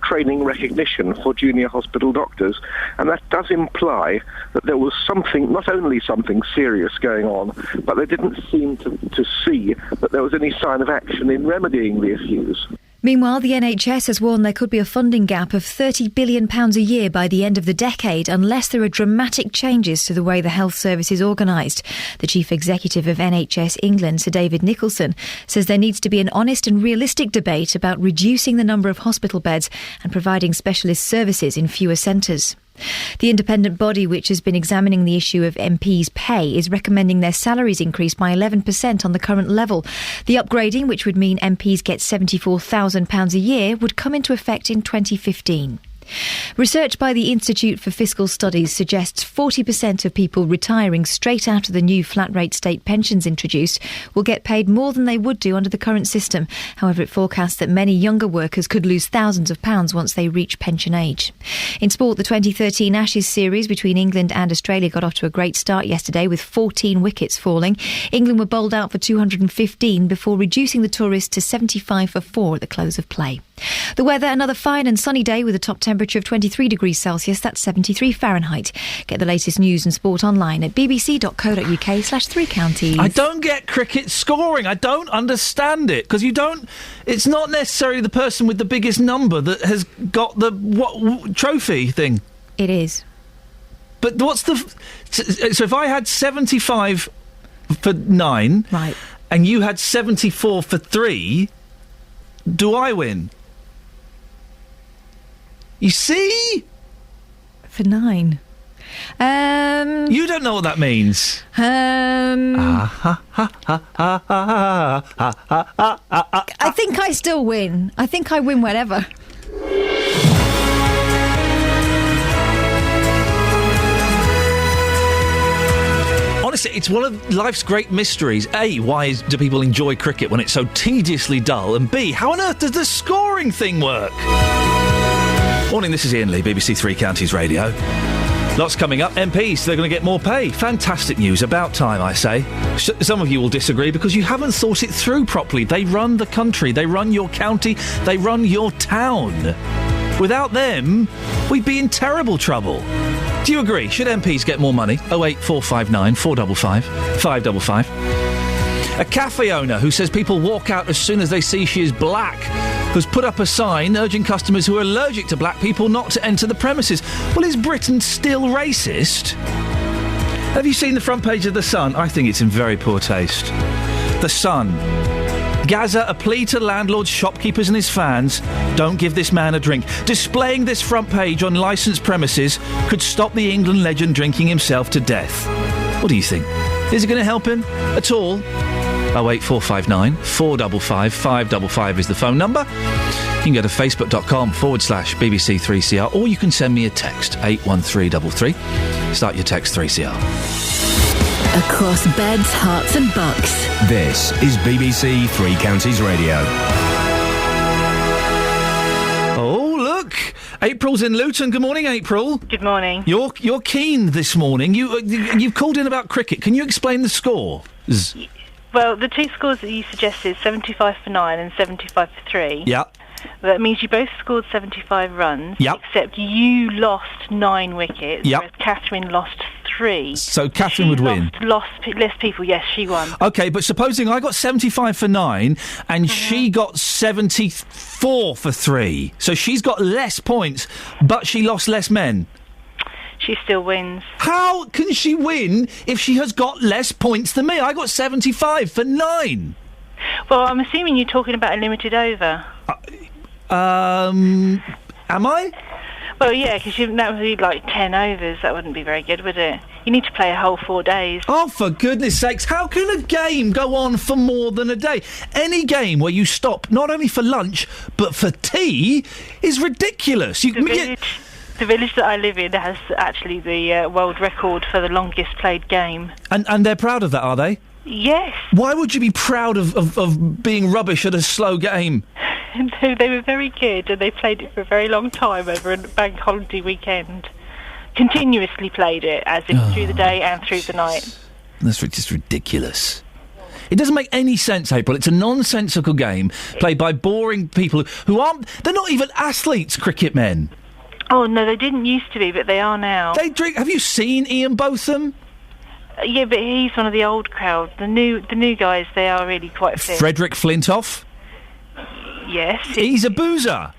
training recognition for junior hospital doctors. And that does imply that there was something, not only something serious going on, but they didn't seem to see that there was any sign of action in remedying the issues. Meanwhile, the NHS has warned there could be a funding gap of £30 billion a year by the end of the decade unless there are dramatic changes to the way the health service is organised. The Chief Executive of NHS England, Sir David Nicholson, says there needs to be an honest and realistic debate about reducing the number of hospital beds and providing specialist services in fewer centres. The independent body, which has been examining the issue of MPs' pay, is recommending their salaries increase by 11% on the current level. The upgrading, which would mean MPs get £74,000 a year, would come into effect in 2015. Research by the Institute for Fiscal Studies suggests 40% of people retiring straight after the new flat-rate state pensions introduced will get paid more than they would do under the current system. However, it forecasts that many younger workers could lose thousands of pounds once they reach pension age. In sport, the 2013 Ashes series between England and Australia got off to a great start yesterday with 14 wickets falling. England were bowled out for 215 before reducing the tourists to 75 for 4 at the close of play. The weather, another fine and sunny day with a top temperature of 23 degrees Celsius, that's 73 Fahrenheit. Get the latest news and sport online at bbc.co.uk/3 counties. I don't get cricket scoring. I don't understand it, because it's not necessarily the person with the biggest number that has got the trophy thing. It is. But what's so if I had 75 for 9, right, and you had 74 for 3, do I win? You see? For 9. You don't know what that means. I think I still win. I think I win whatever. Honestly, it's one of life's great mysteries. A, why do people enjoy cricket when it's so tediously dull? And B, how on earth does the scoring thing work? Morning, this is Iain Lee, BBC Three Counties Radio. Lots coming up. MPs, they're going to get more pay. Fantastic news. About time, I say. Some of you will disagree because you haven't thought it through properly. They run the country. They run your county. They run your town. Without them, we'd be in terrible trouble. Do you agree? Should MPs get more money? 08459 455 555. A cafe owner who says people walk out as soon as they see she is black has put up a sign urging customers who are allergic to black people not to enter the premises. Well, is Britain still racist? Have you seen the front page of The Sun? I think it's in very poor taste. The Sun. Gaza, a plea to landlords, shopkeepers and his fans. Don't give this man a drink. Displaying this front page on licensed premises could stop the England legend drinking himself to death. What do you think? Is it going to help him at all? 08459 455 555 is the phone number. You can go to facebook.com/BBC3CR, or you can send me a text, 81333. Start your text 3CR. Across beds, hearts and bucks. This is BBC Three Counties Radio. Oh, look! April's in Luton. Good morning, April. Good morning. You're keen this morning. You've called in about cricket. Can you explain the score? Well, the two scores that you suggested, 75 for 9 and 75 for 3. Yeah. That means you both scored 75 runs. Yep. Except you lost 9 wickets, yep, whereas Catherine lost 3. So Catherine would win. Lost less people, yes, she won. OK, but supposing I got 75 for 9 and she got 74 for 3. So she's got less points, but she lost less men. She still wins. How can she win if she has got less points than me? I got 75 for 9. Well, I'm assuming you're talking about a limited over. Am I? Well, yeah, because that would be like 10 overs. That wouldn't be very good, would it? You need to play a whole 4 days. Oh, for goodness sakes, how can a game go on for more than a day? Any game where you stop not only for lunch, but for tea is ridiculous. The village that I live in has actually the world record for the longest played game. And they're proud of that, are they? Yes. Why would you be proud of being rubbish at a slow game? They were very good, and they played it for a very long time over a bank holiday weekend. Continuously played it, as in through the day and through the night. That's just ridiculous. It doesn't make any sense, April. It's a nonsensical game played by boring people who aren't... They're not even athletes, cricket men. Oh, no, they didn't used to be, but they are now. They drink... Have you seen Iain Botham? Yeah, but he's one of the old crowd. The new guys, they are really quite fit. Frederick Flintoff? Yes. He's a boozer.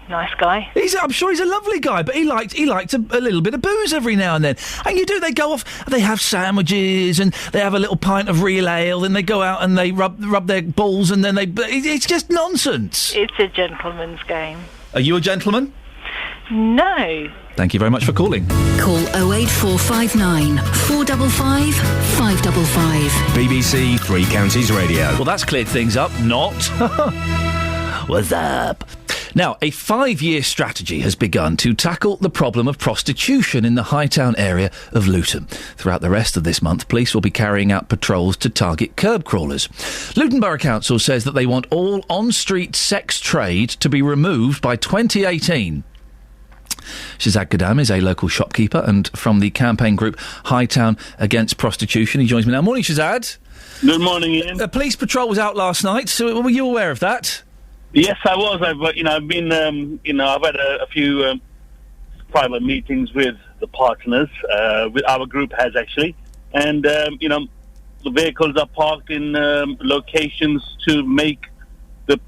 Nice guy. I'm sure he's a lovely guy, but he liked a little bit of booze every now and then. And they go off, they have sandwiches, and they have a little pint of real ale, and they go out and they rub their balls, and then it's just nonsense. It's a gentleman's game. Are you a gentleman? No. Thank you very much for calling. Call 08459 455 555. BBC Three Counties Radio. Well, that's cleared things up. Not. What's up? Now, a 5-year strategy has begun to tackle the problem of prostitution in the Hightown area of Luton. Throughout the rest of this month, police will be carrying out patrols to target curb crawlers. Luton Borough Council says that they want all on-street sex trade to be removed by 2018. Shazad Gadam is a local shopkeeper and from the campaign group Hightown Against Prostitution. He joins me now. Morning, Shazad. Good morning, Ian. A police patrol was out last night, so were you aware of that? Yes, I was. I've been, I've had a few private meetings with the partners, with our group has actually, and the vehicles are parked in locations to make the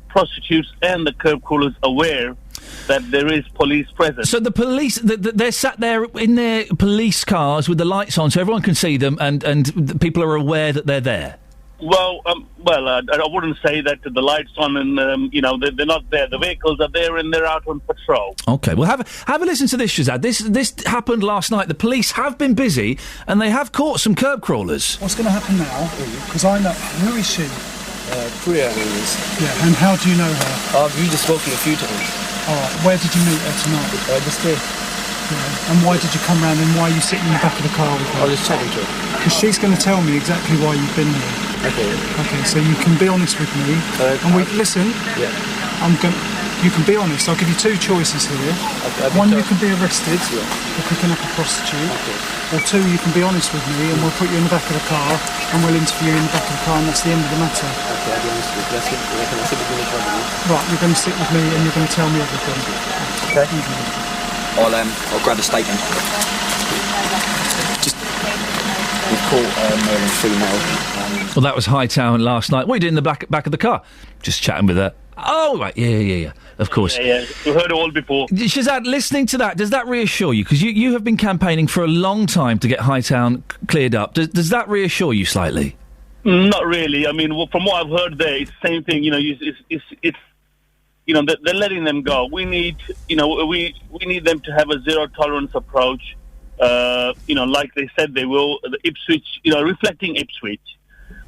prostitutes and the curb crawlers aware that there is police present. So the police, they're sat there in their police cars with the lights on, so everyone can see them, and people are aware that they're there. Well, I wouldn't say that the lights on and, they're not there. The vehicles are there and they're out on patrol. OK, well, have a listen to this, Shazad. This happened last night. The police have been busy and they have caught some curb crawlers. What's going to happen now? Because I know... Who is she? Priya is. Yeah, and how do you know her? I've used spoken a few times. All right, where did you meet her tonight? Just here. Yeah. And why did you come round and why are you sitting in the back of the car with her? I was just chatting to her. Because she's going to tell me exactly why you've been here. Okay, so you can be honest with me. Listen. Yeah. You can be honest. I'll give you two choices here. One, you can be arrested for picking up a prostitute. Or two, you can be honest with me and we'll put you in the back of the car and we'll interview you in the back of the car and that's the end of the matter. Okay, I'll be honest with you. Can I sit with you in front of you? Right, you're going to sit with me and you're going to tell me everything. Okay. I'll grab a statement. We've caught a male and female. Well, that was Hightown last night. What are you doing in the back of the car? Just chatting with her. Oh, right, yeah, of course. Yeah, we've heard it all before. Shazad, listening to that, does that reassure you? Because you have been campaigning for a long time to get Hightown cleared up. Does that reassure you slightly? Not really. I mean, from what I've heard there, it's the same thing. They're letting them go. We need, we need them to have a zero tolerance approach. Like they said they will. The Ipswich, reflecting Ipswich.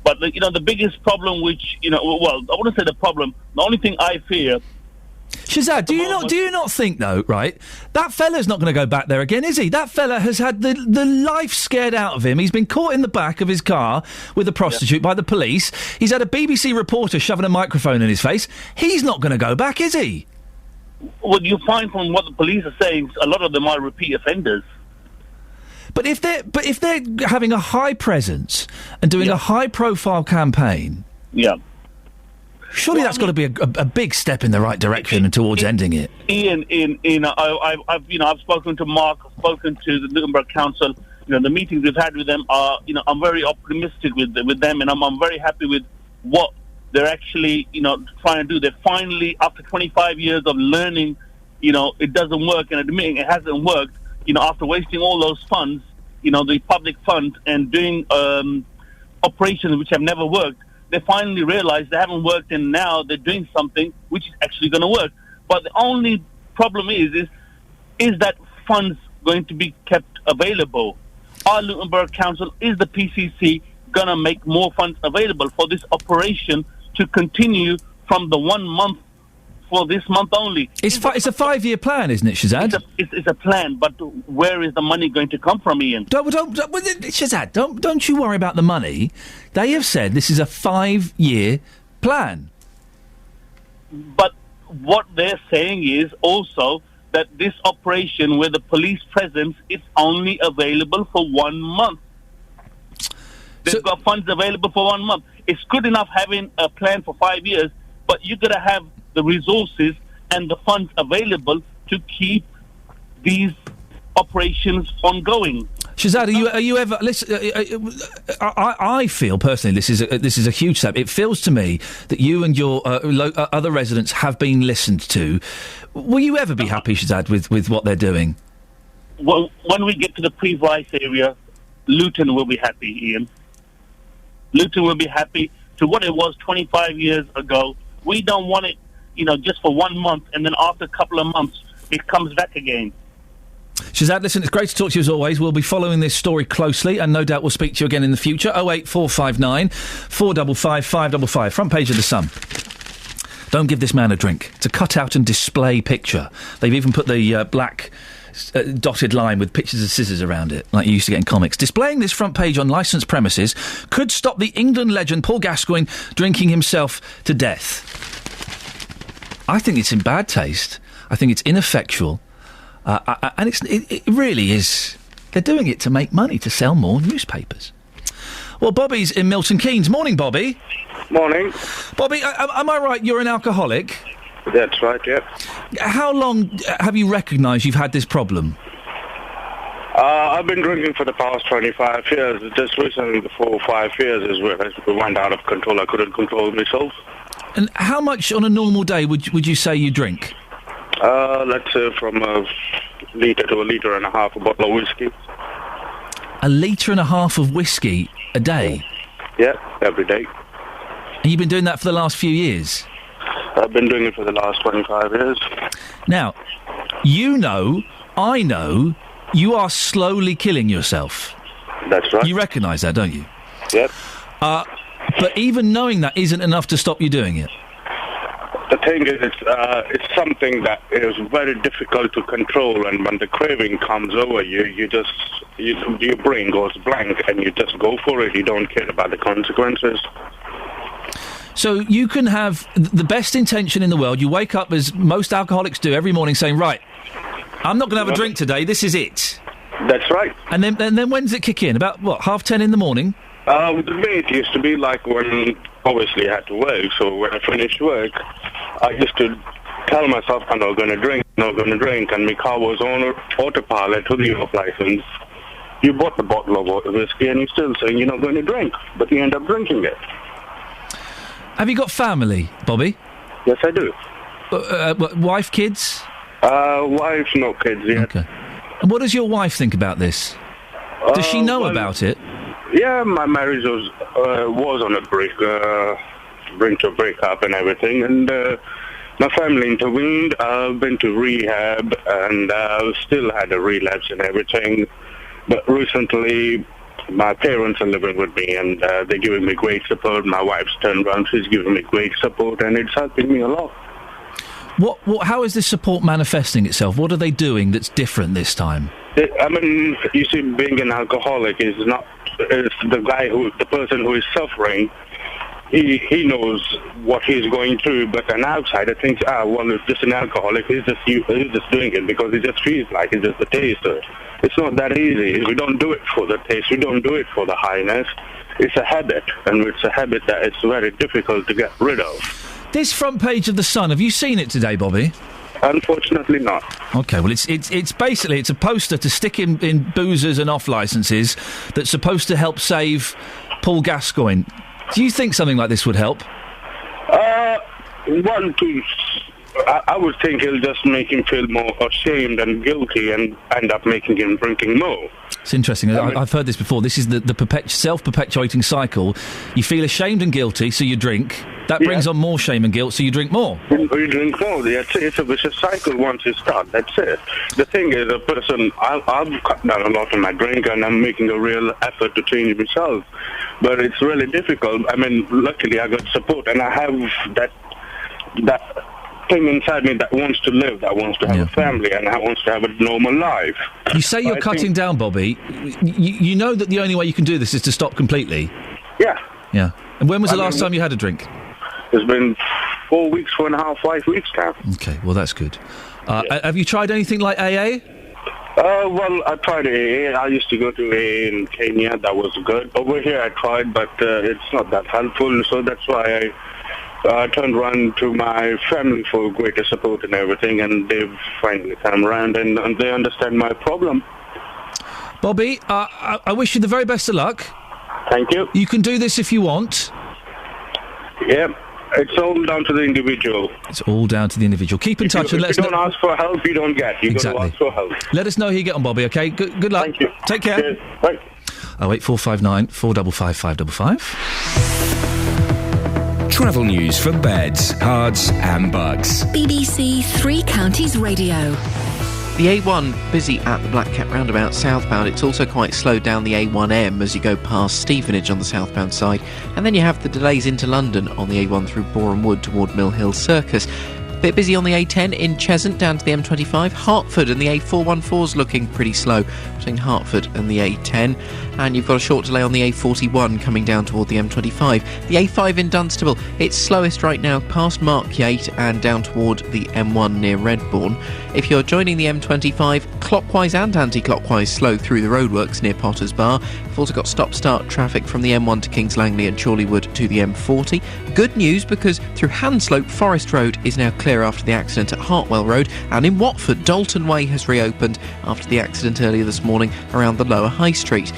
But the biggest problem, which I wouldn't say the problem. The only thing I fear. Shazad, do you not think though, right? That fella's not going to go back there again, is he? That fella has had the life scared out of him. He's been caught in the back of his car with a prostitute by the police. He's had a BBC reporter shoving a microphone in his face. He's not going to go back, is he? Well, you find from what the police are saying, a lot of them are repeat offenders. But if they're having a high presence and doing a high profile campaign, surely that's got to be a big step in the right direction and towards ending it. Ian, I've spoken to Mark, I've spoken to the Luton Borough Council. The meetings we've had with them are, I'm very optimistic with them, and I'm very happy with what they're actually, trying to do. They're finally, after 25 years of learning, it doesn't work and admitting it hasn't worked. After wasting all those funds, the public funds, and doing operations which have never worked, they finally realize they haven't worked, and now they're doing something which is actually going to work. But the only problem is that funds going to be kept available? Our Luton Borough Council, is the PCC going to make more funds available for this operation to continue from the 1 month for this month only? It's a 5-year plan, isn't it, Shazad? It's a plan, but where is the money going to come from, Iain? Shazad, don't you worry about the money. They have said this is a 5-year plan. But what they're saying is also that this operation where the police presence is only available for 1 month. They've got funds available for 1 month. It's good enough having a plan for 5 years, but you got to have the resources and the funds available to keep these operations ongoing. Shazad, are you ever? Listen, I feel personally this is a huge step. It feels to me that you and your other residents have been listened to. Will you ever be happy, Shazad, with what they're doing? Well, when we get to the pre-Rice area, Luton will be happy, Iain. Luton will be happy to what it was 25 years ago. We don't want it, just for 1 month, and then after a couple of months, it comes back again. Shazad, listen, it's great to talk to you as always. We'll be following this story closely, and no doubt we'll speak to you again in the future. 08459 455 555. Front page of The Sun. Don't give this man a drink. It's a cut-out and display picture. They've even put the black dotted line with pictures of scissors around it, like you used to get in comics. Displaying this front page on licensed premises could stop the England legend Paul Gascoigne drinking himself to death. I think it's in bad taste. I think it's ineffectual. And it really is. They're doing it to make money, to sell more newspapers. Well, Bobby's in Milton Keynes. Morning, Bobby. Morning. Bobby, am I right? You're an alcoholic? That's right, yeah. How long have you recognised you've had this problem? I've been drinking for the past 25 years. Just recently, the 4 or 5 years is where it went out of control. I couldn't control myself. And how much on a normal day would you say you drink? Let's say from a litre to a litre and a half a bottle of whiskey. A litre and a half of whiskey a day? Yeah, every day. And you've been doing that for the last few years? I've been doing it for the last 25 years. Now, I know, you are slowly killing yourself. That's right. You recognise that, don't you? Yep. But even knowing that isn't enough to stop you doing it. The thing is, it's something that is very difficult to control, and when the craving comes over you, your brain goes blank and you just go for it. You don't care about the consequences. So you can have the best intention in the world. You wake up, as most alcoholics do, every morning saying, right, I'm not going to have a drink today, this is it. That's right. And then when does it kick in? About, 10:30 in the morning? With me, it used to be like when, obviously, I had to work. So when I finished work, I used to tell myself, I'm not going to drink, and my car was on autopilot to the off license. You bought the bottle of whiskey and you're still saying you're not going to drink, but you end up drinking it. Have you got family, Bobby? Yes, I do. Wife, kids? Wife, no kids yet. Okay. And what does your wife think about this? Does she know about it? Yeah, my marriage was on a brink to break up and everything, and my family intervened. I've been to rehab, and I've still had a relapse and everything. But recently, my parents are living with me, and they're giving me great support. My wife's turned around; she's giving me great support, and it's helping me a lot. How is this support manifesting itself? What are they doing that's different this time? I mean, you see, being an alcoholic is the person who is suffering. He knows what he's going through, but an outsider thinks, it's just an alcoholic. He's just doing it because he just feels like it's just the taste. It's not that easy. We don't do it for the taste. We don't do it for the highness. It's a habit, and it's a habit that it's very difficult to get rid of. This front page of The Sun, have you seen it today, Bobby? Unfortunately not. OK, well, it's basically, it's a poster to stick in boozers and off licences that's supposed to help save Paul Gascoigne. Do you think something like this would help? I would think it'll just make him feel more ashamed and guilty and end up making him drinking more. It's interesting. I've heard this before. This is the self-perpetuating cycle. You feel ashamed and guilty, so you drink. That brings on more shame and guilt, so you drink more. You drink more. It's a vicious cycle once you start. That's it. The thing is, I've cut down a lot on my drink, and I'm making a real effort to change myself. But it's really difficult. I mean, luckily I got support, and I have that thing inside me that wants to live, that wants to have a family, and that wants to have a normal life. You say you're cutting down, Bobby. You know that the only way you can do this is to stop completely. Yeah. Yeah. And when was the last time you had a drink? It's been 4 weeks, 4.5, 5 weeks now. Okay, well, that's good. Have you tried anything like AA? Well, I tried AA. I used to go to AA in Kenya. That was good. Over here I tried, but it's not that helpful, so that's why I turned around to my family for greater support and everything, and they've finally come around and they understand my problem. Bobby, I wish you the very best of luck. Thank you. You can do this if you want. Yeah. It's all down to the individual. It's all down to the individual. Keep in touch and let us know. If you don't ask for help, you don't get. You've got to ask for help. Let us know how you get on, Bobby, OK? Good luck. Thank you. Take care. Cheers. Bye. 08459 455 555. Travel news for beds, cards and bugs. BBC Three Counties Radio. The A1 busy at the Black Cat roundabout southbound. It's also quite slowed down the A1M as you go past Stevenage on the southbound side. And then you have the delays into London on the A1 through Boreham Wood toward Mill Hill Circus. Bit busy on the A10 in Cheshunt down to the M25. Hertford and the A414's looking pretty slow between Hertford and the A10. And you've got a short delay on the A41 coming down toward the M25. The A5 in Dunstable, it's slowest right now past Markyate and down toward the M1 near Redbourne. If you're joining the M25, clockwise and anti-clockwise slow through the roadworks near Potters Bar. You've also got stop-start traffic from the M1 to Kings Langley and Chorleywood to the M40. Good news because through Hanslope, Forest Road is now clear after the accident at Hartwell Road, and in Watford, Dalton Way has reopened after the accident earlier this morning around the Lower High Street.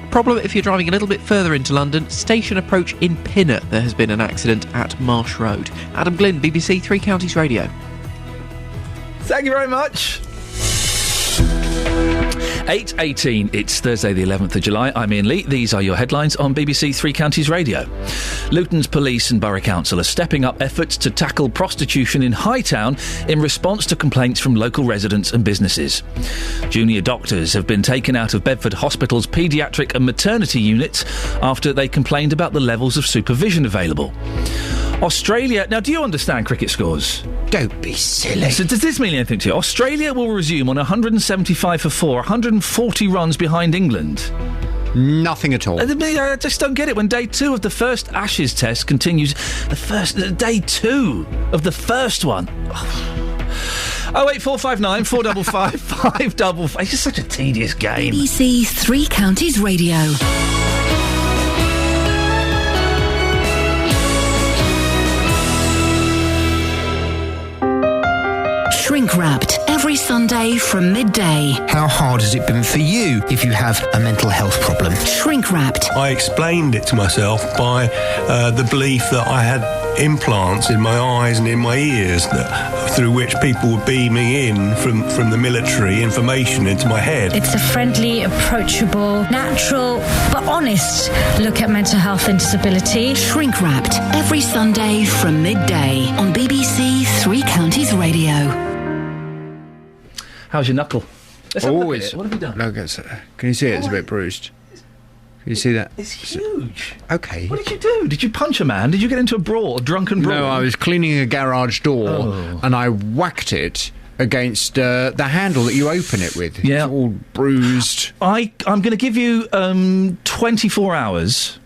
Problem if you're driving a little bit further into London, station approach in Pinner, there has been an accident at Marsh Road. Adam Glynn, BBC Three Counties Radio. Thank you very much. 8:18, it's Thursday the 11th of July. I'm Iain Lee. These are your headlines on BBC Three Counties Radio. Luton's police and Borough Council are stepping up efforts to tackle prostitution in Hightown in response to complaints from local residents and businesses. Junior doctors have been taken out of Bedford Hospital's paediatric and maternity units after they complained about the levels of supervision available. Australia... Now, do you understand cricket scores? Don't be silly. So does this mean anything to you? Australia will resume on 175 for 4, 140 runs behind England. Nothing at all. I just don't get it. When day 2 of the first Ashes test continues, day 2 of the first one... 08459 455 555. It's just such a tedious game. BBC Three Counties Radio. Shrink Wrapped every Sunday from midday. How hard has it been for you if you have a mental health problem? Shrink Wrapped. I explained it to myself by the belief that I had implants in my eyes and in my ears through which people were beaming in from the military information into my head. It's a friendly, approachable, natural but honest look at mental health and disability. Shrink Wrapped every Sunday from midday on BBC Three Counties Radio. How's your knuckle? Always. What have you done? Look, can you see it? It's a bit bruised. Can you see that? It's huge. Okay. What did you do? Did you punch a man? Did you get into a brawl, a drunken brawl? No, I was cleaning a garage door and I whacked it against the handle that you open it with. Yeah. It's all bruised. I'm going to give you 24 hours.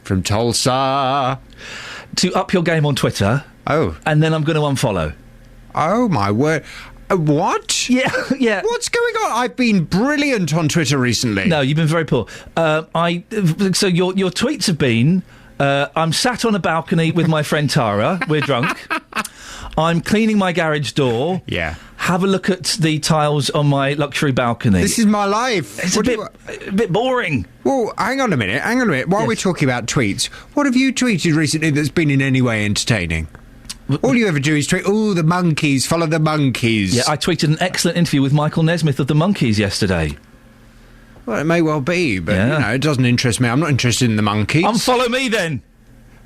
From Tulsa. To up your game on Twitter. Oh. And then I'm going to unfollow. Oh, my word. What? Yeah. What's going on? I've been brilliant on Twitter recently. No, you've been very poor. So your tweets have been, I'm sat on a balcony with my friend Tara. We're drunk. I'm cleaning my garage door. Yeah. Have a look at the tiles on my luxury balcony. This is my life. It's a bit boring. Well, hang on a minute. While we're talking about tweets, what have you tweeted recently that's been in any way entertaining? All you ever do is tweet, the monkeys, follow the monkeys. Yeah, I tweeted an excellent interview with Michael Nesmith of the Monkees yesterday. Well, it may well be, but, it doesn't interest me. I'm not interested in the monkeys. Unfollow me, then.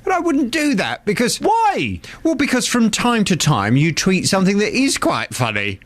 But I wouldn't do that, because... Why? Well, because from time to time you tweet something that is quite funny.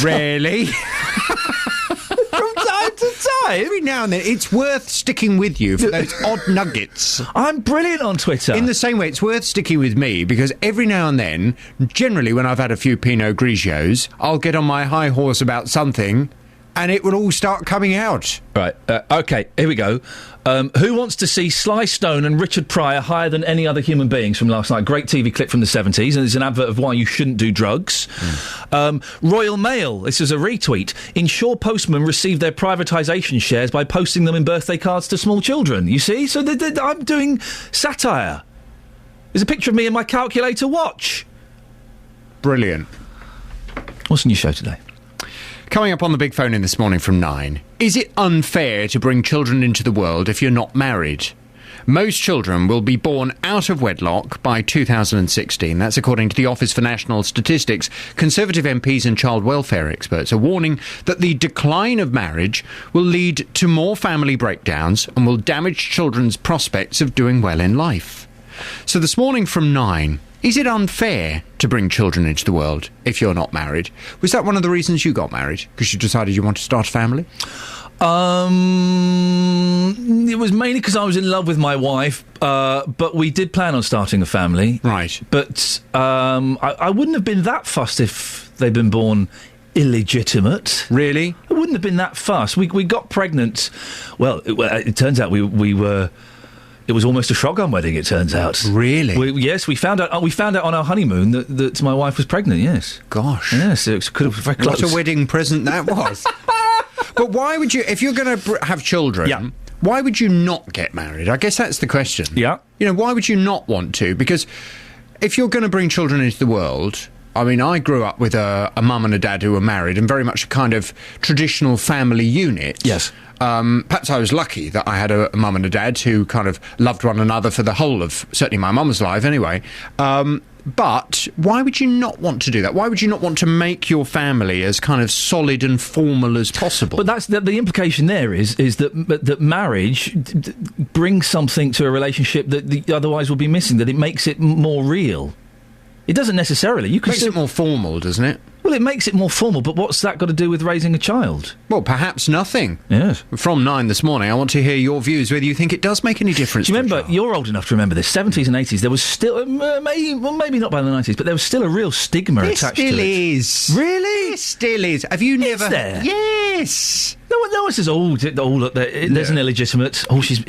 Rarely. From time to time? Every now and then. It's worth sticking with you for those odd nuggets. I'm brilliant on Twitter. In the same way, it's worth sticking with me, because every now and then, generally when I've had a few Pinot Grigios, I'll get on my high horse about something... and it will all start coming out. Right, OK, here we go. Who wants to see Sly Stone and Richard Pryor higher than any other human beings from last night? Great TV clip from the 70s, and there's an advert of why you shouldn't do drugs. Royal Mail, this is a retweet. Ensure postmen receive their privatisation shares by posting them in birthday cards to small children. You see? So I'm doing satire. There's a picture of me in my calculator watch. Brilliant. What's in your show today? Coming up on the big phone in this morning from 9. Is it unfair to bring children into the world if you're not married? Most children will be born out of wedlock by 2016. That's according to the Office for National Statistics. Conservative MPs and child welfare experts are warning that the decline of marriage will lead to more family breakdowns and will damage children's prospects of doing well in life. So this morning from 9... is it unfair to bring children into the world if you're not married? Was that one of the reasons you got married? Because you decided you wanted to start a family? It was mainly because I was in love with my wife, but we did plan on starting a family. Right. But I wouldn't have been that fussed if they'd been born illegitimate. Really? I wouldn't have been that fussed. We got pregnant. Well, it turns out we were... It was almost a shotgun wedding, it turns out. Really? Yes, we found out on our honeymoon that my wife was pregnant, yes. Gosh. Yes, it could have been very close. What a wedding present that was. But why would you, if you're going to have children, why would you not get married? I guess that's the question. Yeah. You know, why would you not want to? Because if you're going to bring children into the world... I mean, I grew up with a mum and a dad who were married and very much a kind of traditional family unit. Yes. Perhaps I was lucky that I had a mum and a dad who kind of loved one another for the whole of, certainly my mum's life anyway. But why would you not want to do that? Why would you not want to make your family as kind of solid and formal as possible? But that's the implication there is that marriage brings something to a relationship that otherwise would be missing, that it makes it more real. It doesn't necessarily. You can makes it more formal, doesn't it? Well, it makes it more formal, but what's that got to do with raising a child? Well, perhaps nothing. Yes. From 9 this morning, I want to hear your views, whether you think it does make any difference. Do you remember, you're old enough to remember this, 70s and 80s, there was still, maybe not by the 90s, but there was still a real stigma attached to it. It still is. Really? It still is. Have you never... Is there? Yes. No one says, look, there's an illegitimate... Oh, she's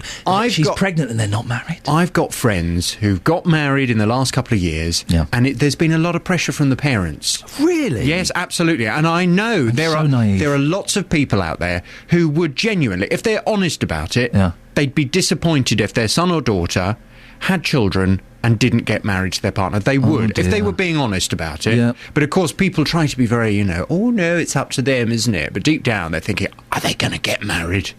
pregnant and they're not married. I've got friends who've got married in the last couple of years, and there's been a lot of pressure from the parents. Really? Yes, absolutely. And I know there are lots of people out there who would genuinely, if they're honest about it, they'd be disappointed if their son or daughter had children and didn't get married to their partner. They would, if they were being honest about it. Yeah. But of course, people try to be very, oh no, it's up to them, isn't it? But deep down, they're thinking, are they going to get married?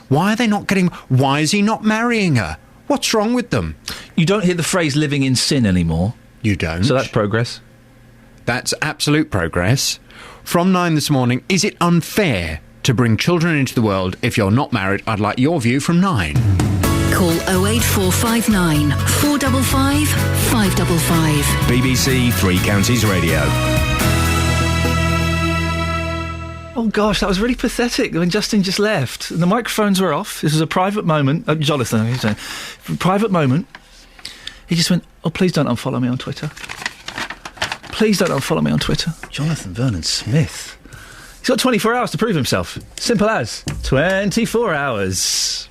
Why are they not getting... Why is he not marrying her? What's wrong with them? You don't hear the phrase living in sin anymore. You don't. So that's progress. That's absolute progress. From 9 this morning, is it unfair to bring children into the world if you're not married? I'd like your view from 9. Call 08459 455 555. BBC Three Counties Radio. Oh gosh, that was really pathetic when Justin just left. The microphones were off. This was a private moment. Jonathan, private moment. He just went, oh, please don't unfollow me on Twitter. Please don't unfollow me on Twitter. Jonathan Vernon Smith. He's got 24 hours to prove himself. Simple as 24 hours.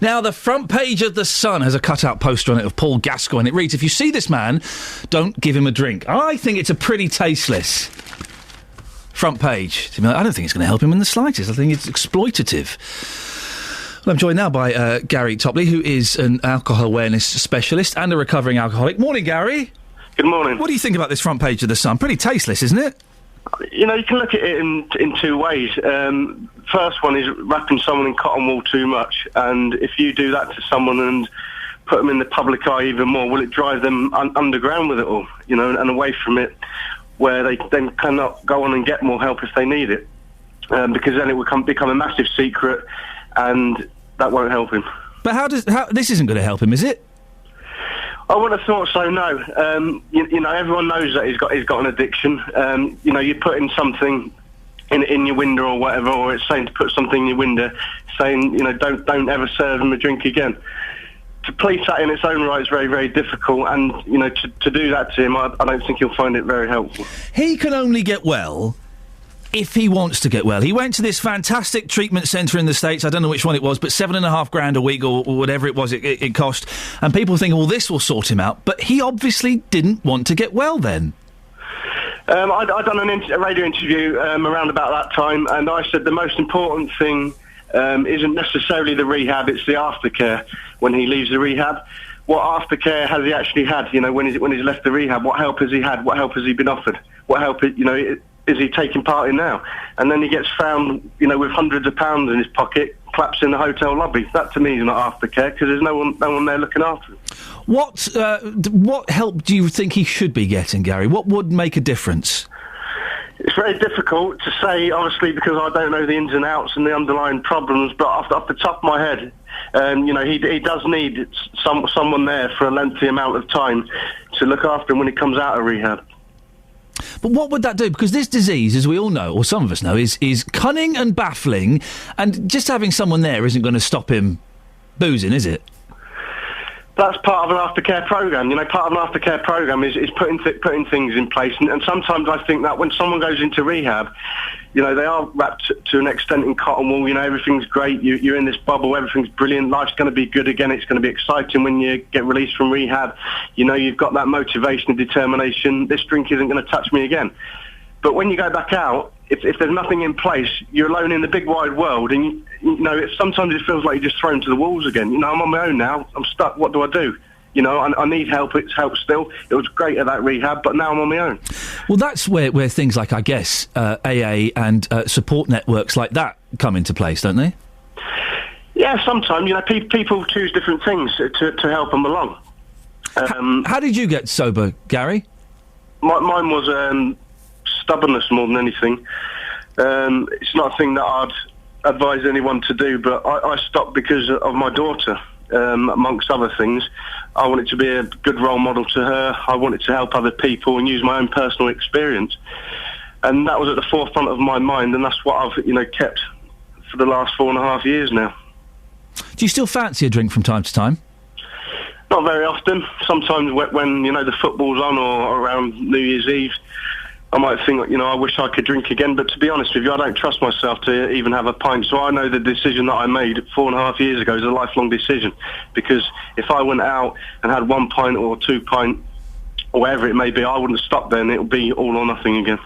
Now, the front page of The Sun has a cut-out poster on it of Paul Gascoigne. It reads, if you see this man, don't give him a drink. I think it's a pretty tasteless front page. I don't think it's going to help him in the slightest. I think it's exploitative. Well, I'm joined now by Gary Topley, who is an alcohol awareness specialist and a recovering alcoholic. Morning, Gary. Good morning. What do you think about this front page of The Sun? Pretty tasteless, isn't it? You can look at it in two ways. First one is wrapping someone in cotton wool too much, and if you do that to someone and put them in the public eye even more? Will it drive them underground with it all, and away from it, where they then cannot go on and get more help if they need it? Because then it will become a massive secret, and that won't help him. But this isn't going to help him, is it? I wouldn't have thought so. No, everyone knows that he's got an addiction. You put in something in your window or whatever, or it's saying to put something in your window, saying don't ever serve him a drink again. To police that in its own right is very, very difficult, and to do that to him, I don't think he'll find it very helpful. He can only get well if he wants to get well. He went to this fantastic treatment centre in the States, I don't know which one it was, but $7,500 a week or whatever it was it cost, and people think, well, this will sort him out, but he obviously didn't want to get well then. I'd done a radio interview around about that time, and I said the most important thing isn't necessarily the rehab, it's the aftercare when he leaves the rehab. What aftercare has he actually had, when he's left the rehab? What help has he had? What help has he been offered? What help, is he taking part in now? And then he gets found, with hundreds of pounds in his pocket, collapsed in the hotel lobby. That to me is not aftercare, because there's no one there looking after him. What help do you think he should be getting, Gary? What would make a difference? It's very difficult to say, honestly, because I don't know the ins and outs and the underlying problems, but off the top of my head, he does need someone there for a lengthy amount of time to look after him when he comes out of rehab. But what would that do? Because this disease, as we all know, or some of us know, is cunning and baffling, and just having someone there isn't going to stop him boozing, is it? That's part of an aftercare program. Part of an aftercare program is putting things in place. And sometimes I think that when someone goes into rehab, they are wrapped to an extent in cotton wool. Everything's great. You're in this bubble. Everything's brilliant. Life's going to be good again. It's going to be exciting when you get released from rehab. You've got that motivation and determination. This drink isn't going to touch me again. But when you go back out, if there's nothing in place, you're alone in the big wide world, and sometimes it feels like you're just thrown to the walls again. I'm on my own now. I'm stuck. What do I do? I need help. It's help still. It was great at that rehab, but now I'm on my own. Well, that's where things like, I guess, AA and support networks like that come into place, don't they? Yeah, sometimes. People choose different things to help them along. How did you get sober, Gary? Mine was stubbornness more than anything. It's not a thing that I'd advise anyone to do, but I stopped because of my daughter, amongst other things. I wanted to be a good role model to her. I wanted to help other people and use my own personal experience. And that was at the forefront of my mind, and that's what I've kept for the last 4.5 years now. Do you still fancy a drink from time to time? Not very often. Sometimes when the football's on or around New Year's Eve, I might think, I wish I could drink again, but to be honest with you, I don't trust myself to even have a pint, so I know the decision that I made 4.5 years ago is a lifelong decision, because if I went out and had 1 pint or 2 pint, or whatever it may be, I wouldn't stop then, it'll be all or nothing again.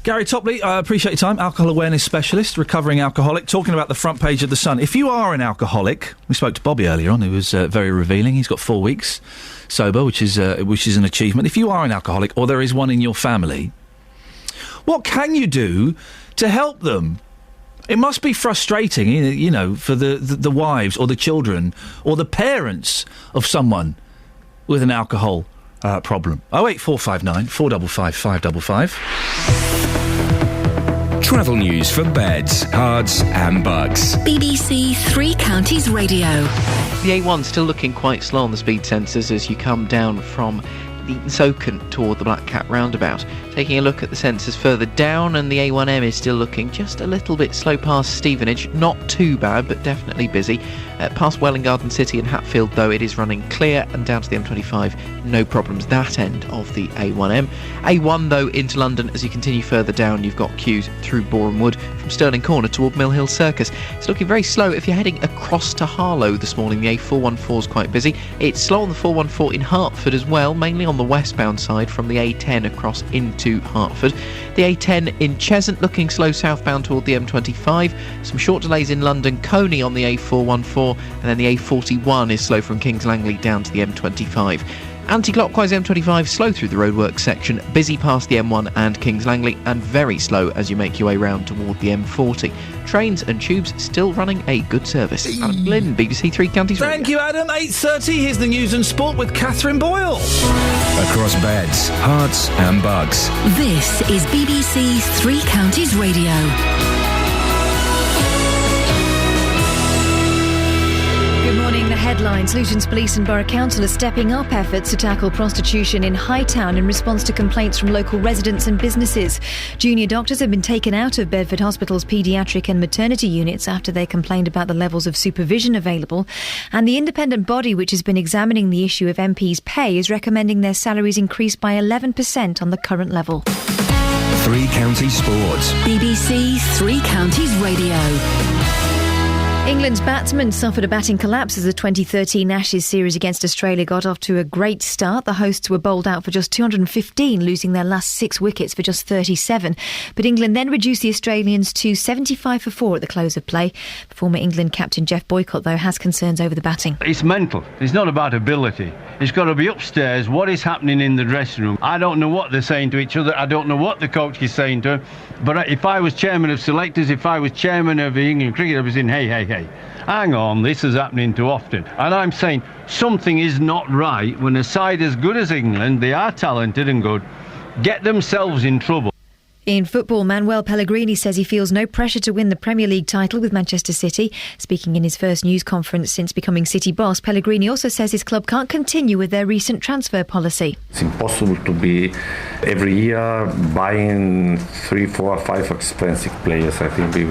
Gary Topley, I appreciate your time, alcohol awareness specialist, recovering alcoholic, talking about the front page of The Sun. If you are an alcoholic, we spoke to Bobby earlier on, who was very revealing, he's got 4 weeks sober, which is an achievement. If you are an alcoholic, or there is one in your family, what can you do to help them? It must be frustrating, for the wives or the children or the parents of someone with an alcohol problem. 08459 455 555. Travel news for beds, cards and bugs. BBC Three Counties Radio. The A1 still looking quite slow on the speed sensors as you come down from Soken toward the Black Cat roundabout. Taking a look at the sensors further down, and the A1M is still looking just a little bit slow past Stevenage. Not too bad, but definitely busy. Past Welwyn Garden City and Hatfield, though, it is running clear, and down to the M25, no problems that end of the A1M. A1, though, into London, as you continue further down, you've got queues through Boreham Wood from Stirling Corner toward Mill Hill Circus. It's looking very slow if you're heading across to Harlow this morning. The A414 is quite busy. It's slow on the 414 in Hertford as well, mainly on the westbound side from the A10 across into Hertford. The A10 in Cheshunt looking slow southbound toward the M25. Some short delays in London Coney on the A414, and then the A41 is slow from Kings Langley down to the M25. Anti-clockwise M25 slow through the roadworks section, busy past the M1 and Kings Langley, and very slow as you make your way round toward the M40. Trains and tubes still running a good service. Adam Glynn, BBC Three Counties Radio. Thank you, Adam. 8:30, here's the news and sport with Catherine Boyle. Across beds, hearts and bugs. This is BBC Three Counties Radio. Good morning. The headlines. Luton's Police and Borough Council are stepping up efforts to tackle prostitution in Hightown in response to complaints from local residents and businesses. Junior doctors have been taken out of Bedford Hospital's paediatric and maternity units after they complained about the levels of supervision available. And the independent body which has been examining the issue of MPs' pay is recommending their salaries increase by 11% on the current level. Three Counties Sports. BBC Three Counties Radio. England's batsmen suffered a batting collapse as the 2013 Ashes series against Australia got off to a great start. The hosts were bowled out for just 215, losing their last 6 wickets for just 37. But England then reduced the Australians to 75 for 4 at the close of play. Former England captain Jeff Boycott, though, has concerns over the batting. It's mental. It's not about ability. It's got to be upstairs. What is happening in the dressing room? I don't know what they're saying to each other. I don't know what the coach is saying to them. But if I was chairman of selectors, if I was chairman of the England cricket, I'd be saying, hey, hang on, this is happening too often. And I'm saying something is not right when a side as good as England, they are talented and good, get themselves in trouble. In football, Manuel Pellegrini says he feels no pressure to win the Premier League title with Manchester City. Speaking in his first news conference since becoming City boss, Pellegrini also says his club can't continue with their recent transfer policy. It's impossible to be every year buying 3, 4, 5 expensive players. I think we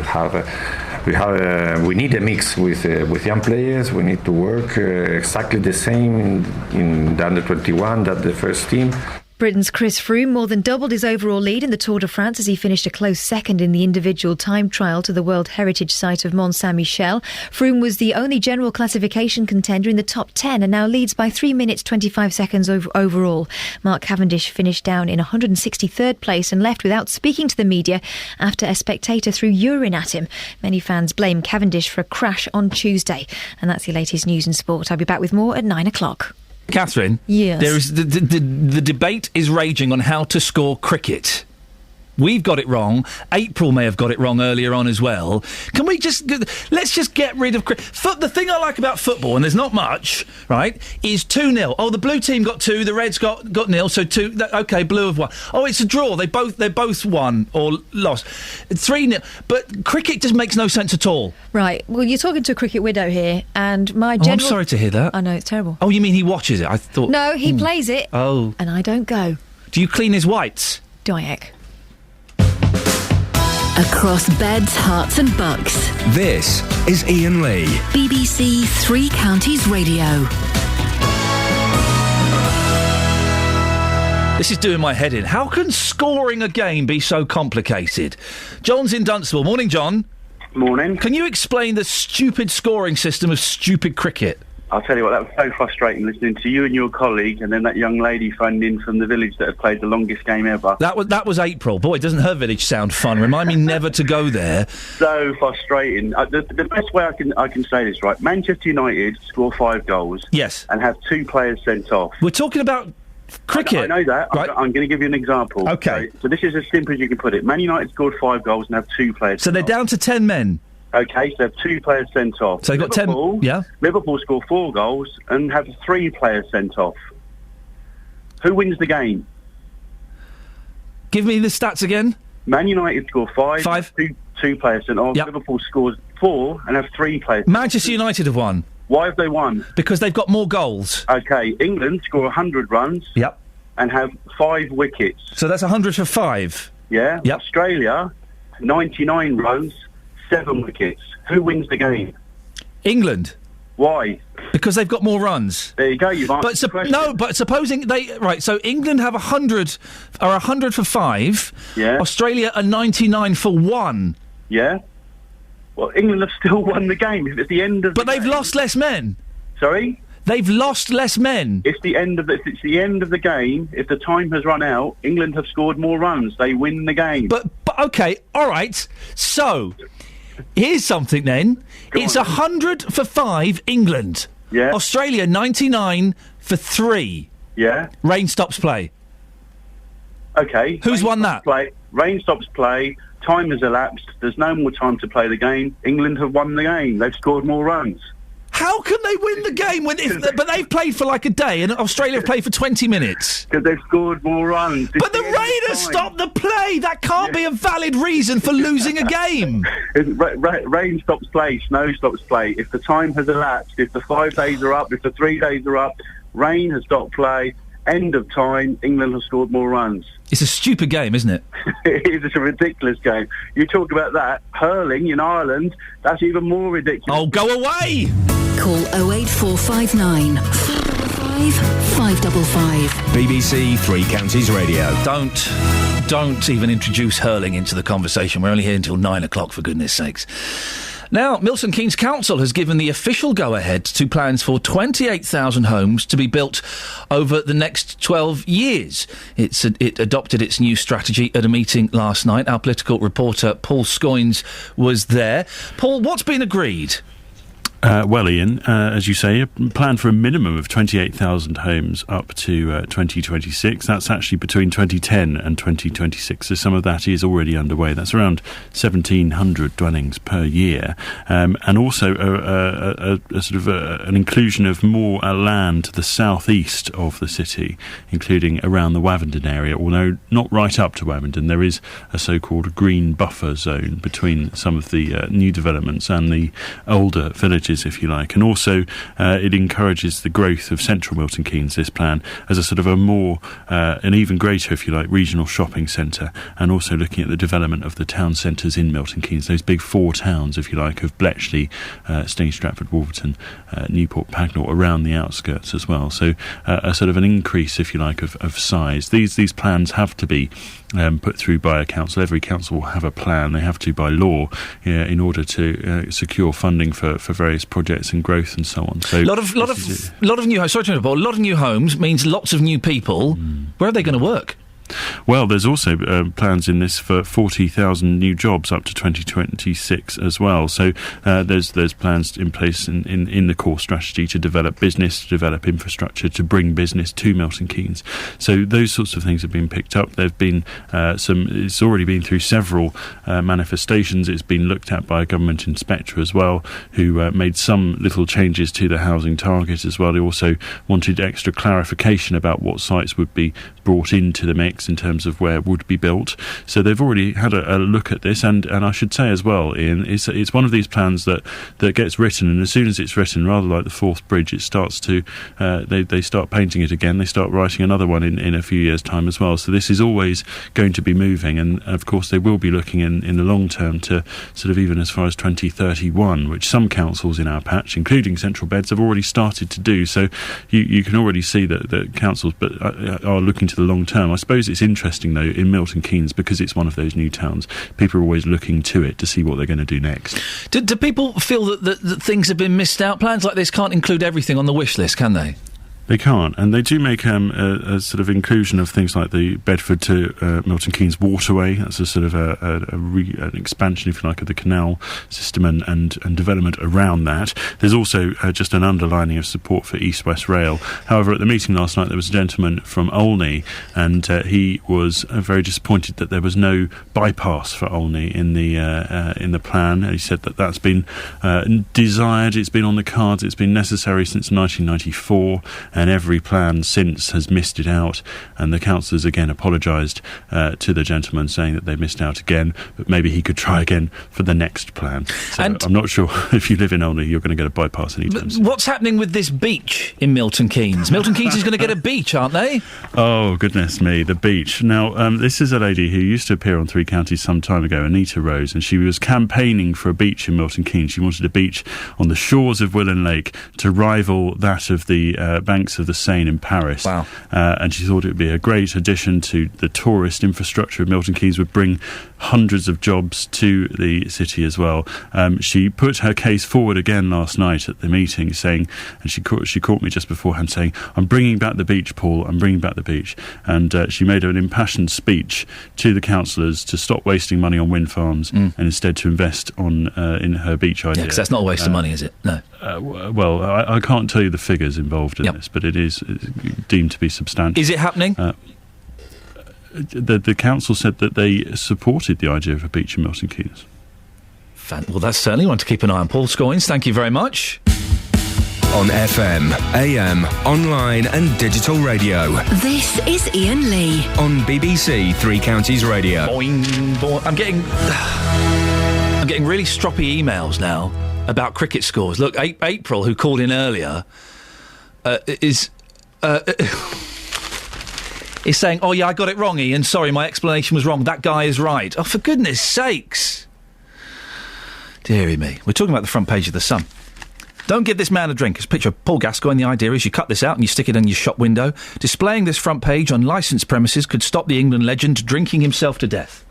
need a mix with young players. We need to work exactly the same in the under 21 that the first team. Britain's Chris Froome more than doubled his overall lead in the Tour de France as he finished a close second in the individual time trial to the World Heritage Site of Mont Saint-Michel. Froome was the only general classification contender in the top 10 and now leads by 3 minutes 25 seconds overall. Mark Cavendish finished down in 163rd place and left without speaking to the media after a spectator threw urine at him. Many fans blame Cavendish for a crash on Tuesday. And that's your latest news and sport. I'll be back with more at 9 o'clock. Catherine, yes. There is the debate is raging on how to score cricket. We've got it wrong. April may have got it wrong earlier on as well. Can we let's just get rid of cricket? The thing I like about football, and there's not much, right, is 2-0. Oh, the blue team got 2, the reds got 0, so 2. Okay, blue have won. Oh, it's a draw. They both won or lost. 3-0. But cricket just makes no sense at all. Right. Well, you're talking to a cricket widow here, and my general. I'm sorry to hear that. I know, it's terrible. Oh, you mean he watches it? I thought. No, he plays it. Oh. And I don't go. Do you clean his whites? Dyack. Across beds, hearts and bucks. This is Iain Lee. BBC Three Counties Radio. This is doing my head in. How can scoring a game be so complicated? John's in Dunstable. Morning, John. Morning. Can you explain the stupid scoring system of stupid cricket? I'll tell you what, that was so frustrating listening to you and your colleague and then that young lady phoned in from the village that had played the longest game ever. That was April. Boy, doesn't her village sound fun. Remind me never to go there. So frustrating. The best way I can say this, right, Manchester United score 5 goals. Yes. And have 2 players sent off. We're talking about cricket. I know that. Right. I'm going to give you an example. Okay. Right? So this is as simple as you can put it. Man United scored 5 goals and have 2 players So they're down to 10 men. Okay, so they have 2 players sent off. So they've got 10... Yeah? Liverpool score 4 goals and have 3 players sent off. Who wins the game? Give me the stats again. Man United score 5. 2 players sent off. Yep. Liverpool scores 4 and have 3 players. Manchester United have won. Why have they won? Because they've got more goals. Okay, England score 100 runs. Yep. And have 5 wickets. So that's 100 for 5. Yeah. Yep. Australia, 99 runs. 7 wickets. Who wins the game? England. Why? Because they've got more runs. There you go. You've answered the question. No, but supposing they so England have 100 for 5. Yeah. Australia are 99 for 1. Yeah. Well, England have still won the game. If it's the end of. But they've lost less men. Sorry. They've lost less men. If it's the end of the game, if the time has run out, England have scored more runs. They win the game. But okay, all right. So. Here's something then. It's 100 for 5, England. Yeah. Australia, 99 for 3. Yeah. Rain stops play. Okay. Who's won that? Rain stops play. Time has elapsed. There's no more time to play the game. England have won the game. They've scored more runs. How can they win the game but they've played for like a day and Australia have played for 20 minutes? Because they've scored more runs. But the rain has stopped the play! That can't be a valid reason for losing a game! Rain stops play, snow stops play. If the time has elapsed, if the 5 days are up, if the 3 days are up, rain has stopped play, end of time, England has scored more runs. It's a stupid game, isn't it? It is a ridiculous game. You talk about that, hurling in Ireland, that's even more ridiculous. Oh, go away! Call 08459 455 555. BBC Three Counties Radio. Don't even introduce hurling into the conversation. We're only here until 9 o'clock, for goodness sakes. Now, Milton Keynes Council has given the official go-ahead to plans for 28,000 homes to be built over the next 12 years. It adopted its new strategy at a meeting last night. Our political reporter, Paul Scoynes, was there. Paul, what's been agreed? Well, Ian, as you say, a plan for a minimum of 28,000 homes up to 2026. That's actually between 2010 and 2026, so some of that is already underway. That's around 1,700 dwellings per year, and also a sort of an inclusion of more land to the southeast of the city, including around the Wavendon area, although not right up to Wavendon. There is a so-called green buffer zone between some of the new developments and the older villages, if you like, and also it encourages the growth of central Milton Keynes, this plan, as a sort of a more an even greater, if you like, regional shopping centre, and also looking at the development of the town centres in Milton Keynes, those big four towns, if you like, of Bletchley, Staines Stratford, Wolverton, Newport Pagnell, around the outskirts as well. So a sort of an increase, if you like, of size. These plans have to be put through by a council. Every council will have a plan. They have to by law in order to secure funding for various projects and growth and so on. So lot of new homes. Sorry to interrupt, Paul. A lot of new homes means lots of new people. Where are they going to work? Well, there's also plans in this for 40,000 new jobs up to 2026 as well. So there's plans in place in the core strategy to develop business, to develop infrastructure, to bring business to Milton Keynes. So those sorts of things have been picked up. There've been it's already been through several manifestations. It's been looked at by a government inspector as well, who made some little changes to the housing target as well. They also wanted extra clarification about what sites would be brought into the mix in terms of where would be built. So they've already had a look at this, and I should say as well, Ian, it's one of these plans that gets written, and as soon as it's written, rather like the Forth Bridge, it starts to they start painting it again. They start writing another one in a few years' time as well. So this is always going to be moving, and of course they will be looking in the long term to sort of even as far as 2031, which some councils in our patch, including Central Beds, have already started to do. So you can already see that councils are looking to the long term. I suppose it's interesting, though, in Milton Keynes, because it's one of those new towns, people are always looking to it to see what they're going to do next. Do people feel that things have been missed out? Plans like this can't include everything on the wish list, can they? They can't, and they do make a sort of inclusion of things like the Bedford to Milton Keynes waterway. That's a sort of an expansion, if you like, of the canal system and development around that. There's also just an underlining of support for East West Rail. However, at the meeting last night, there was a gentleman from Olney, and he was very disappointed that there was no bypass for Olney in the plan. And he said that that's been desired, it's been on the cards, it's been necessary since 1994. And every plan since has missed it out, and the councillors again apologised to the gentleman, saying that they missed out again, but maybe he could try again for the next plan. So and I'm not sure if you live in Olney you're going to get a bypass anytime soon. What's happening with this beach in Milton Keynes? Milton Keynes is going to get a beach, aren't they? Oh, goodness me, the beach. Now, this is a lady who used to appear on Three Counties some time ago, Anita Rose, and she was campaigning for a beach in Milton Keynes. She wanted a beach on the shores of Willen Lake to rival that of the banks of the Seine in Paris. Wow. And she thought it would be a great addition to the tourist infrastructure of Milton Keynes, would bring hundreds of jobs to the city as well. She put her case forward again last night at the meeting, saying, and she caught me just beforehand saying, "I'm bringing back the beach, Paul. I'm bringing back the beach." And she made an impassioned speech to the councillors to stop wasting money on wind farms and instead to invest in her beach idea. Yeah, because that's not a waste of money, is it? No. Well, I can't tell you the figures involved in this, but it is deemed to be substantial. Is it happening? The council said that they supported the idea of a beach in Milton Keynes. Well, that's certainly one to keep an eye on. Paul Scoins, thank you very much. On FM, AM, online and digital radio. This is Iain Lee. On BBC Three Counties Radio. Boing, boing. I'm getting really stroppy emails now about cricket scores. Look, April, who called in earlier, is saying, "Oh yeah, I got it wrong, Iain. Sorry, my explanation was wrong. That guy is right." Oh, for goodness sakes. Deary me. We're talking about the front page of The Sun. Don't give this man a drink. It's a picture of Paul Gascoigne. The idea is you cut this out and you stick it in your shop window. Displaying this front page on licensed premises could stop the England legend drinking himself to death.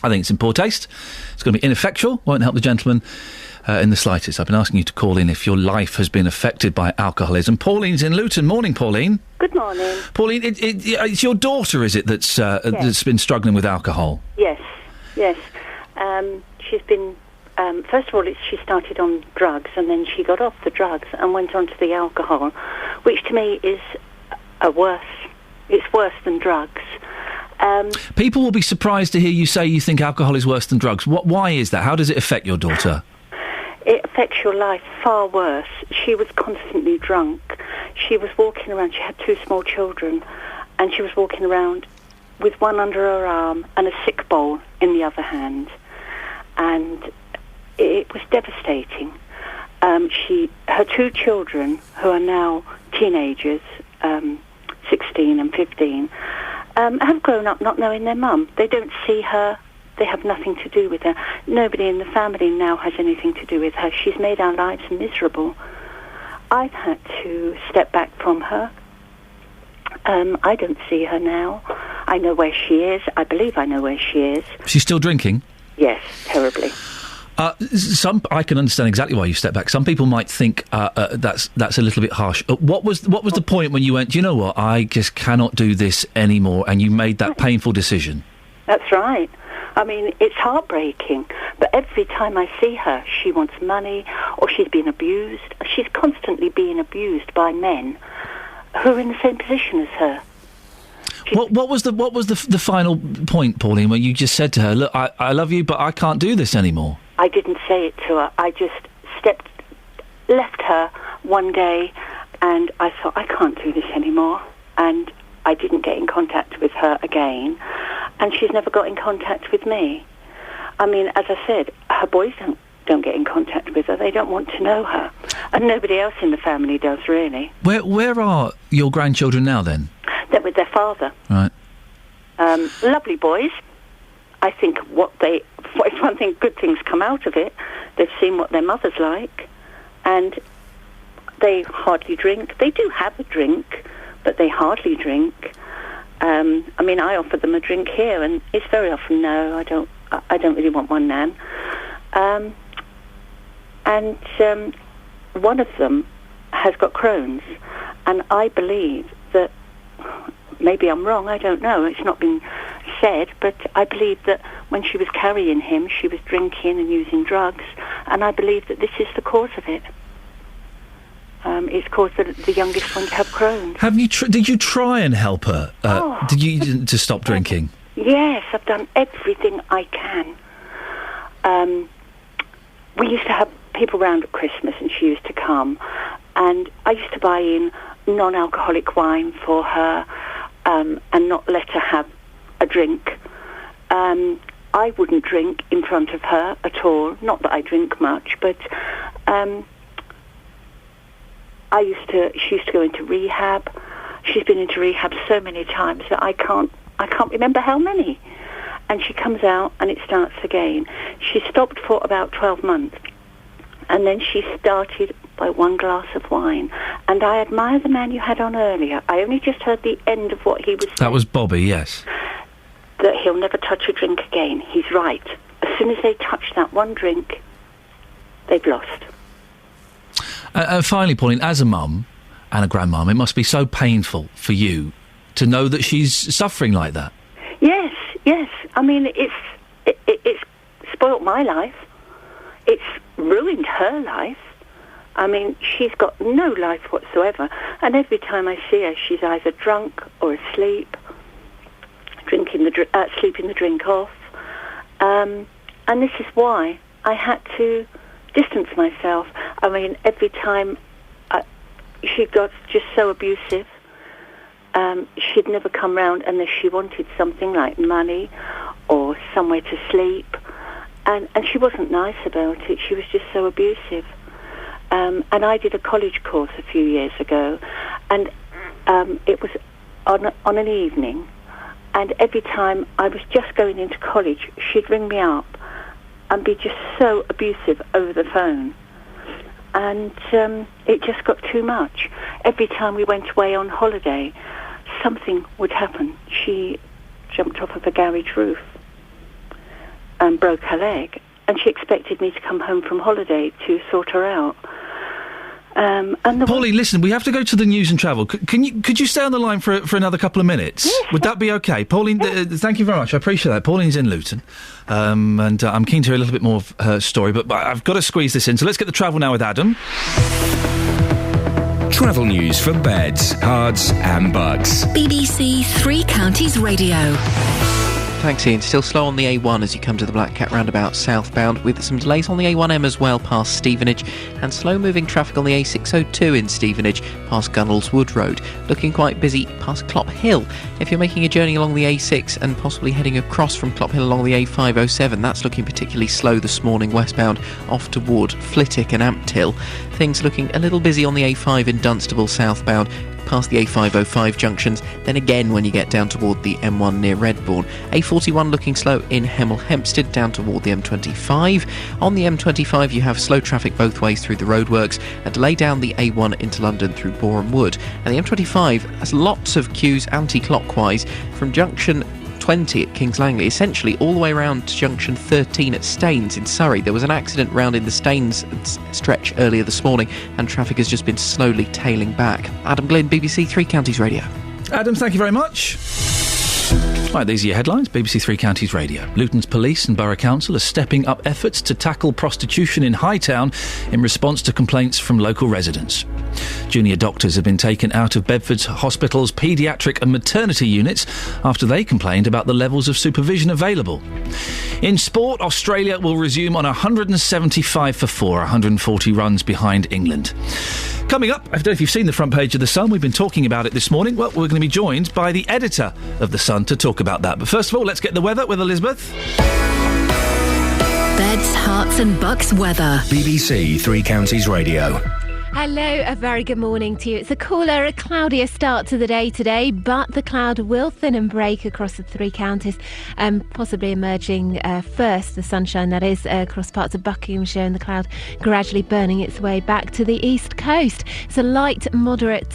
I think it's in poor taste. It's going to be ineffectual. Won't help the gentleman in the slightest. I've been asking you to call in if your life has been affected by alcoholism. Pauline's in Luton. Morning, Pauline. Good morning. Pauline, it's your daughter, is it, that's been struggling with alcohol? Yes. She's been... first of all, she started on drugs, and then she got off the drugs and went on to the alcohol, which to me is worse. It's worse than drugs. People will be surprised to hear you say you think alcohol is worse than drugs. Why is that? How does it affect your daughter? It affects your life far worse. She was constantly drunk. She was walking around. She had 2 small children, and she was walking around with one under her arm and a sick bowl in the other hand. And it was devastating. Her 2 children, who are now teenagers, 16 and 15, have grown up not knowing their mum. They don't see her. They have nothing to do with her. Nobody in the family now has anything to do with her. She's made our lives miserable. I've had to step back from her. I don't see her now. I know where she is. I believe I know where she is. She's still drinking? Yes, terribly. I can understand exactly why you step back. Some people might think that's a little bit harsh. What was the point when you went, "Do you know what? I just cannot do this anymore," and you made that painful decision? That's right. I mean, it's heartbreaking. But every time I see her, she wants money, or she's been abused. She's constantly being abused by men who are in the same position as her. What was the final point, Pauline, when you just said to her, "Look, I love you, but I can't do this anymore"? I didn't say it to her. I just left her one day, and I thought, I can't do this anymore. And I didn't get in contact with her again, and she's never got in contact with me. I mean, as I said, her boys don't get in contact with her. They don't want to know her, and nobody else in the family does, really. Where are your grandchildren now, then? They're with their father. Right. Lovely boys. I think if one thing, good things come out of it. They've seen what their mother's like, and they hardly drink. They do have a drink, but they hardly drink. I mean, I offer them a drink here, and it's very often, no, I don't really want one, Nan. And one of them has got Crohn's, and I believe that, maybe I'm wrong, I don't know, it's not been said, but I believe that when she was carrying him, she was drinking and using drugs, and I believe that this is the cause of it. It's caused the youngest one to have Crohn's. Have you? Did you try and help her? Did you to stop drinking? Yes, I've done everything I can. We used to have people round at Christmas, and she used to come, and I used to buy in non-alcoholic wine for her, and not let her have a drink. I wouldn't drink in front of her at all. Not that I drink much, but she used to go into rehab. She's been into rehab so many times that I can't remember how many. And she comes out and it starts again. She stopped for about 12 months, and then she started by one glass of wine. And I admire the man you had on earlier. I only just heard the end of what he was saying. That was Bobby, yes. that he'll never touch a drink again. He's right. As soon as they touch that one drink, they've lost. Finally, Pauline, as a mum and a grandmum, it must be so painful for you to know that she's suffering like that. Yes. I mean, it's spoilt my life. It's ruined her life. I mean, she's got no life whatsoever. And every time I see her, she's either drunk or asleep, sleeping the drink off. And this is why I had to distance myself. I mean, every time she got just so abusive, she'd never come round unless she wanted something like money or somewhere to sleep. And she wasn't nice about it. She was just so abusive. And I did a college course a few years ago, and it was on an evening. And every time I was just going into college, she'd ring me up and be just so abusive over the phone. And it just got too much. Every time we went away on holiday, something would happen. She jumped off of a garage roof and broke her leg. And she expected me to come home from holiday to sort her out. Pauline, listen, we have to go to the news and travel. Could you stay on the line for another couple of minutes? Yes. Would that be okay? Pauline, thank you very much. I appreciate that. Pauline's in Luton. And I'm keen to hear a little bit more of her story, but I've got to squeeze this in. So let's get the travel now with Adam. Travel news for beds, cards and bugs. BBC Three Counties Radio. Thanks, Ian. Still slow on the A1 as you come to the Black Cat roundabout southbound, with some delays on the A1M as well past Stevenage, and slow-moving traffic on the A602 in Stevenage past Gunnells Wood Road. Looking quite busy past Clop Hill. If you're making a journey along the A6 and possibly heading across from Clop Hill along the A507, that's looking particularly slow this morning westbound off toward Flitwick and Ampthill. Things looking a little busy on the A5 in Dunstable southbound, past the A505 junctions, then again when you get down toward the M1 near Redbourne. A41 looking slow in Hemel Hempstead down toward the M25. On the M25 you have slow traffic both ways through the roadworks, a delay down the A1 into London through Boreham Wood, and the M25 has lots of queues anti-clockwise from junction 20 at Kings Langley, essentially all the way around to junction 13 at Staines in Surrey. There was an accident round in the Staines stretch earlier this morning, and traffic has just been slowly tailing back. Adam Glynn, BBC Three Counties Radio. Adam, thank you very much. Right, these are your headlines. BBC Three Counties Radio. Luton's police and Borough Council are stepping up efforts to tackle prostitution in Hightown in response to complaints from local residents. Junior doctors have been taken out of Bedford's hospital's paediatric and maternity units after they complained about the levels of supervision available. In sport, Australia will resume on 175 for 4, 140 runs behind England. Coming up, I don't know if you've seen the front page of The Sun. We've been talking about it this morning. Well, we're going to be joined by the editor of The Sun to talk about that. But first of all, let's get the weather with Elizabeth. Beds, hearts and bucks weather. BBC Three Counties Radio. Hello, a very good morning to you. It's a cooler, a cloudier start to the day today, but the cloud will thin and break across the three counties, possibly emerging first, the sunshine that is, across parts of Buckinghamshire, and the cloud gradually burning its way back to the east coast. It's a light to moderate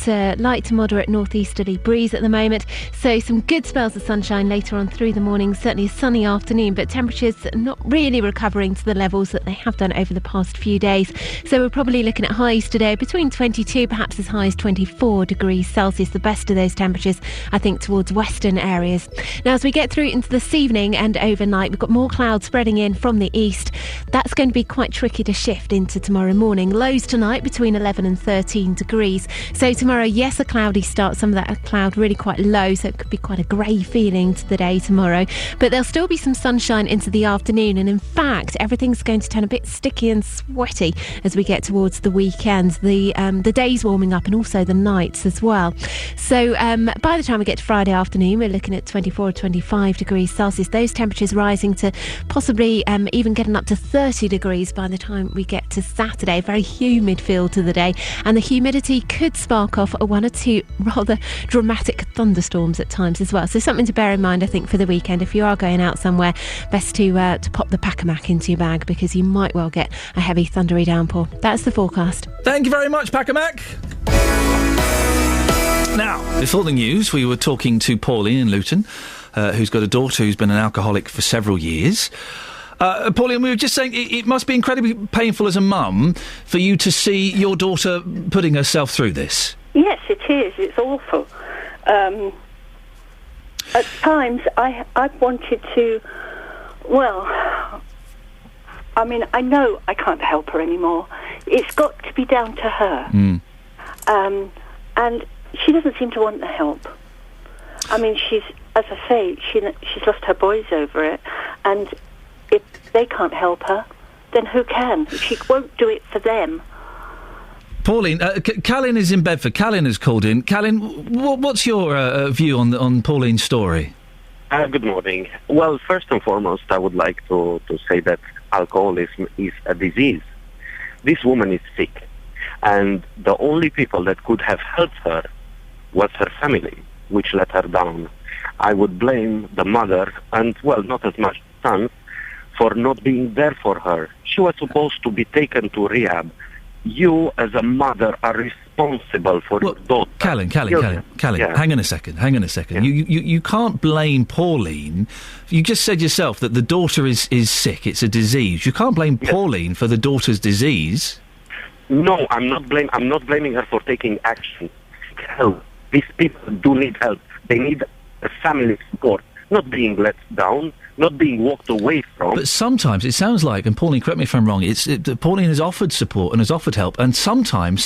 northeasterly breeze at the moment, so some good spells of sunshine later on through the morning, certainly a sunny afternoon, but temperatures not really recovering to the levels that they have done over the past few days. So we're probably looking at highs today between 22, perhaps as high as 24 degrees Celsius, the best of those temperatures, I think, towards western areas. Now, as we get through into this evening and overnight, we've got more clouds spreading in from the east. That's going to be quite tricky to shift into tomorrow morning. Lows tonight between 11 and 13 degrees. So tomorrow, yes, a cloudy start, some of that cloud really quite low, so it could be quite a grey feeling to the day tomorrow. But there'll still be some sunshine into the afternoon, and in fact, everything's going to turn a bit sticky and sweaty as we get towards the weekend. The days warming up and also the nights as well. So by the time we get to Friday afternoon, we're looking at 24 or 25 degrees Celsius. Those temperatures rising to possibly even getting up to 30 degrees by the time we get to Saturday. Very humid feel to the day, and the humidity could spark off one or two rather dramatic thunderstorms at times as well. So something to bear in mind, I think, for the weekend. If you are going out somewhere, best to pop the pack-a-mac into your bag, because you might well get a heavy thundery downpour. That's the forecast. Thank you very much, Pack-a-Mac. Now, before the news, we were talking to Pauline in Luton, who's got a daughter who's been an alcoholic for several years. Pauline, we were just saying it must be incredibly painful as a mum for you to see your daughter putting herself through this. Yes, it is. It's awful. At times, I've wanted to... Well, I mean, I know I can't help her anymore. It's got to be down to her. And she doesn't seem to want the help. I mean, she's, as I say, she's lost her boys over it. And if they can't help her, then who can? She won't do it for them. Pauline, Callan is in Bedford. Callan has called in. Callan, what's your view on Pauline's story? Good morning. Well, first and foremost, I would like to say that alcoholism is a disease. This woman is sick, and the only people that could have helped her was her family, which let her down. I would blame the mother, and, well, not as much the son, for not being there for her. She was supposed to be taken to rehab. You, as a mother, are responsible for your daughter. Callan, yeah. Hang on a second. Yeah. You can't blame Pauline. You just said yourself that the daughter is sick. It's a disease. You can't blame Pauline for the daughter's disease. No, I'm not blaming her for taking action. Help. These people do need help. They need a family support, not being let down, not being walked away from. But sometimes it sounds like, and Pauline, correct me if I'm wrong, Pauline has offered support and has offered help, and sometimes,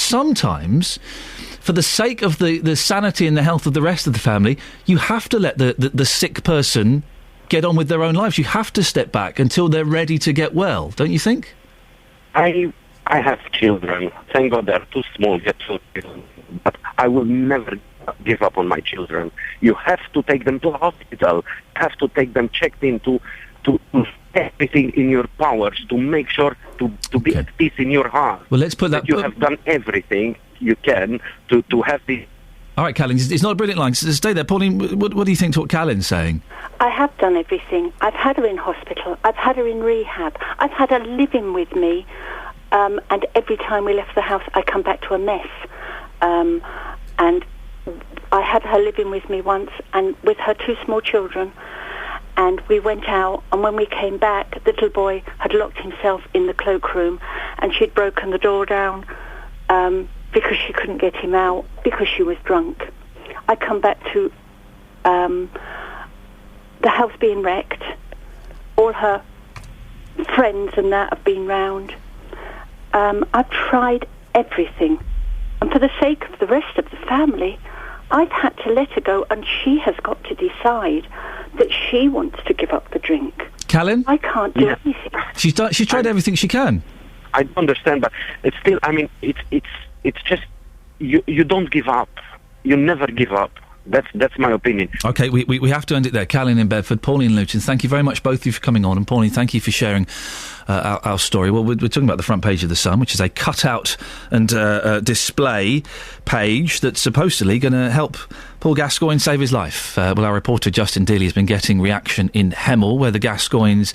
for the sake of the sanity and the health of the rest of the family, you have to let the sick person get on with their own lives. You have to step back until they're ready to get well, don't you think? I have children. Thank God they're too small yet, but I will never give up on my children. You have to take them to a hospital. You have to take them checked in to everything in your powers to make sure to be at peace in your heart. Well, let's put that... You have done everything you can to have this... All right, Callan, it's not a brilliant line. Stay there. Pauline, what do you think to what Callan's saying? I have done everything. I've had her in hospital. I've had her in rehab. I've had her living with me. And every time we left the house, I come back to a mess. And I had her living with me once, and with her two small children, and we went out, and when we came back, the little boy had locked himself in the cloakroom, and she'd broken the door down because she couldn't get him out, because she was drunk. I come back to the house being wrecked, all her friends and that have been round. I've tried everything, and for the sake of the rest of the family, I've had to let her go, and she has got to decide that she wants to give up the drink. Callan? I can't do anything. She's tried everything she can. I understand, but it's still, I mean, it's just, you don't give up. You never give up. That's my opinion. OK, we have to end it there. Callan in Bedford, Pauline Luton, thank you very much, both of you, for coming on. And Pauline, thank you for sharing our story. Well, we're talking about the front page of The Sun, which is a cut-out and display page that's supposedly going to help Paul Gascoigne save his life. Well, our reporter Justin Dealey has been getting reaction in Hemel, where the Gascoignes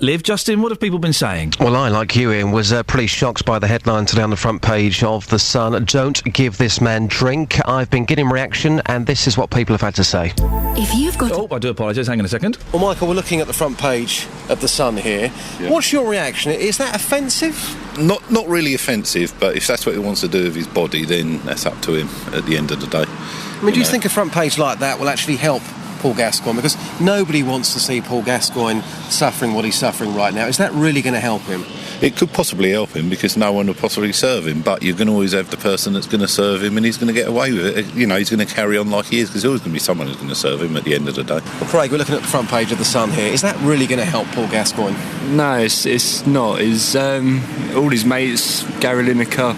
live. Justin, what have people been saying? Well, I, like you, Ian, was pretty shocked by the headline today on the front page of The Sun. Don't give this man drink. I've been getting reaction, and this is what people have had to say. If you've got... Oh, I do apologise. Hang on a second. Well, Michael, we're looking at the front page of The Sun here. Yeah. What's your reaction? Is that offensive? Not really offensive, but if that's what he wants to do with his body, then that's up to him at the end of the day. I mean, do you think a front page like that will actually help Paul Gascoigne? Because nobody wants to see Paul Gascoigne suffering what he's suffering right now. Is that really going to help him? It could possibly help him, because no one will possibly serve him, but you're going to always have the person that's going to serve him, and he's going to get away with it. You know, he's going to carry on like he is, because there's always going to be someone who's going to serve him at the end of the day. Well, Craig, we're looking at the front page of The Sun here. Is that really going to help Paul Gascoigne? No, it's not. It's, all his mates, Gary Lineker,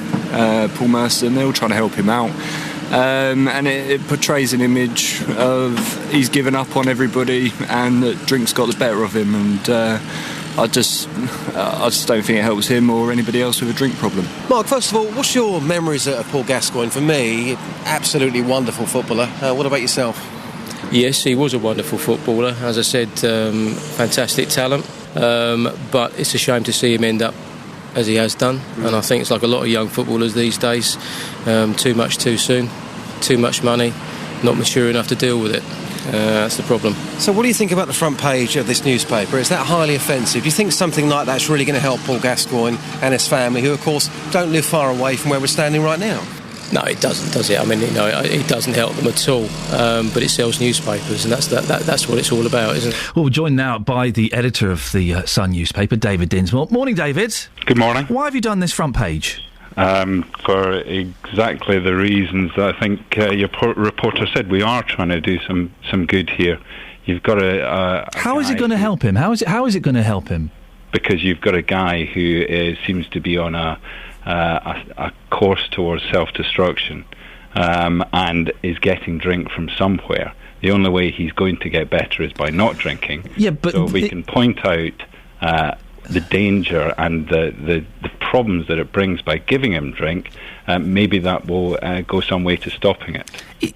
Paul Merson, they're all trying to help him out. And it portrays an image of he's given up on everybody and that drink's got the better of him, and I just don't think it helps him or anybody else with a drink problem. Mark, first of all, what's your memories of Paul Gascoigne? For me, absolutely wonderful footballer. What about yourself? Yes, he was a wonderful footballer. As I said, fantastic talent. But it's a shame to see him end up as he has done. And I think it's like a lot of young footballers these days. Too much too soon, too much money, not mature enough to deal with it. That's the problem. So what do you think about the front page of this newspaper? Is that highly offensive? Do you think something like that's really going to help Paul Gascoigne and his family, who, of course, don't live far away from where we're standing right now? No, it doesn't, does it? I mean, it doesn't help them at all. But it sells newspapers, and that's what it's all about, isn't it? Well, we're joined now by the editor of the Sun newspaper, David Dinsmore. Morning, David. Good morning. Why have you done this front page? For exactly the reasons that I think your reporter said. We are trying to do some good here. You've got How is it going to help him? How is it going to help him? Because you've got a guy who seems to be on a course towards self-destruction and is getting drink from somewhere. The only way he's going to get better is by not drinking. Yeah, but so we can point out the danger and the problems that it brings by giving him drink. Maybe that will go some way to stopping it.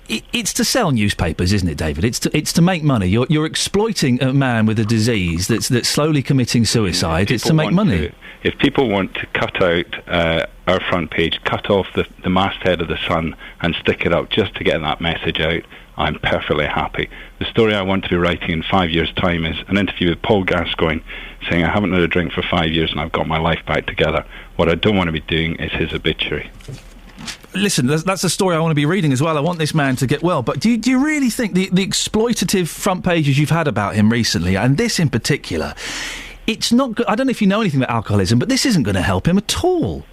It's to sell newspapers, isn't it, David? It's to make money. You're exploiting a man with a disease that's slowly committing suicide. It's to make money. If people want to cut out our front page, cut off the masthead of the Sun and stick it up just to get that message out, I'm perfectly happy. The story I want to be writing in 5 years' time is an interview with Paul Gascoigne saying, I haven't had a drink for 5 years and I've got my life back together. What I don't want to be doing is his obituary. Listen, that's a story I want to be reading as well. I want this man to get well. But do you really think the exploitative front pages you've had about him recently, and this in particular, it's not good? I don't know if you know anything about alcoholism, but this isn't going to help him at all.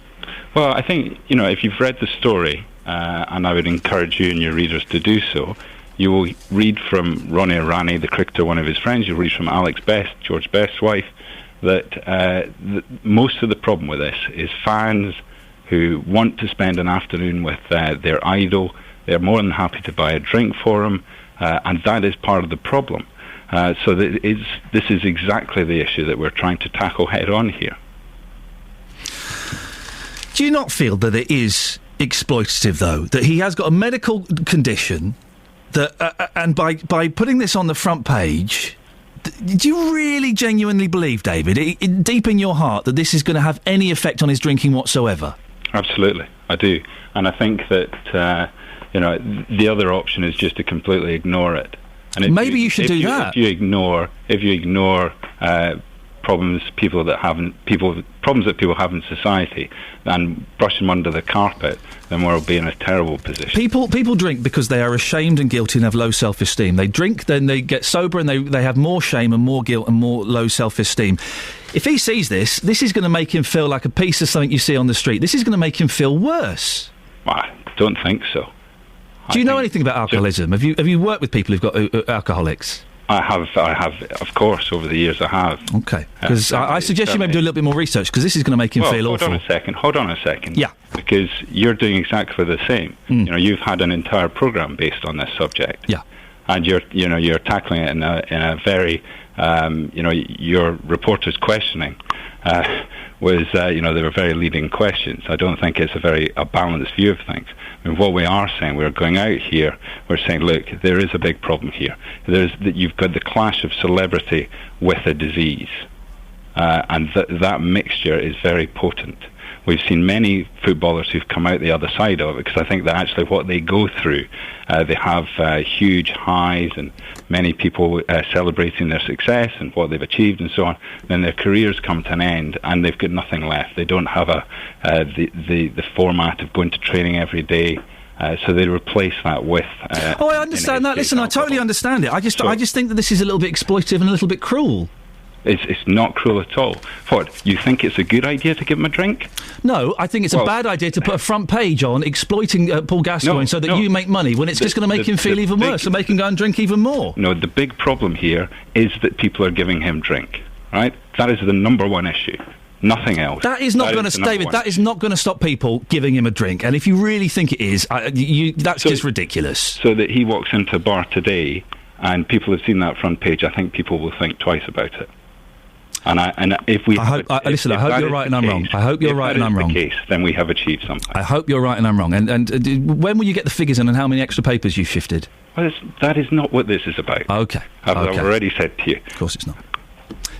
Well, I think, if you've read the story, and I would encourage you and your readers to do so, you will read from Ronnie Irani, the cricketer, one of his friends. You'll read from Alex Best, George Best's wife, that most of the problem with this is fans who want to spend an afternoon with their idol. They're more than happy to buy a drink for him, and that is part of the problem. So this is exactly the issue that we're trying to tackle head on here. Do you not feel that it is exploitative, though, that he has got a medical condition that, and by putting this on the front page, do you really genuinely believe, David, deep in your heart, that this is going to have any effect on his drinking whatsoever? Absolutely, I do, and I think that the other option is just to completely ignore it. And maybe you should do that. If you ignore problems that people have in society and brush them under the carpet, then we'll be in a terrible position. People drink because they are ashamed and guilty and have low self-esteem. They drink, then they get sober, and they have more shame and more guilt and more low self-esteem. If he sees this is going to make him feel like a piece of something you see on the street. This is going to make him feel worse. I don't think so. Do you know anything about alcoholism? Have you worked with people who've got alcoholics? I have, of course, over the years I have. Okay, because I suggest you maybe do a little bit more research, because this is going to make him feel awful. Hold on a second. Yeah. Because you're doing exactly the same. You've had an entire programme based on this subject. Yeah. And you're tackling it in a very, your reporter's questioning was, they were very leading questions. I don't think it's a balanced view of things. I mean, what we are saying, we're going out here, we're saying, look, there is a big problem here. You've got the clash of celebrity with a disease, and that mixture is very potent. We've seen many footballers who've come out the other side of it, because I think that actually what they go through, they have huge highs, and many people celebrating their success and what they've achieved and so on. Then their careers come to an end, and they've got nothing left. They don't have the format of going to training every day. So they replace that with... I understand that. Listen, I totally understand it. I just think that this is a little bit exploitative and a little bit cruel. It's not cruel at all. What, you think it's a good idea to give him a drink? No, I think it's a bad idea to put a front page on exploiting Paul Gascoigne so that you make money, when it's just going to make him feel even worse and make him go and drink even more. No, the big problem here is that people are giving him drink, right? That is the number one issue. Nothing else. That is not going to, David, that is not going to stop people giving him a drink. And if you really think it is, that's just ridiculous. So that he walks into a bar today and people have seen that front page, I think people will think twice about it. And if we... I hope you're right and I'm wrong. I hope you're right and I'm wrong. If that is the case, then we have achieved something. I hope you're right and I'm wrong. And when will you get the figures in and how many extra papers you've shifted? Well, that is not what this is about. Okay. I've already said to you. Of course it's not.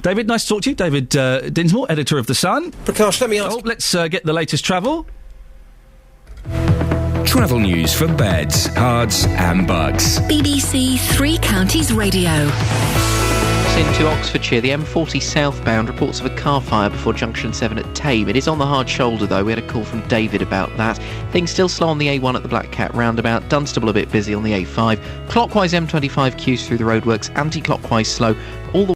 David, nice to talk to you. David Dinsmore, editor of The Sun. Prakash, let me ask... Let's get the latest travel. Travel news for beds, cards and bugs. BBC Three Counties Radio. Into Oxfordshire, the M40 southbound reports of a car fire before junction 7 at Tame. It is on the hard shoulder though. We had a call from David about that. Things still slow on the A1 at the Black Cat roundabout. Dunstable a bit busy on the A5. Clockwise M25 queues through the roadworks. Anti-clockwise slow all the